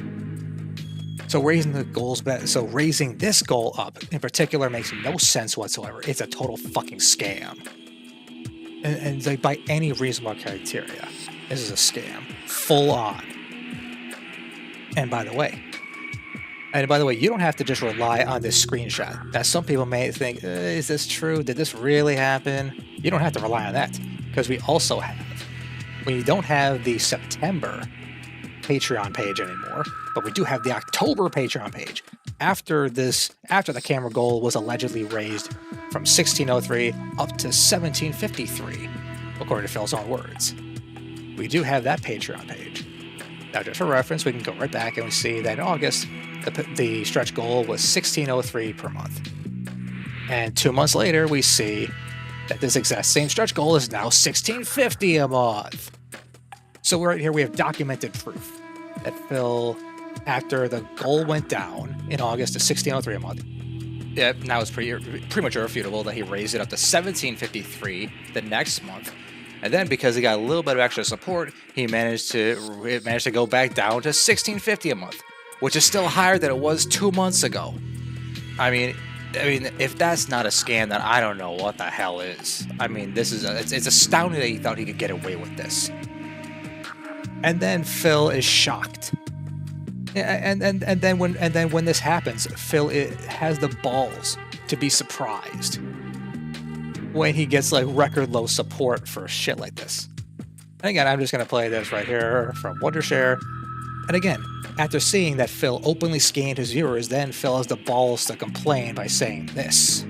So raising this goal up in particular makes no sense whatsoever. It's a total fucking scam. And like by any reasonable criteria, this is a scam. Full on. And by the way, you don't have to just rely on this screenshot. Now, some people may think, is this true? Did this really happen? You don't have to rely on that, because we don't have the September Patreon page anymore, but we do have the October Patreon page. After the camera goal was allegedly raised from 1603 up to 1753, according to Phil's own words. We do have that Patreon page. Now, just for reference, we can go right back and we see that in August, the stretch goal was $1,603 per month. And 2 months later, we see that this exact same stretch goal is now $1,650 a month. So right here, we have documented proof that Phil, after the goal went down in August to $1,603 a month, now it's pretty much irrefutable that he raised it up to $1,753 the next month. And then because he got a little bit of extra support, he managed to go back down to $1,650 a month, which is still higher than it was 2 months ago. I mean, if that's not a scam, then I don't know what the hell is. I mean, it's astounding that he thought he could get away with this. And then Phil is shocked. And then when this happens, Phil has the balls to be surprised when he gets like record low support for shit like this. And again, I'm just gonna play this right here from Wondershare. And again, after seeing that Phil openly scammed his viewers, then Phil has the balls to complain by saying this.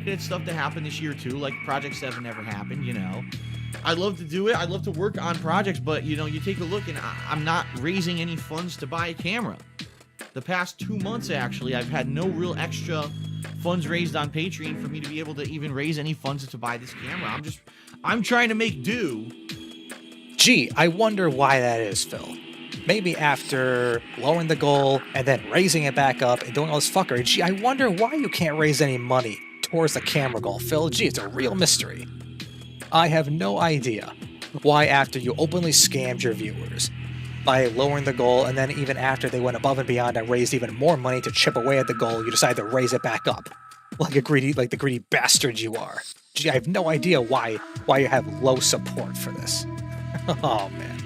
It's stuff to happen this year too, like Project 7 never happened, you know. I love to do it. I love to work on projects, but you know, you take a look and I'm not raising any funds to buy a camera. The past 2 months, actually, I've had no real extra funds raised on Patreon for me to be able to even raise any funds to buy this camera. I'm trying to make do Gee, I wonder why that is, Phil. Maybe after lowering the goal and then raising it back up and doing all this fuckery, gee, I wonder why you can't raise any money towards the camera goal, Phil. Gee, it's a real mystery. I have no idea why after you openly scammed your viewers by lowering the goal, and then even after they went above and beyond and raised even more money to chip away at the goal, you decided to raise it back up. Like the greedy bastard you are. Gee, I have no idea why you have low support for this. Oh man.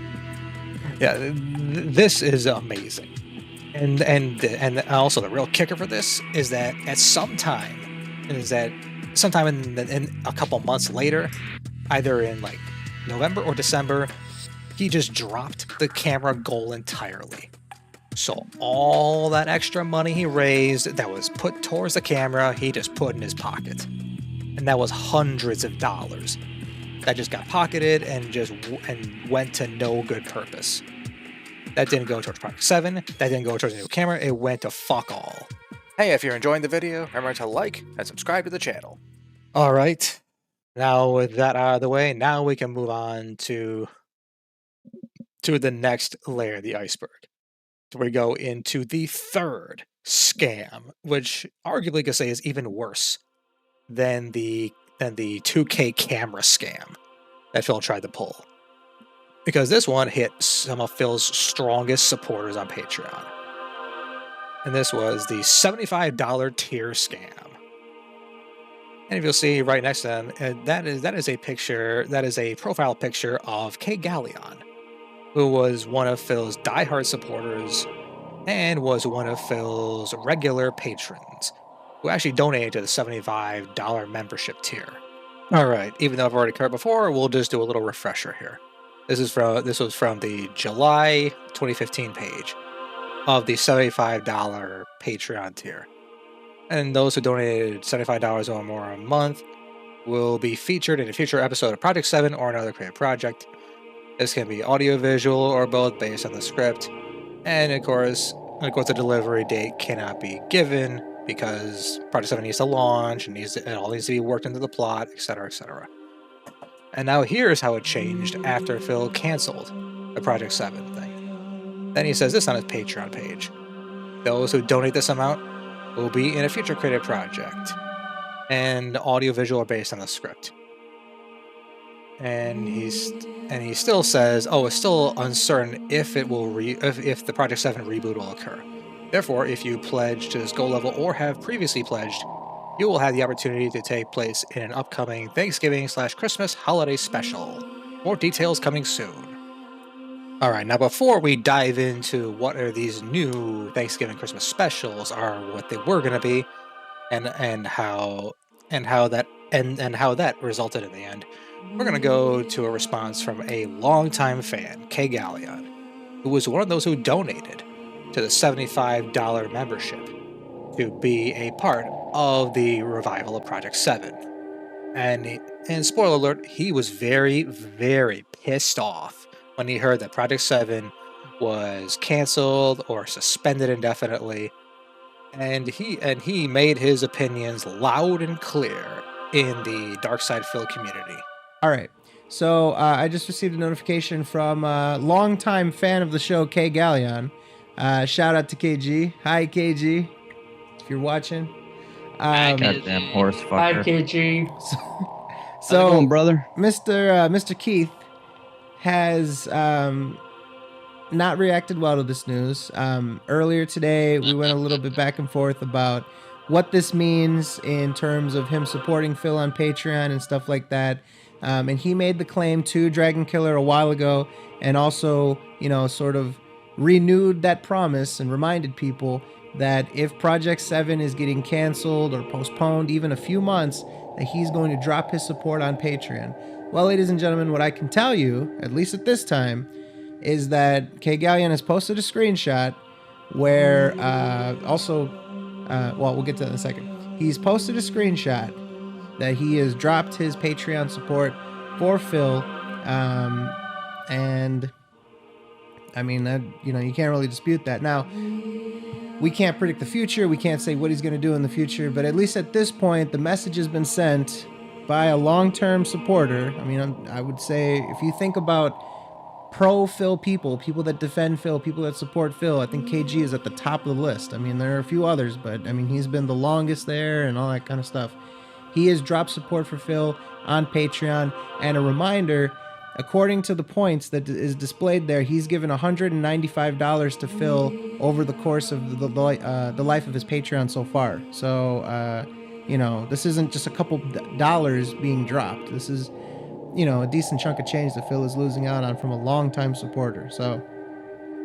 Yeah, this is amazing. And also the real kicker for this is that sometime in a couple months later, either in like November or December, he just dropped the camera goal entirely. So all that extra money he raised that was put towards the camera, he just put in his pocket. And that was hundreds of dollars that just got pocketed and went to no good purpose. That didn't go towards Project 7, that didn't go towards a new camera, it went to fuck all. Hey, if you're enjoying the video, remember to like and subscribe to the channel. Alright, now with that out of the way, now we can move on to the next layer of the iceberg. So we go into the third scam, which arguably could say is even worse than the 2K camera scam that Phil tried to pull. Because this one hit some of Phil's strongest supporters on Patreon. And this was the $75 tier scam. And if you'll see right next to them, that is a profile picture of K Galleon, who was one of Phil's diehard supporters and was one of Phil's regular patrons, who actually donated to the $75 membership tier. Alright, even though I've already covered before, we'll just do a little refresher here. This was from the July 2015 page of the $75 Patreon tier. And those who donated $75 or more a month will be featured in a future episode of Project 7 or another creative project. This can be audio-visual or both based on the script. And of course, the delivery date cannot be given because Project 7 needs to launch and it all needs to be worked into the plot, etc., etc. And now here's how it changed after Phil canceled the Project 7 thing. Then he says this on his Patreon page. Those who donate this amount will be in a future creative project. And audio-visual are based on the script. And he still says, oh, it's still uncertain if if the Project 7 reboot will occur. Therefore, if you pledge to this goal level or have previously pledged, you will have the opportunity to take place in an upcoming Thanksgiving/Christmas holiday special. More details coming soon. Alright, now before we dive into what are these new Thanksgiving Christmas specials are, what they were going to be, and how that resulted in the end, we're going to go to a response from a longtime fan, K Galleon, who was one of those who donated to the $75 membership to be a part of the revival of Project 7. And spoiler alert, he was very, very pissed off when he heard that Project 7 was canceled or suspended indefinitely. And he made his opinions loud and clear in the Dark Side Phil community. All right. So I just received a notification from a longtime fan of the show, K Galleon. Shout out to KG. Hi, KG. If you're watching. Goddamn horse fucker. Hi, KG. How's it going, brother? Mr. Keith has not reacted well to this news. Earlier today, we went a little bit back and forth about what this means in terms of him supporting Phil on Patreon and stuff like that. And he made the claim to Dragon Killer a while ago and also, sort of renewed that promise and reminded people that if Project 7 is getting canceled or postponed even a few months, that he's going to drop his support on Patreon. Well, ladies and gentlemen, what I can tell you, at least at this time, is that K Galleon has posted a screenshot where we'll get to that in a second. He's posted a screenshot that he has dropped his Patreon support for Phil, and I mean, you can't really dispute that. Now, we can't predict the future. We can't say what he's going to do in the future, but at least at this point, the message has been sent by a long-term supporter. I mean, I would say if you think about pro Phil people that defend Phil, people that support Phil. I think KG is at the top of the list. I mean, there are a few others, but I mean, he's been the longest there and all that kind of stuff. He has dropped support for Phil on Patreon. And a reminder, according to the points that is displayed there, he's given $195 to Phil over the course of the life of his Patreon so far. So, you know, this isn't just a couple dollars being dropped. This is, you know, a decent chunk of change that Phil is losing out on from a longtime supporter. So,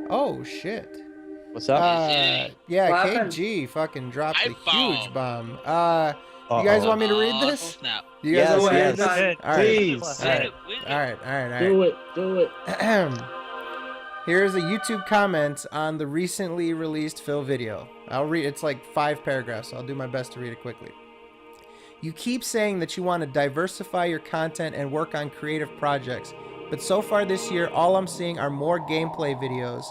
oh shit. What's up? Yeah, What happened? KG fucking dropped a iPhone. huge bomb. You guys want me to read this? Snap. You guys want me to read yes. this? All right. Please. All right. Do it. Do it. Here's a YouTube comment on the recently released Phil video. I'll read. It's like 5 paragraphs. So I'll do my best to read it quickly. You keep saying that you want to diversify your content and work on creative projects, but so far this year, all I'm seeing are more gameplay videos,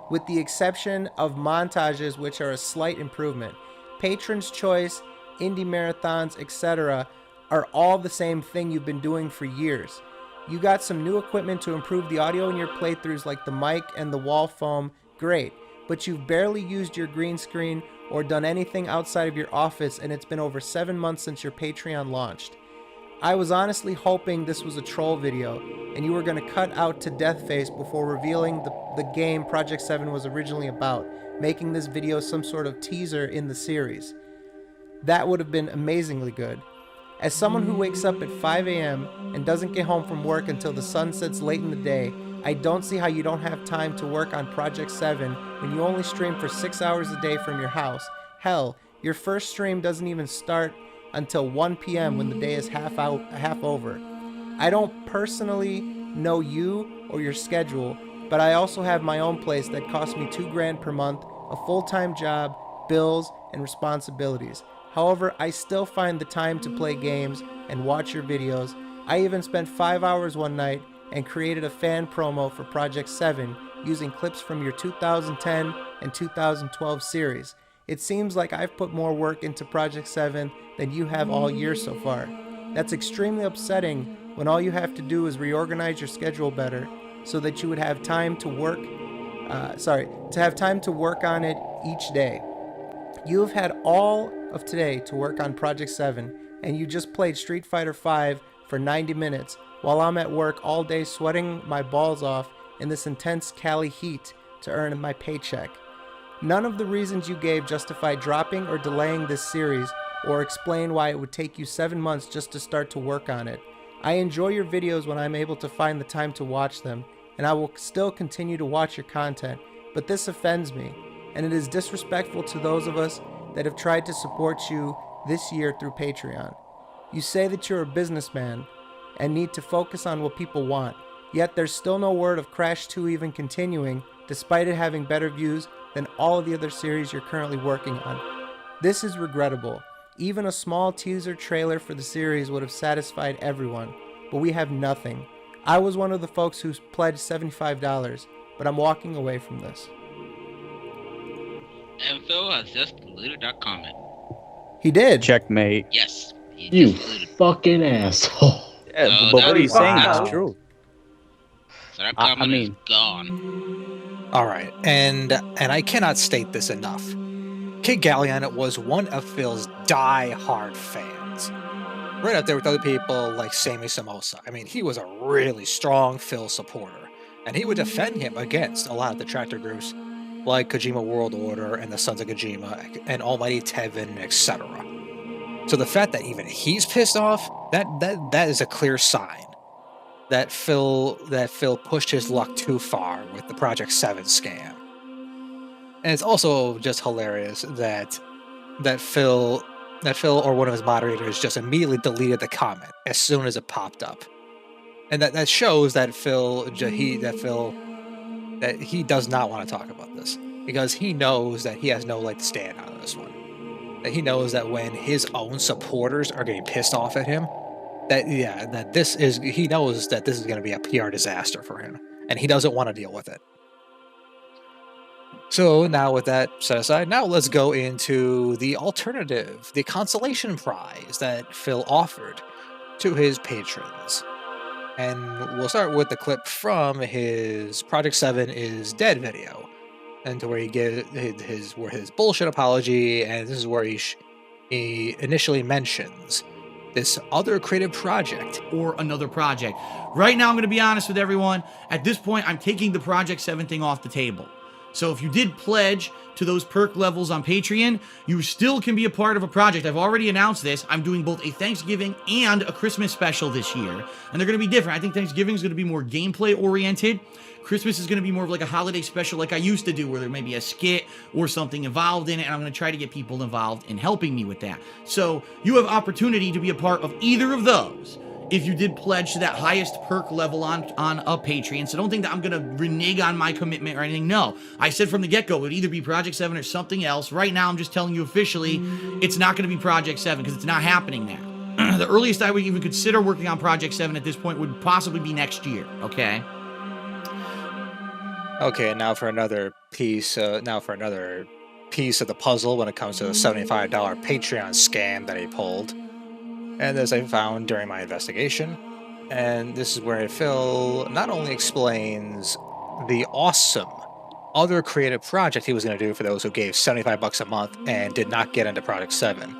with the exception of montages, which are a slight improvement. Patron's Choice, indie marathons, etc. are all the same thing you've been doing for years. You got some new equipment to improve the audio in your playthroughs, like the mic and the wall foam, great, but you've barely used your green screen or done anything outside of your office, and it's been over 7 months since your Patreon launched. I was honestly hoping this was a troll video, and you were going to cut out to Deathface before revealing the game Project 7 was originally about, making this video some sort of teaser in the series. That would have been amazingly good. As someone who wakes up at 5 a.m. and doesn't get home from work until the sun sets late in the day, I don't see how you don't have time to work on Project 7 when you only stream for 6 hours a day from your house. Hell, your first stream doesn't even start until 1 p.m. when the day is half over. I don't personally know you or your schedule, but I also have my own place that costs me $2,000 per month, a full-time job, bills, and responsibilities. However, I still find the time to play games and watch your videos. I even spent 5 hours one night and created a fan promo for Project 7 using clips from your 2010 and 2012 series. It seems like I've put more work into Project 7 than you have all year so far. That's extremely upsetting when all you have to do is reorganize your schedule better so that you would have time to work on it each day. You have had all of today to work on Project 7, and you just played Street Fighter V for 90 minutes while I'm at work all day sweating my balls off in this intense Cali heat to earn my paycheck. None of the reasons you gave justify dropping or delaying this series or explain why it would take you 7 months just to start to work on it. I enjoy your videos when I'm able to find the time to watch them, and I will still continue to watch your content, but this offends me, and it is disrespectful to those of us that have tried to support you this year through Patreon. You say that you're a businessman and need to focus on what people want, yet there's still no word of Crash 2 even continuing, despite it having better views than all of the other series you're currently working on. This is regrettable. Even a small teaser trailer for the series would have satisfied everyone, but we have nothing. I was one of the folks who pledged $75, but I'm walking away from this. And Phil has just deleted that comment. He did. Checkmate. Yes. He You just deleted. fucking asshole. Yeah, Oh, but that what he's is saying wow. is true. So that I comment mean- is gone. All right, and I cannot state this enough. Kid Gallion was one of Phil's die-hard fans. Right up there with other people like Sammy Samosa. I mean, he was a really strong Phil supporter, and he would defend him against a lot of detractor groups like Kojima World Order and the Sons of Kojima and Almighty Tevin, etc. So the fact that even he's pissed off, that is a clear sign that Phil pushed his luck too far with the Project 7 scam. And it's also just hilarious that Phil or one of his moderators just immediately deleted the comment as soon as it popped up. And that shows that he does not want to talk about this, because he knows that he has no leg to stand on this one. That he knows that when his own supporters are getting pissed off at him, he knows that this is going to be a PR disaster for him, and he doesn't want to deal with it. So now with that set aside, now let's go into the alternative, the consolation prize that Phil offered to his patrons. And we'll start with the clip from his Project 7 is Dead video, and to where he gives his bullshit apology, and this is where he initially mentions this other creative project. Or another project. Right now, I'm going to be honest with everyone. At this point, I'm taking the Project 7 thing off the table. So if you did pledge to those perk levels on Patreon, you still can be a part of a project. I've already announced this. I'm doing both a Thanksgiving and a Christmas special this year. And they're going to be different. I think Thanksgiving is going to be more gameplay oriented. Christmas is going to be more of like a holiday special like I used to do, where there may be a skit or something involved in it, and I'm going to try to get people involved in helping me with that. So you have opportunity to be a part of either of those if you did pledge to that highest perk level on a Patreon. So don't think that I'm going to renege on my commitment or anything. No, I said from the get-go it would either be Project 7 or something else. Right now, I'm just telling you officially it's not going to be Project 7 because it's not happening now. The earliest I would even consider working on Project 7 at this point would possibly be next year, okay? Okay, now for another piece. Now for another piece of the puzzle when it comes to the $75 Patreon scam that he pulled, and this I found during my investigation. And this is where Phil not only explains the awesome other creative project he was going to do for those who gave $75 a month and did not get into Project 7,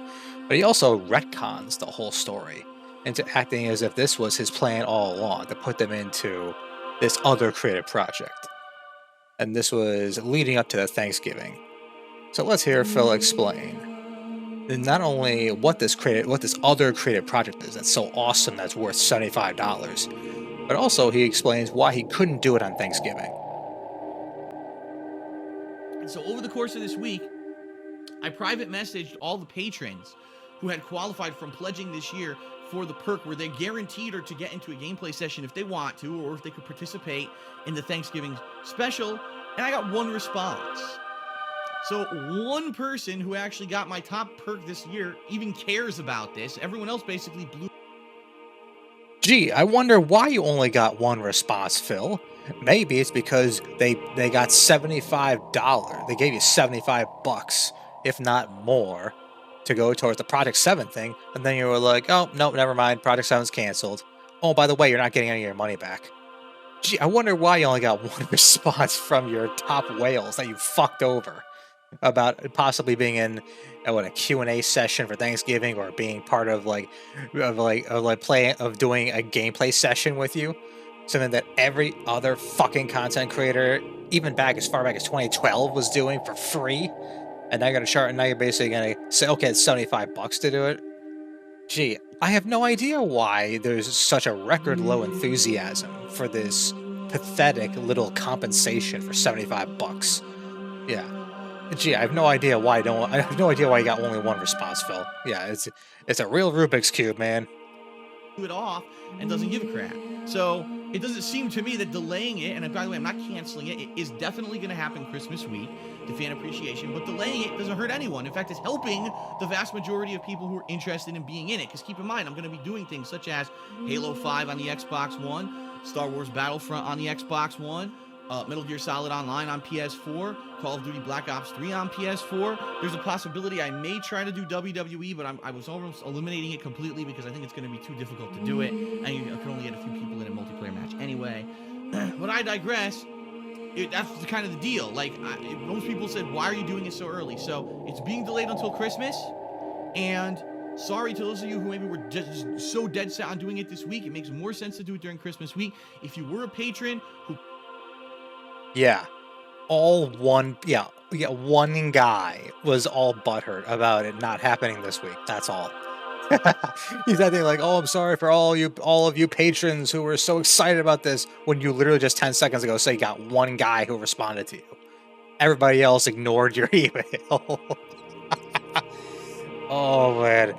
but he also retcons the whole story into acting as if this was his plan all along, to put them into this other creative project. And this was leading up to the Thanksgiving. So let's hear Phil explain not only what this other creative project is that's so awesome that's worth $75, but also he explains why he couldn't do it on Thanksgiving. And so over the course of this week, I private messaged all the patrons who had qualified from pledging this year for the perk where they guaranteed or to get into a gameplay session if they want to, or if they could participate in the Thanksgiving special, and I got one response. So one person who actually got my top perk this year even cares about this. Everyone else basically blew. Gee, I wonder why you only got one response, Phil. Maybe it's because they got $75. They gave you $75, if not more, to go towards the Project 7 thing, and then you were like, oh, no, never mind, Project 7's canceled. Oh, by the way, you're not getting any of your money back. Gee, I wonder why you only got one response from your top whales that you fucked over about possibly being in a Q&A session for Thanksgiving, or being part of doing a gameplay session with you. Something that every other fucking content creator, even as far back as 2012, was doing for free. And now you're basically gonna say, okay, it's $75 to do it. Gee, I have no idea why there's such a record low enthusiasm for this pathetic little compensation for $75. Yeah. Gee, I have no idea why you got only one response, Phil. Yeah, it's a real Rubik's Cube, man. It off and doesn't give a crap. So it doesn't seem to me that delaying it, and by the way, I'm not canceling it, it is definitely going to happen Christmas week to fan appreciation, but delaying it doesn't hurt anyone. In fact, it's helping the vast majority of people who are interested in being in it, because keep in mind, I'm going to be doing things such as Halo 5 on the Xbox One, Star Wars Battlefront on the Xbox One, Metal Gear Solid Online on PS4, Call of Duty Black Ops 3 on PS4. There's a possibility I may try to do WWE, but I was almost eliminating it completely because I think it's going to be too difficult to do it, and you can only get a few people in a multiplayer match anyway. But I digress. That's kind of the deal. Most people said, why are you doing it so early? So it's being delayed until Christmas, and sorry to those of you who maybe were just so dead set on doing it this week. It makes more sense to do it during Christmas week. If you were a patron who... Yeah. One guy was all butthurt about it not happening this week. That's all. He's that thing like, oh, I'm sorry for all of you patrons who were so excited about this, when you literally just 10 seconds ago say you got one guy who responded to you. Everybody else ignored your email. Oh man.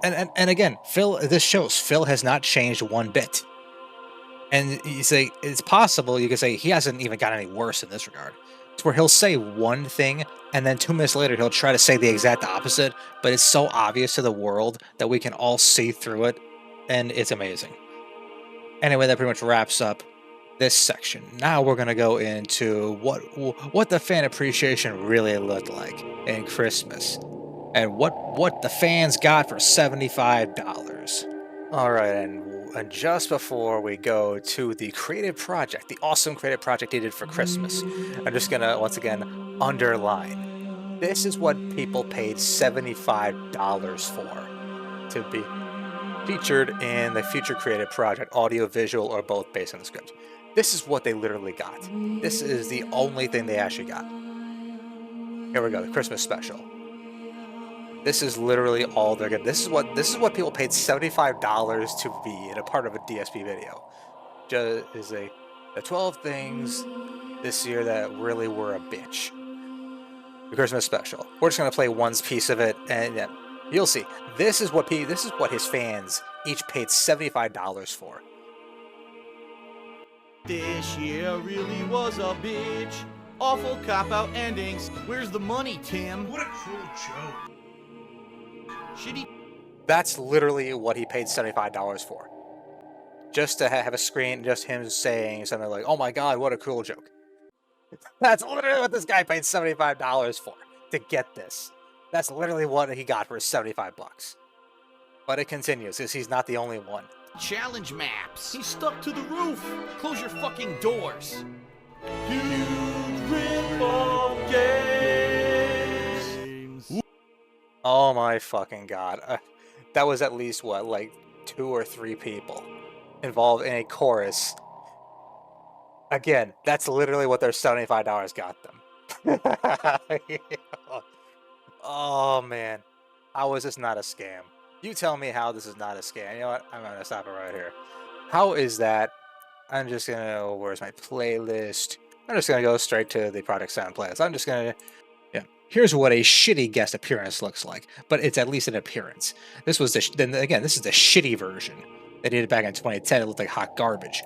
And again, this shows Phil has not changed one bit. And you say, it's possible, you could say, he hasn't even got any worse in this regard. It's where he'll say one thing, and then 2 minutes later, he'll try to say the exact opposite, but it's so obvious to the world that we can all see through it, and it's amazing. Anyway, that pretty much wraps up this section. Now we're going to go into what the fan appreciation really looked like in Christmas, and what the fans got for $75. All right, and just before we go to the creative project, the awesome creative project he did for Christmas, I'm just gonna once again underline. This is what people paid $75 for to be featured in the future creative project, audio, visual, or both based on the script. This is what they literally got. This is the only thing they actually got. Here we go, the Christmas special. This is literally all they're getting. This is what people paid $75 to be in a part of a DSP video. Just is the 12 things this year that really were a bitch. The Christmas special. We're just gonna play one piece of it, and yeah, you'll see. This is what his fans each paid $75 for. This year really was a bitch. Awful cop-out endings. Where's the money, Tim? What a cruel joke. Shitty. That's literally what he paid $75 for. Just to have a screen, just him saying something like, "Oh my god, what a cruel joke." That's literally what this guy paid $75 for, to get this. That's literally what he got for his $75. But it continues, because he's not the only one. Challenge maps. He's stuck to the roof. Close your fucking doors. Huge rip-off games. Oh my fucking god. That was at least, what, like 2 or 3 people involved in a chorus. Again, that's literally what their $75 got them. Oh man. How is this not a scam? You tell me how this is not a scam. You know what? I'm gonna stop it right here. How is that? I'm just gonna, where's my playlist? I'm just gonna go straight to the Project 7 playlist. I'm just gonna, yeah. Here's what a shitty guest appearance looks like, but it's at least an appearance. This was then again, this is the shitty version. They did it back in 2010. It looked like hot garbage.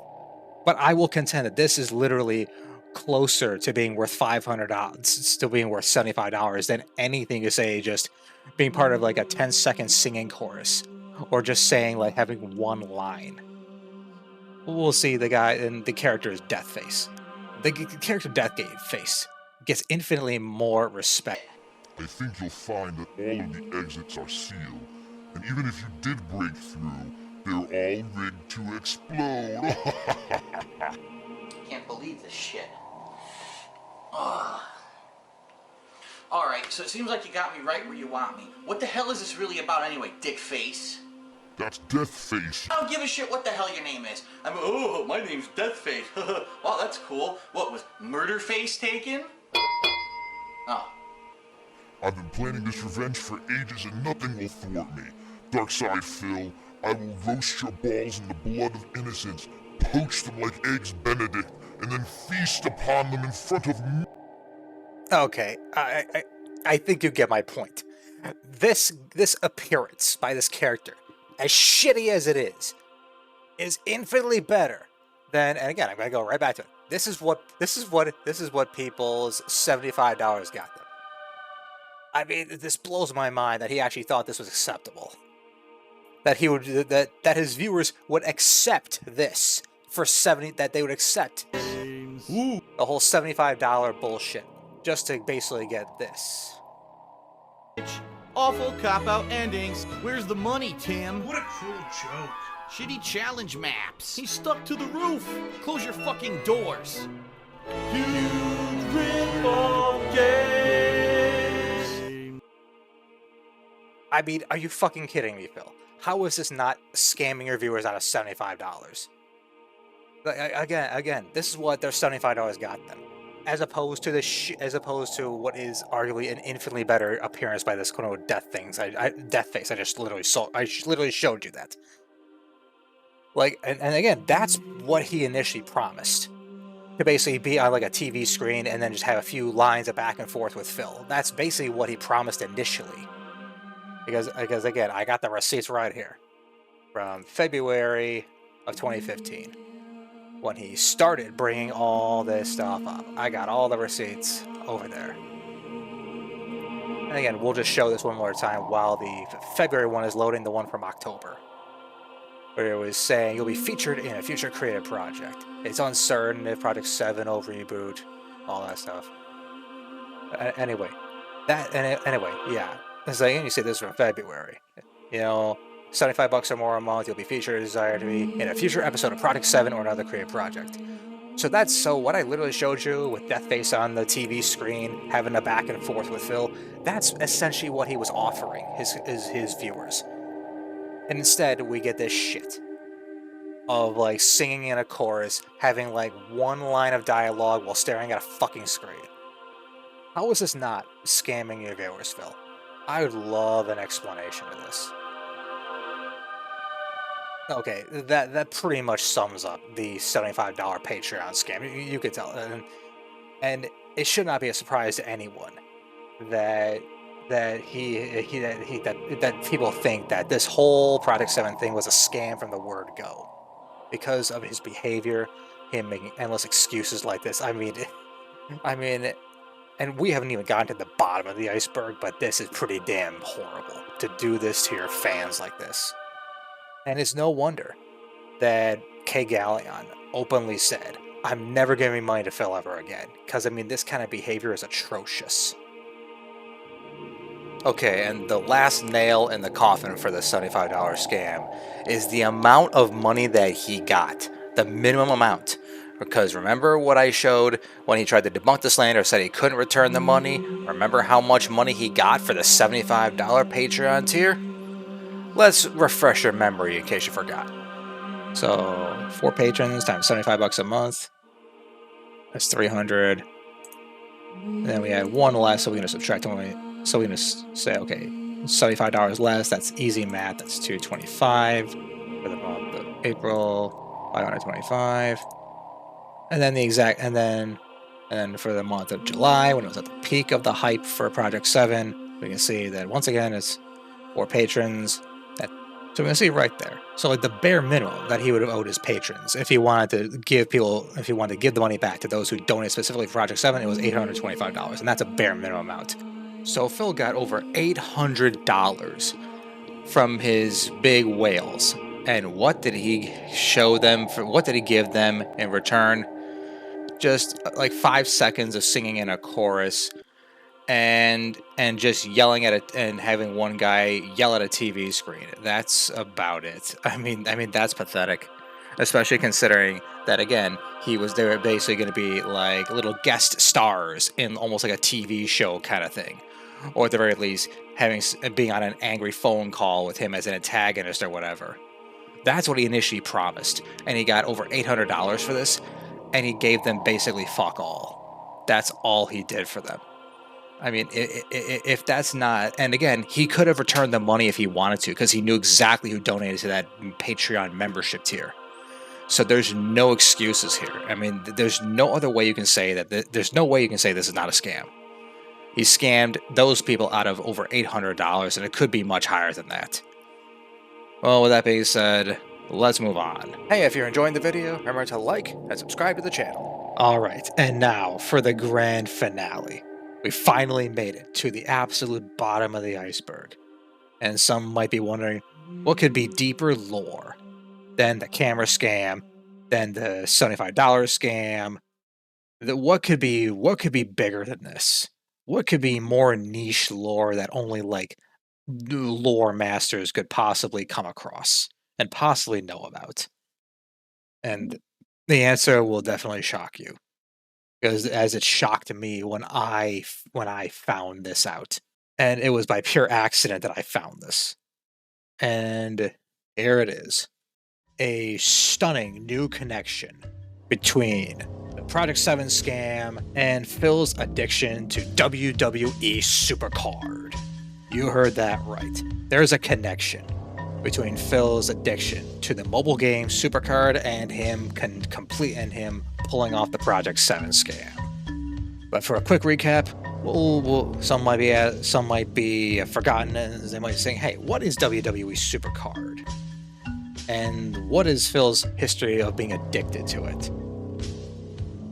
But I will contend that this is literally closer to being worth $500, still being worth $75 than anything to say just being part of like a 10-second singing chorus, or just saying like having one line. We'll see the guy and the character's death face. The character death face gets infinitely more respect. I think you'll find that all of the exits are sealed, and even if you did break through, they're all rigged to explode. Can't believe this shit. Ugh. Alright, so it seems like you got me right where you want me. What the hell is this really about anyway, dick face? That's Death Face. I don't give a shit what the hell your name is. Oh, my name's Death Face. Wow, that's cool. What, was Murder Face taken? Oh. I've been planning this revenge for ages and nothing will thwart me. Darkside Phil, I will roast your balls in the blood of innocence, poach them like eggs Benedict, and then feast upon them in front of me. Okay, I think you get my point. This appearance by this character, as shitty as it is infinitely better than, and again, I'm gonna go right back to it. This is what people's $75 got them. I mean, this blows my mind that he actually thought this was acceptable. That he would, that his viewers would accept this for that they would accept the whole $75 bullshit just to basically get this. Awful cop-out endings. Where's the money, Tim? What a cruel joke. Shitty challenge maps. He's stuck to the roof. Close your fucking doors. Huge rip-off games. I mean, are you fucking kidding me, Phil? How is this not scamming your viewers out of $75? Again, this is what their $75 got them, as opposed to what is arguably an infinitely better appearance by this quote death face. I just literally showed you that. Like, and again, that's what he initially promised, to basically be on like a TV screen and then just have a few lines of back and forth with Phil. That's basically what he promised initially. Because again, I got the receipts right here from February of 2015 when he started bringing all this stuff up. I got all the receipts over there. And again, we'll just show this one more time while the February one is loading, the one from October, where it was saying you'll be featured in a future creative project. It's uncertain if Project 7 will reboot, all that stuff. Anyway, yeah. It's like, and you see this from February. You know, $75 or more a month, you'll be featured as desired to be in a future episode of Project 7 or another creative project. So what I literally showed you with Deathface on the TV screen, having a back and forth with Phil, that's essentially what he was offering his viewers. And instead, we get this shit of like singing in a chorus, having like one line of dialogue while staring at a fucking screen. How is this not scamming your viewers, Phil? I would love an explanation of this. Okay, that pretty much sums up the $75 Patreon scam. You could tell, and it should not be a surprise to anyone that people think that this whole Project 7 thing was a scam from the word go, because of his behavior, him making endless excuses like this. I mean, and we haven't even gotten to the bottom of the iceberg, but this is pretty damn horrible to do this to your fans like this. And it's no wonder that K. Galleon openly said, "I'm never giving money to Phil ever again," because I mean, this kind of behavior is atrocious. Okay, and the last nail in the coffin for the $75 scam is the amount of money that he got, the minimum amount. Because remember what I showed when he tried to debunk the slander, said he couldn't return the money? Remember how much money he got for the $75 Patreon tier? Let's refresh your memory in case you forgot. So 4 patrons times $75 a month. That's 300. And then we had one less, so we're gonna subtract one. So we're gonna say, okay, $75 less. That's easy math. That's $225 for the month of April. $525. And then for the month of July, when it was at the peak of the hype for Project 7, we can see that once again it's 4 patrons. So we can see right there. So like the bare minimum that he would have owed his patrons if he wanted to give the money back to those who donated specifically for Project 7, it was $825, and that's a bare minimum amount. So Phil got over $800 from his big whales. And what did he show them what did he give them in return? Just like 5 seconds of singing in a chorus and just yelling at it and having one guy yell at a TV screen. That's about it. I mean that's pathetic, especially considering that again they were basically going to be like little guest stars in almost like a TV show kind of thing, or at the very least being on an angry phone call with him as an antagonist or whatever. That's what he initially promised, and he got over $800 for this, and he gave them basically fuck all. That's all he did for them. I mean, if that's not... And again, he could have returned the money if he wanted to, because he knew exactly who donated to that Patreon membership tier. So there's no excuses here. I mean, there's no other way you can say that... There's no way you can say this is not a scam. He scammed those people out of over $800, and it could be much higher than that. Well, with that being said, let's move on. Hey, if you're enjoying the video, remember to like and subscribe to the channel. Alright, and now for the grand finale. We finally made it to the absolute bottom of the iceberg. And some might be wondering, what could be deeper lore than the camera scam, than the $75 scam? What could be bigger than this? What could be more niche lore that only like lore masters could possibly come across and possibly know about? And the answer will definitely shock you, because as it shocked me when I found this out, and it was by pure accident that I found this. And here it is, a stunning new connection between the Project 7 scam and Phil's addiction to WWE Supercard. You heard that right. There's a connection between Phil's addiction to the mobile game Supercard and him him pulling off the Project 7 scam. But for a quick recap, some might be forgotten, and they might be saying, "Hey, what is WWE Supercard? And what is Phil's history of being addicted to it?"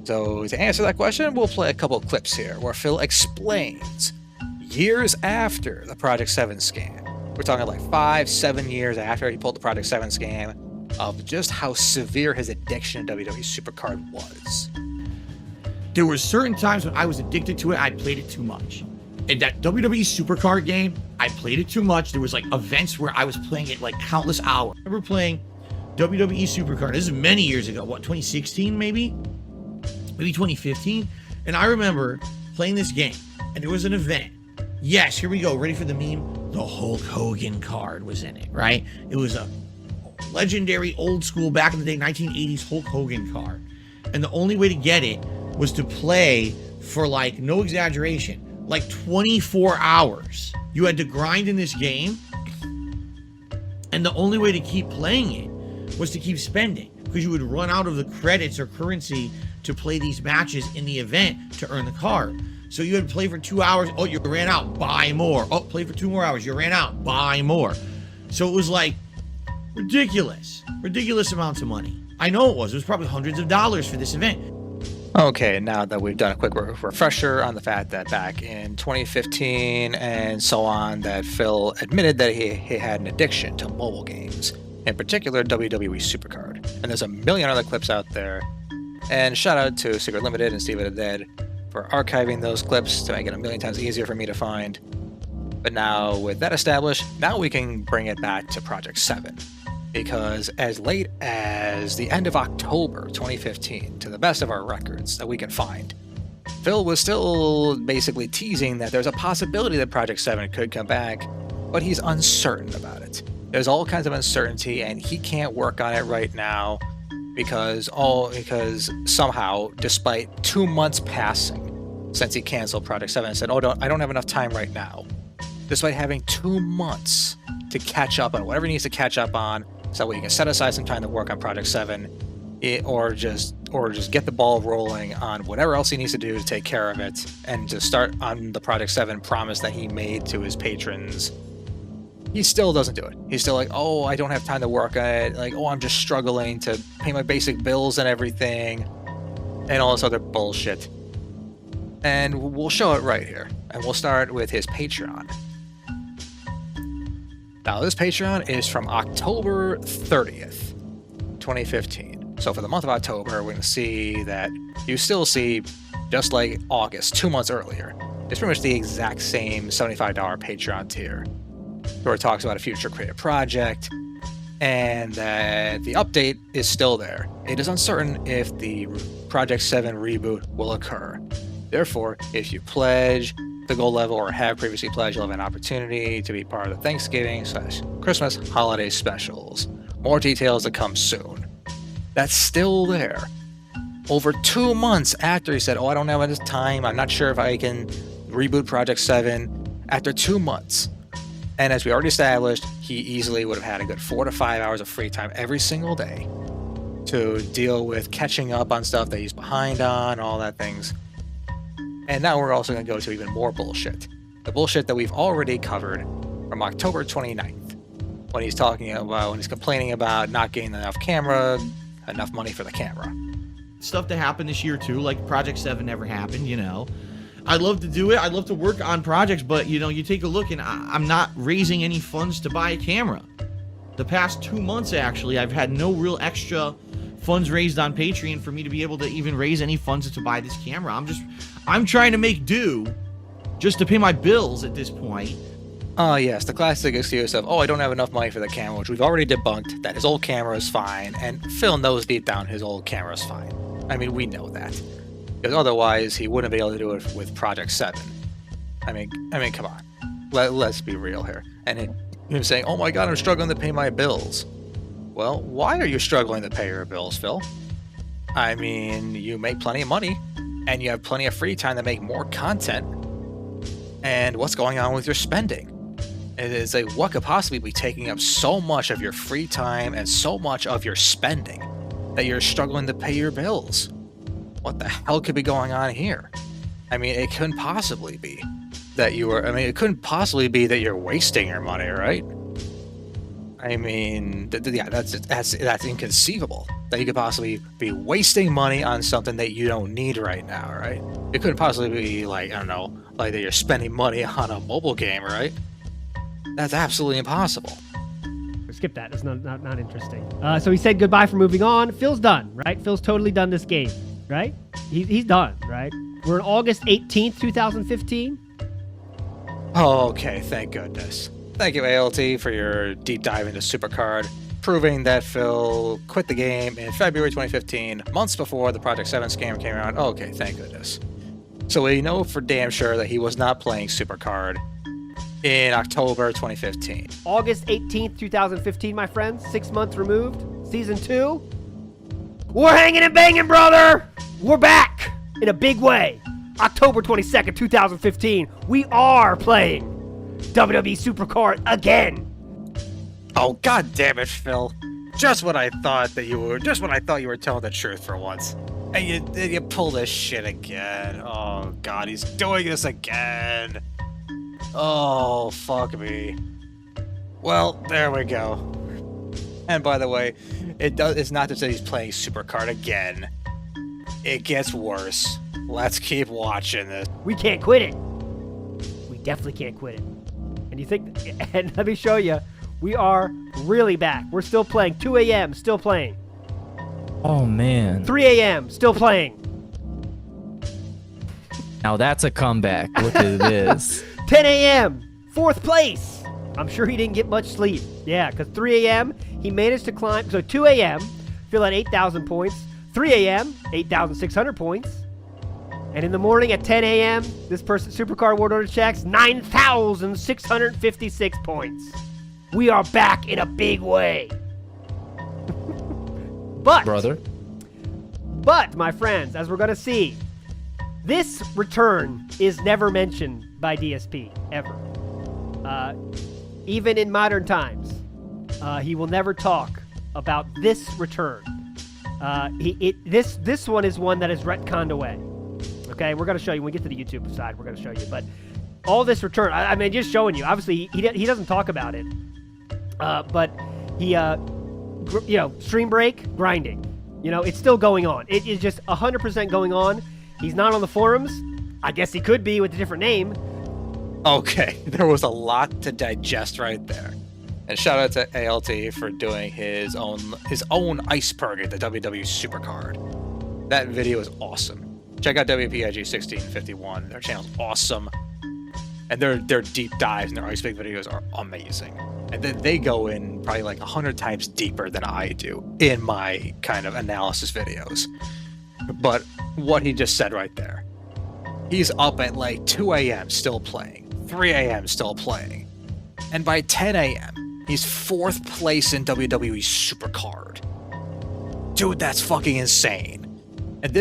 So to answer that question, we'll play a couple of clips here where Phil explains years after the Project 7 scam. We're talking like 5-7 years after he pulled the Project 7 scam, of just how severe his addiction to WWE Supercard was. There were certain times when I was addicted to it, I played it too much. And that WWE Supercard game, I played it too much. There was like events where I was playing it like countless hours. I remember playing WWE Supercard. This is many years ago. What, 2016 maybe? Maybe 2015? And I remember playing this game, and there was an event. Yes, here we go. Ready for the meme? The Hulk Hogan card was in it, right? It was a legendary old school back in the day 1980s Hulk Hogan card. And the only way to get it was to play for, like, no exaggeration, like 24 hours. You had to grind in this game, and the only way to keep playing it was to keep spending, because you would run out of the credits or currency to play these matches in the event to earn the card. So you had to play for 2 hours. Oh, you ran out, buy more. Oh, play for 2 more hours. You ran out, buy more. So it was like ridiculous amounts of money. I know it was. It was probably hundreds of dollars for this event. Okay, now that we've done a quick refresher on the fact that back in 2015 and so on, that Phil admitted that he had an addiction to mobile games, in particular WWE Supercard. And there's a million other clips out there. And shout out to Secret Limited and Steve the Dead for archiving those clips to make it a million times easier for me to find. But now, with that established, now we can bring it back to Project 7. Because as late as the end of October 2015, to the best of our records that we can find, Phil was still basically teasing that there's a possibility that Project 7 could come back, but he's uncertain about it. There's all kinds of uncertainty, and he can't work on it right now because somehow, despite 2 months passing since he canceled Project 7 and said, I don't have enough time right now, despite having 2 months to catch up on whatever he needs to catch up on, so that way you can set aside some time to work on Project 7, or just get the ball rolling on whatever else he needs to do to take care of it, and to start on the Project 7 promise that he made to his patrons. He still doesn't do it. He's still like, oh, I don't have time to work on it. Like, oh, I'm just struggling to pay my basic bills and everything, and all this other bullshit. And we'll show it right here. And we'll start with his Patreon. Now, this Patreon is from October 30th, 2015. So for the month of October, we're going to see that you still see, just like August, 2 months earlier, it's pretty much the exact same $75 Patreon tier, where it talks about a future creative project, and that the update is still there. It is uncertain if the Project 7 reboot will occur. Therefore, if you pledge the gold level or have previously pledged, you'll have an opportunity to be part of the Thanksgiving/Christmas holiday specials. More details to come soon. That's still there. Over 2 months after he said, oh, I don't have enough time, I'm not sure if I can reboot Project 7, after 2 months. And as we already established, he easily would have had a good 4 to 5 hours of free time every single day to deal with catching up on stuff that he's behind on, all that things. And now we're also going to go to even more bullshit. The bullshit that we've already covered from October 29th, when he's complaining about not getting enough money for the camera. Stuff that happened this year too, like Project 7 never happened, I'd love to do it. I'd love to work on projects, but you take a look and I'm not raising any funds to buy a camera. The past 2 months, actually, I've had no real extra funds raised on Patreon for me to be able to even raise any funds to buy this camera. I'm trying to make do just to pay my bills at this point. Oh, yes, the classic excuse of, I don't have enough money for the camera, which we've already debunked, that his old camera is fine, and Phil knows deep down his old camera is fine. I mean, we know that. Because otherwise, he wouldn't be able to do it with Project 7. I mean, come on. Let's be real here. And him saying, oh my god, I'm struggling to pay my bills. Well, why are you struggling to pay your bills, Phil? I mean, you make plenty of money, and you have plenty of free time to make more content. And what's going on with your spending? It's like, what could possibly be taking up so much of your free time and so much of your spending that you're struggling to pay your bills? What the hell could be going on here? I mean, it couldn't possibly be that it couldn't possibly be that you're wasting your money, right? I mean, that's inconceivable that you could possibly be wasting money on something that you don't need right now, right? It couldn't possibly be like that you're spending money on a mobile game, right? That's absolutely impossible. Skip that. It's not interesting. So he said goodbye for moving on. Phil's done, right? Phil's totally done this game, right? He's done, right? We're on August 18th, 2015. Oh, okay, thank goodness. Thank you, ALT, for your deep dive into Supercard, proving that Phil quit the game in February 2015, months before the Project 7 scam came around. Okay, thank goodness. So we know for damn sure that he was not playing Supercard in October 2015. August 18th, 2015, my friends. 6 months removed. Season 2. We're hanging and banging, brother! We're back in a big way. October 22nd, 2015. We are playing WWE Supercard again. Oh, god damn it, Phil. Just when I thought you were telling the truth for once. And you pull this shit again. Oh god, he's doing this again. Oh, fuck me. Well, there we go. And by the way, it's not to say he's playing Supercard again. It gets worse. Let's keep watching this. We can't quit it. We definitely can't quit it. And you think, and let me show you, we are really back. We're still playing. 2 a.m., still playing. Oh, man. 3 a.m., still playing. Now that's a comeback. Look at this. 10 a.m., 4th place. I'm sure he didn't get much sleep. Yeah, because 3 a.m., he managed to climb. So 2 a.m., Phil had 8,000 points. 3 a.m., 8,600 points. And in the morning at 10 a.m., this person, Supercard World Order checks, 9,656 points. We are back in a big way. But, my friends, as we're going to see, this return is never mentioned by DSP, ever. Even in modern times, he will never talk about this return. This one is one that is retconned away. Okay, we're going to show you. When we get to the YouTube side, we're going to show you. But all this return, I mean, just showing you. Obviously, he doesn't talk about it. But he, stream break, grinding. It's still going on. It is just 100% going on. He's not on the forums. I guess he could be with a different name. Okay, there was a lot to digest right there. And shout out to ALT for doing his own Iceberg at the WWE Supercard. That video is awesome. Check out WPIG1651. Their channel's awesome. And their deep dives and their Iceberg videos are amazing. And then they go in probably like 100 times deeper than I do in my kind of analysis videos. But what he just said right there. He's up at like 2 a.m. still playing. 3 a.m. still playing. And by 10 a.m., he's 4th place in WWE Supercard. Dude, that's fucking insane. And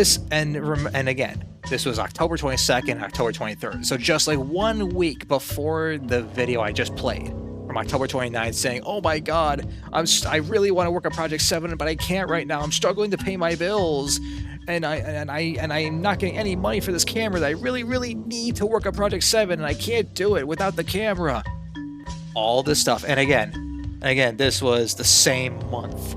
again, this was October 22nd, October 23rd. So just like 1 week before the video I just played, from October 29th, saying, "Oh my God, I really want to work on Project 7, but I can't right now. I'm struggling to pay my bills, and I'm not getting any money for this camera that I really, really need to work on Project 7, and I can't do it without the camera." All this stuff, and again, this was the same month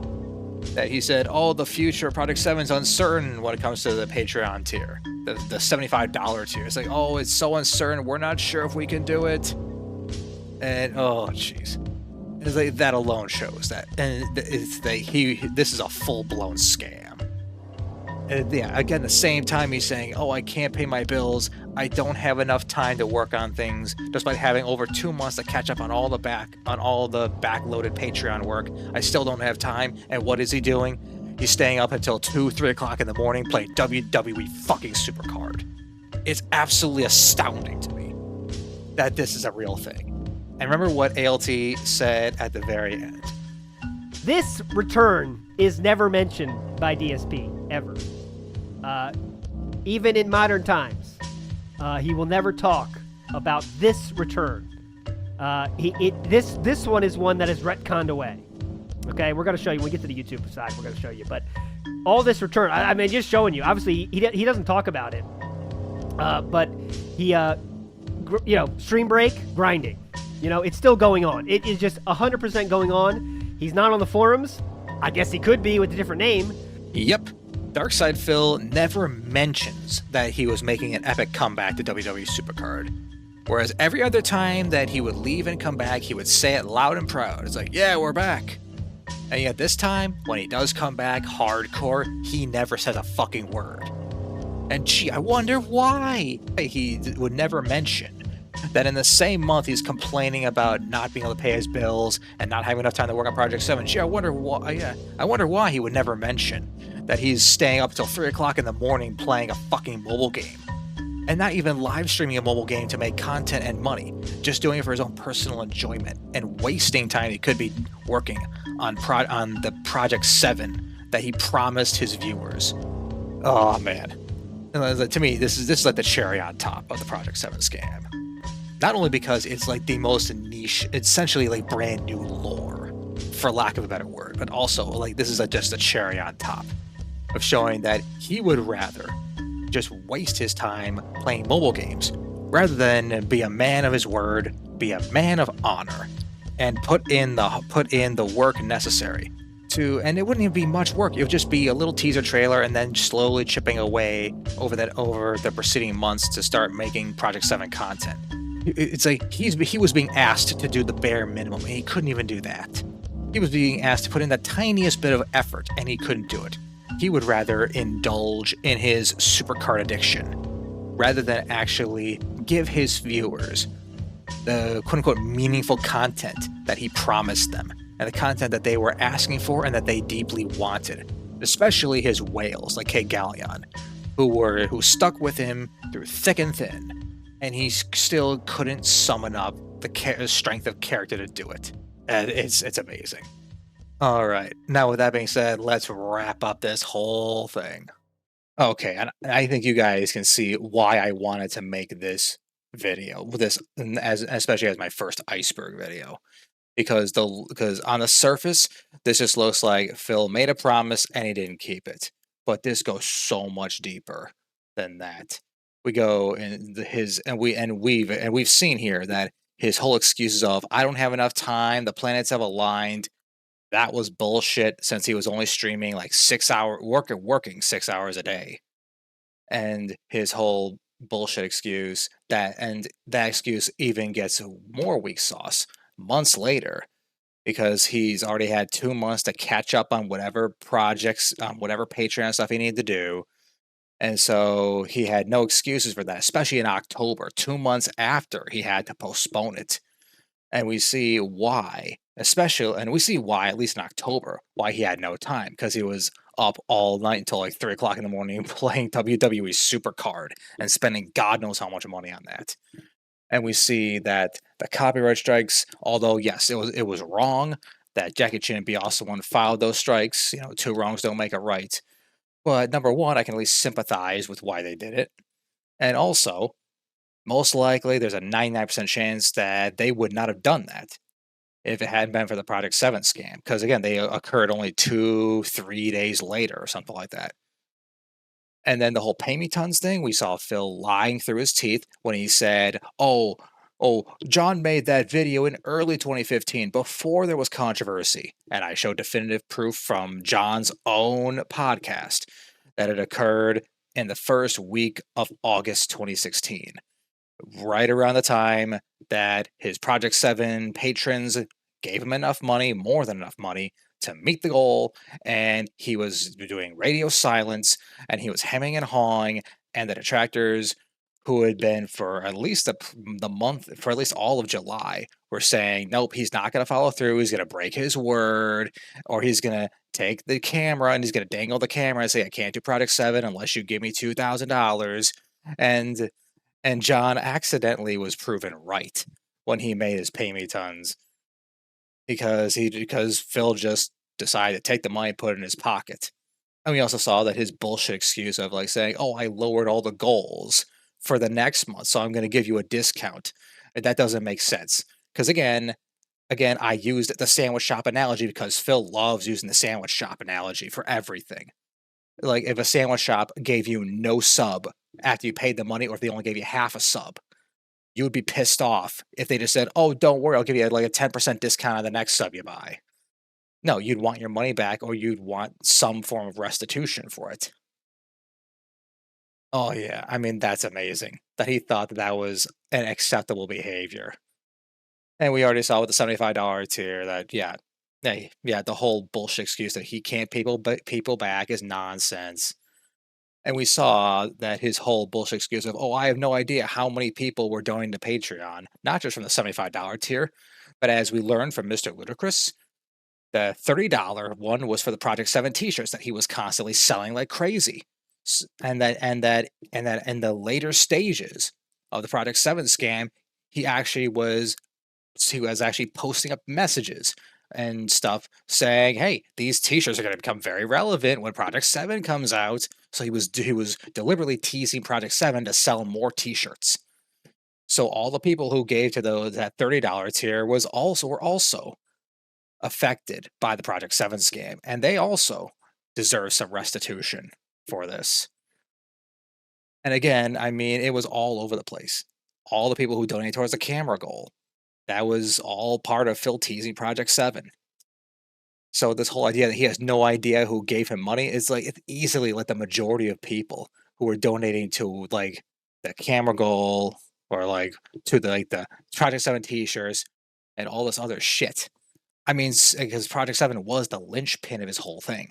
that he said, "Oh, the future of Project 7 is uncertain when it comes to the Patreon tier, the $75 tier. It's like, oh, it's so uncertain. We're not sure if we can do it." And oh, jeez, it's like that alone shows that, and this is a full-blown scam. And yeah, again, the same time he's saying, "Oh, I can't pay my bills. I don't have enough time to work on things, despite having over 2 months to catch up on all the backloaded Patreon work. I still don't have time." And what is he doing? He's staying up until 2, 3 o'clock in the morning playing WWE fucking Supercard. It's absolutely astounding to me that this is a real thing. And remember what ALT said at the very end. This return is never mentioned by DSP, ever. Even in modern times, he will never talk about this return. This one is one that is retconned away. Okay, we're going to show you. When we get to the YouTube side, we're going to show you. But all this return, I mean, just showing you. Obviously, he doesn't talk about it. But he, stream break, grinding. It's still going on. It is just 100% going on. He's not on the forums. I guess he could be with a different name. Yep. Darkside Phil never mentions that he was making an epic comeback to WWE Supercard. Whereas every other time that he would leave and come back, he would say it loud and proud. It's like, "Yeah, we're back." And yet this time, when he does come back hardcore, he never says a fucking word. And gee, I wonder why he would never mention Then in the same month, he's complaining about not being able to pay his bills and not having enough time to work on Project 7. Gee, I wonder why. Yeah, I wonder why he would never mention that he's staying up till 3 o'clock in the morning playing a fucking mobile game, and not even live streaming a mobile game to make content and money, just doing it for his own personal enjoyment and wasting time he could be working on the Project 7 that he promised his viewers. Oh man. To me, this is like the cherry on top of the Project 7 scam. Not only because it's like the most niche, essentially like brand new lore, for lack of a better word, but also like this is just a cherry on top of showing that he would rather just waste his time playing mobile games rather than be a man of his word, be a man of honor, and put in the work necessary to. And it wouldn't even be much work. It would just be a little teaser trailer, and then slowly chipping away over the preceding months to start making Project 7 content. It's like he was being asked to do the bare minimum, and he couldn't even do that. He was being asked to put in the tiniest bit of effort, and he couldn't do it. He would rather indulge in his supercard addiction rather than actually give his viewers the quote-unquote meaningful content that he promised them, and the content that they were asking for and that they deeply wanted, especially his whales like Kate Gallion, who stuck with him through thick and thin, and he still couldn't summon up the strength of character to do it. And it's amazing. All right, now with that being said, let's wrap up this whole thing. Okay, and I think you guys can see why I wanted to make this video, especially as my first Iceberg video, because on the surface this just looks like Phil made a promise and he didn't keep it, but this goes so much deeper than that. We go in we've seen here that his whole excuses of I don't have enough time, the planets have aligned, that was bullshit, since he was only streaming like 6 hours, working 6 hours a day. And his whole bullshit excuse that excuse even gets more weak sauce months later, because he's already had 2 months to catch up on whatever projects, whatever Patreon stuff he needed to do. And so he had no excuses for that, especially in October, 2 months after he had to postpone it. And we see why, at least in October, why he had no time, because he was up all night until like 3 o'clock in the morning playing WWE Supercard and spending God knows how much money on that. And we see that the copyright strikes, although yes, it was wrong that Jackie Chan be also one filed those strikes. 2 wrongs don't make a right. But number one, I can at least sympathize with why they did it. And also, most likely, there's a 99% chance that they would not have done that if it hadn't been for the Project 7 scam. Because again, they occurred only 2-3 days later or something like that. And then the whole Paymetons thing, we saw Phil lying through his teeth when he said, oh, John made that video in early 2015 before there was controversy. And I showed definitive proof from John's own podcast that it occurred in the first week of August 2016, right around the time that his Project 7 patrons gave him enough money, more than enough money, to meet the goal, and he was doing radio silence, and he was hemming and hawing, and the detractors, who had been for at least the month, for at least all of July, were saying, nope, he's not going to follow through, he's going to break his word, or he's going to take the camera and he's going to dangle the camera and say, I can't do Project 7 unless you give me $2,000. And John accidentally was proven right when he made his Paymetons, because Phil just decided to take the money and put it in his pocket. And we also saw that his bullshit excuse of like saying, oh, I lowered all the goals for the next month, so I'm going to give you a discount. That doesn't make sense. Because again, I used the sandwich shop analogy because Phil loves using the sandwich shop analogy for everything. Like if a sandwich shop gave you no sub after you paid the money, or if they only gave you half a sub, you would be pissed off if they just said, oh, don't worry, I'll give you like a 10% discount on the next sub you buy. No, you'd want your money back, or you'd want some form of restitution for it. Oh yeah, I mean, that's amazing that he thought that was an acceptable behavior. And we already saw with the $75 tier that, the whole bullshit excuse that he can't pay people back is nonsense. And we saw that his whole bullshit excuse of, oh, I have no idea how many people were donating to Patreon, not just from the $75 tier, but as we learned from Mr. Ludacris, the $30 one was for the Project 7 t-shirts that he was constantly selling like crazy. And that in the later stages of the Project 7 scam, he was actually posting up messages and stuff saying, hey, these t-shirts are going to become very relevant when Project 7 comes out. So he was deliberately teasing Project 7 to sell more t-shirts. So all the people who gave to that $30 tier were also affected by the Project 7 scam, and they also deserve some restitution for this. And again, I mean, it was all over the place. All the people who donated towards the camera goal, that was all part of Phil teasing Project 7. So this whole idea that he has no idea who gave him money is like, it's easily like the majority of people who are donating to like the camera goal or like to the Project 7 t-shirts and all this other shit. I mean, because Project 7 was the linchpin of his whole thing.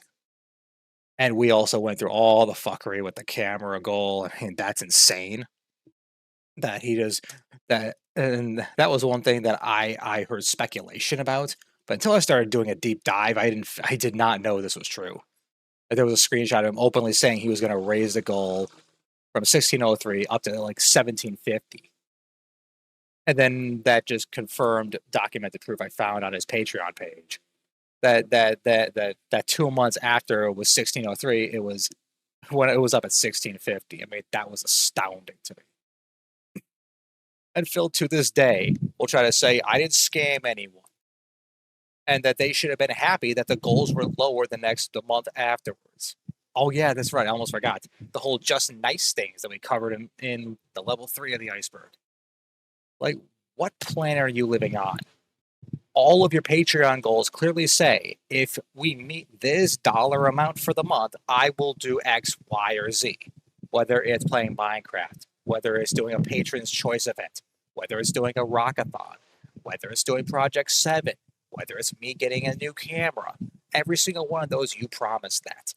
And we also went through all the fuckery with the camera goal. I mean, that's insane. That he does that. And that was one thing that I heard speculation about. But until I started doing a deep dive, I did not know this was true. There was a screenshot of him openly saying he was going to raise the goal from 1603 up to like 1750. And then that just confirmed documented proof I found on his Patreon page that 2 months after it was 1603, it was when it was up at 1650. I mean, that was astounding to me. And Phil, to this day, will try to say I didn't scam anyone, and that they should have been happy that the goals were lower the month afterwards. Oh yeah, that's right. I almost forgot the whole just nice things that we covered in the level 3 of the Iceberg. Like, what planet are you living on? All of your Patreon goals clearly say, if we meet this dollar amount for the month, I will do X, Y, or Z. Whether it's playing Minecraft, whether it's doing a Patron's Choice event, whether it's doing a Rockathon, whether it's doing Project 7, whether it's me getting a new camera. Every single one of those, you promised that.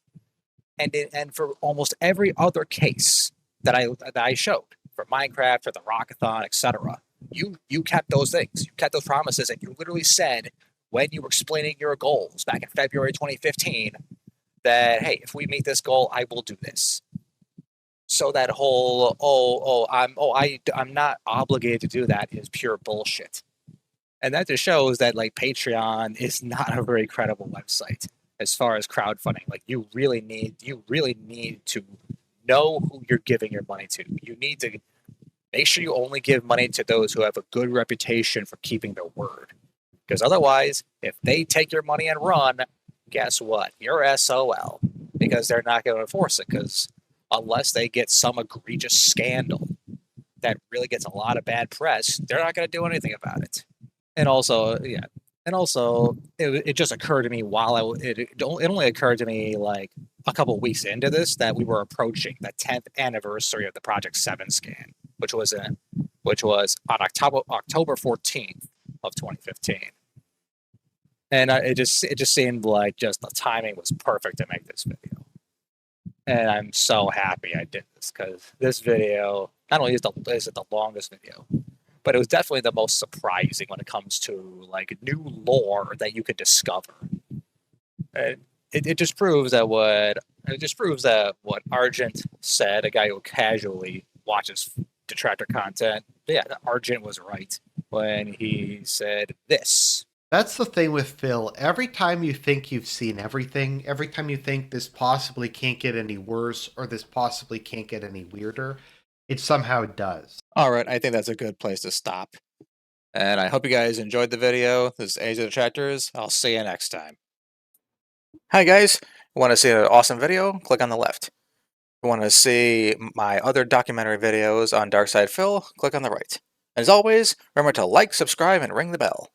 And for almost every other case that I showed, for Minecraft, for the Rockathon, etc., you kept those things. You kept those promises, and you literally said when you were explaining your goals back in February 2015 that, hey, if we meet this goal, I will do this. So that whole I'm not obligated to do that is pure bullshit. And that just shows that like Patreon is not a very credible website as far as crowdfunding. Like you really need to know who you're giving your money to. You need to make sure you only give money to those who have a good reputation for keeping their word. Because otherwise, if they take your money and run, guess what? You're SOL. Because they're not going to enforce it. Because unless they get some egregious scandal that really gets a lot of bad press, they're not going to do anything about it. And also, it just occurred to me it only occurred to me like a couple of weeks into this that we were approaching the 10th anniversary of the Project 7 scam, which was on October 14th of 2015. And it just seemed like just the timing was perfect to make this video. And I'm so happy I did this, because this video not only is it the longest video, but it was definitely the most surprising when it comes to like new lore that you could discover. It just proves that what Argent said, a guy who casually watches detractor content, yeah, Argent was right when he said this. That's the thing with Phil. Every time you think you've seen everything, every time you think this possibly can't get any worse or this possibly can't get any weirder, it somehow does. All right, I think that's a good place to stop. And I hope you guys enjoyed the video. This is Age of Detractors. I'll see you next time. Hi guys, want to see an awesome video? Click on the left. You want to see my other documentary videos on Darkside Phil? Click on the right. As always, remember to like, subscribe, and ring the bell.